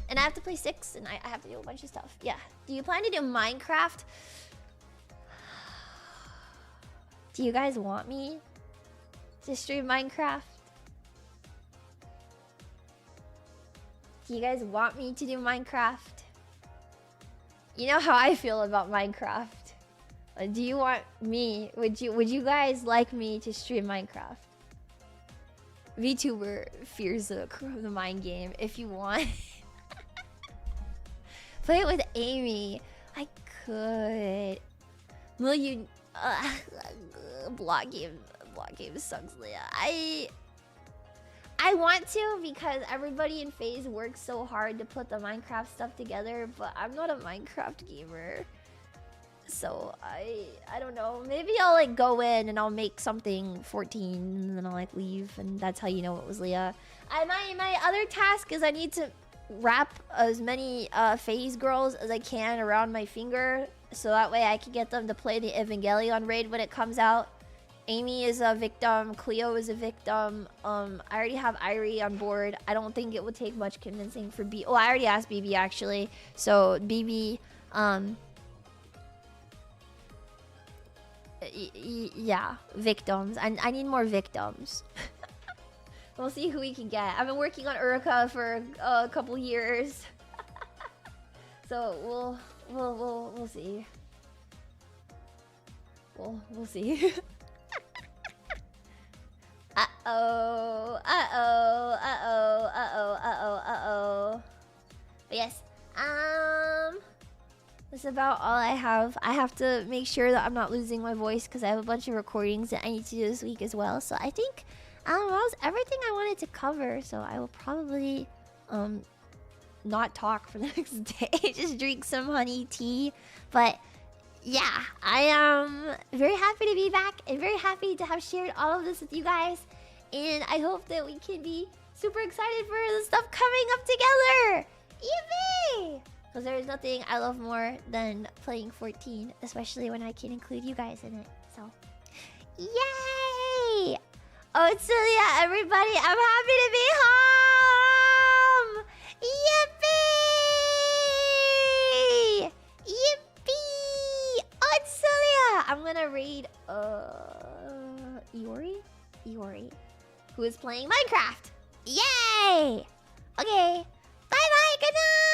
and I have to play 6, and I have to do a bunch of stuff. Yeah. Do you plan to do Minecraft? Do you guys want me to stream Minecraft? Do you guys want me to do Minecraft? You know how I feel about Minecraft. Do you want me? Would you guys like me to stream Minecraft? VTuber fears the mind game. If you want, play it with Amy. I could. Will you? Block game sucks, Lia. I want to, because everybody in FaZe works so hard to put the Minecraft stuff together, but I'm not a Minecraft gamer. So I don't know. Maybe I'll like go in and I'll make something 14 and then I'll like leave, and that's how you know it was Lia. My other task is I need to wrap as many FaZe girls as I can around my finger, so that way I can get them to play the Evangelion raid when it comes out. Amy is a victim. Cleo is a victim. I already have Irie on board. I don't think it would take much convincing for B. Oh, I already asked BB actually. So BB, yeah, victims. I need more victims. We'll see who we can get. I've been working on Urka for a couple years, so we'll see. We'll see. But yes, that's about all I have. I have to make sure that I'm not losing my voice because I have a bunch of recordings that I need to do this week as well. So I think that was everything I wanted to cover. So I will probably not talk for the next day. Just drink some honey tea. But yeah, I am very happy to be back and very happy to have shared all of this with you guys. And I hope that we can be super excited for the stuff coming up together. Yippee! Because there's nothing I love more than playing 14, especially when I can include you guys in it. So, yay! Oh, so yeah, everybody, I'm happy to be home! Yippee! Yippee! Oh, it's Celia! I'm gonna raid, Iori, who is playing Minecraft. Yay! Okay, bye-bye, good night!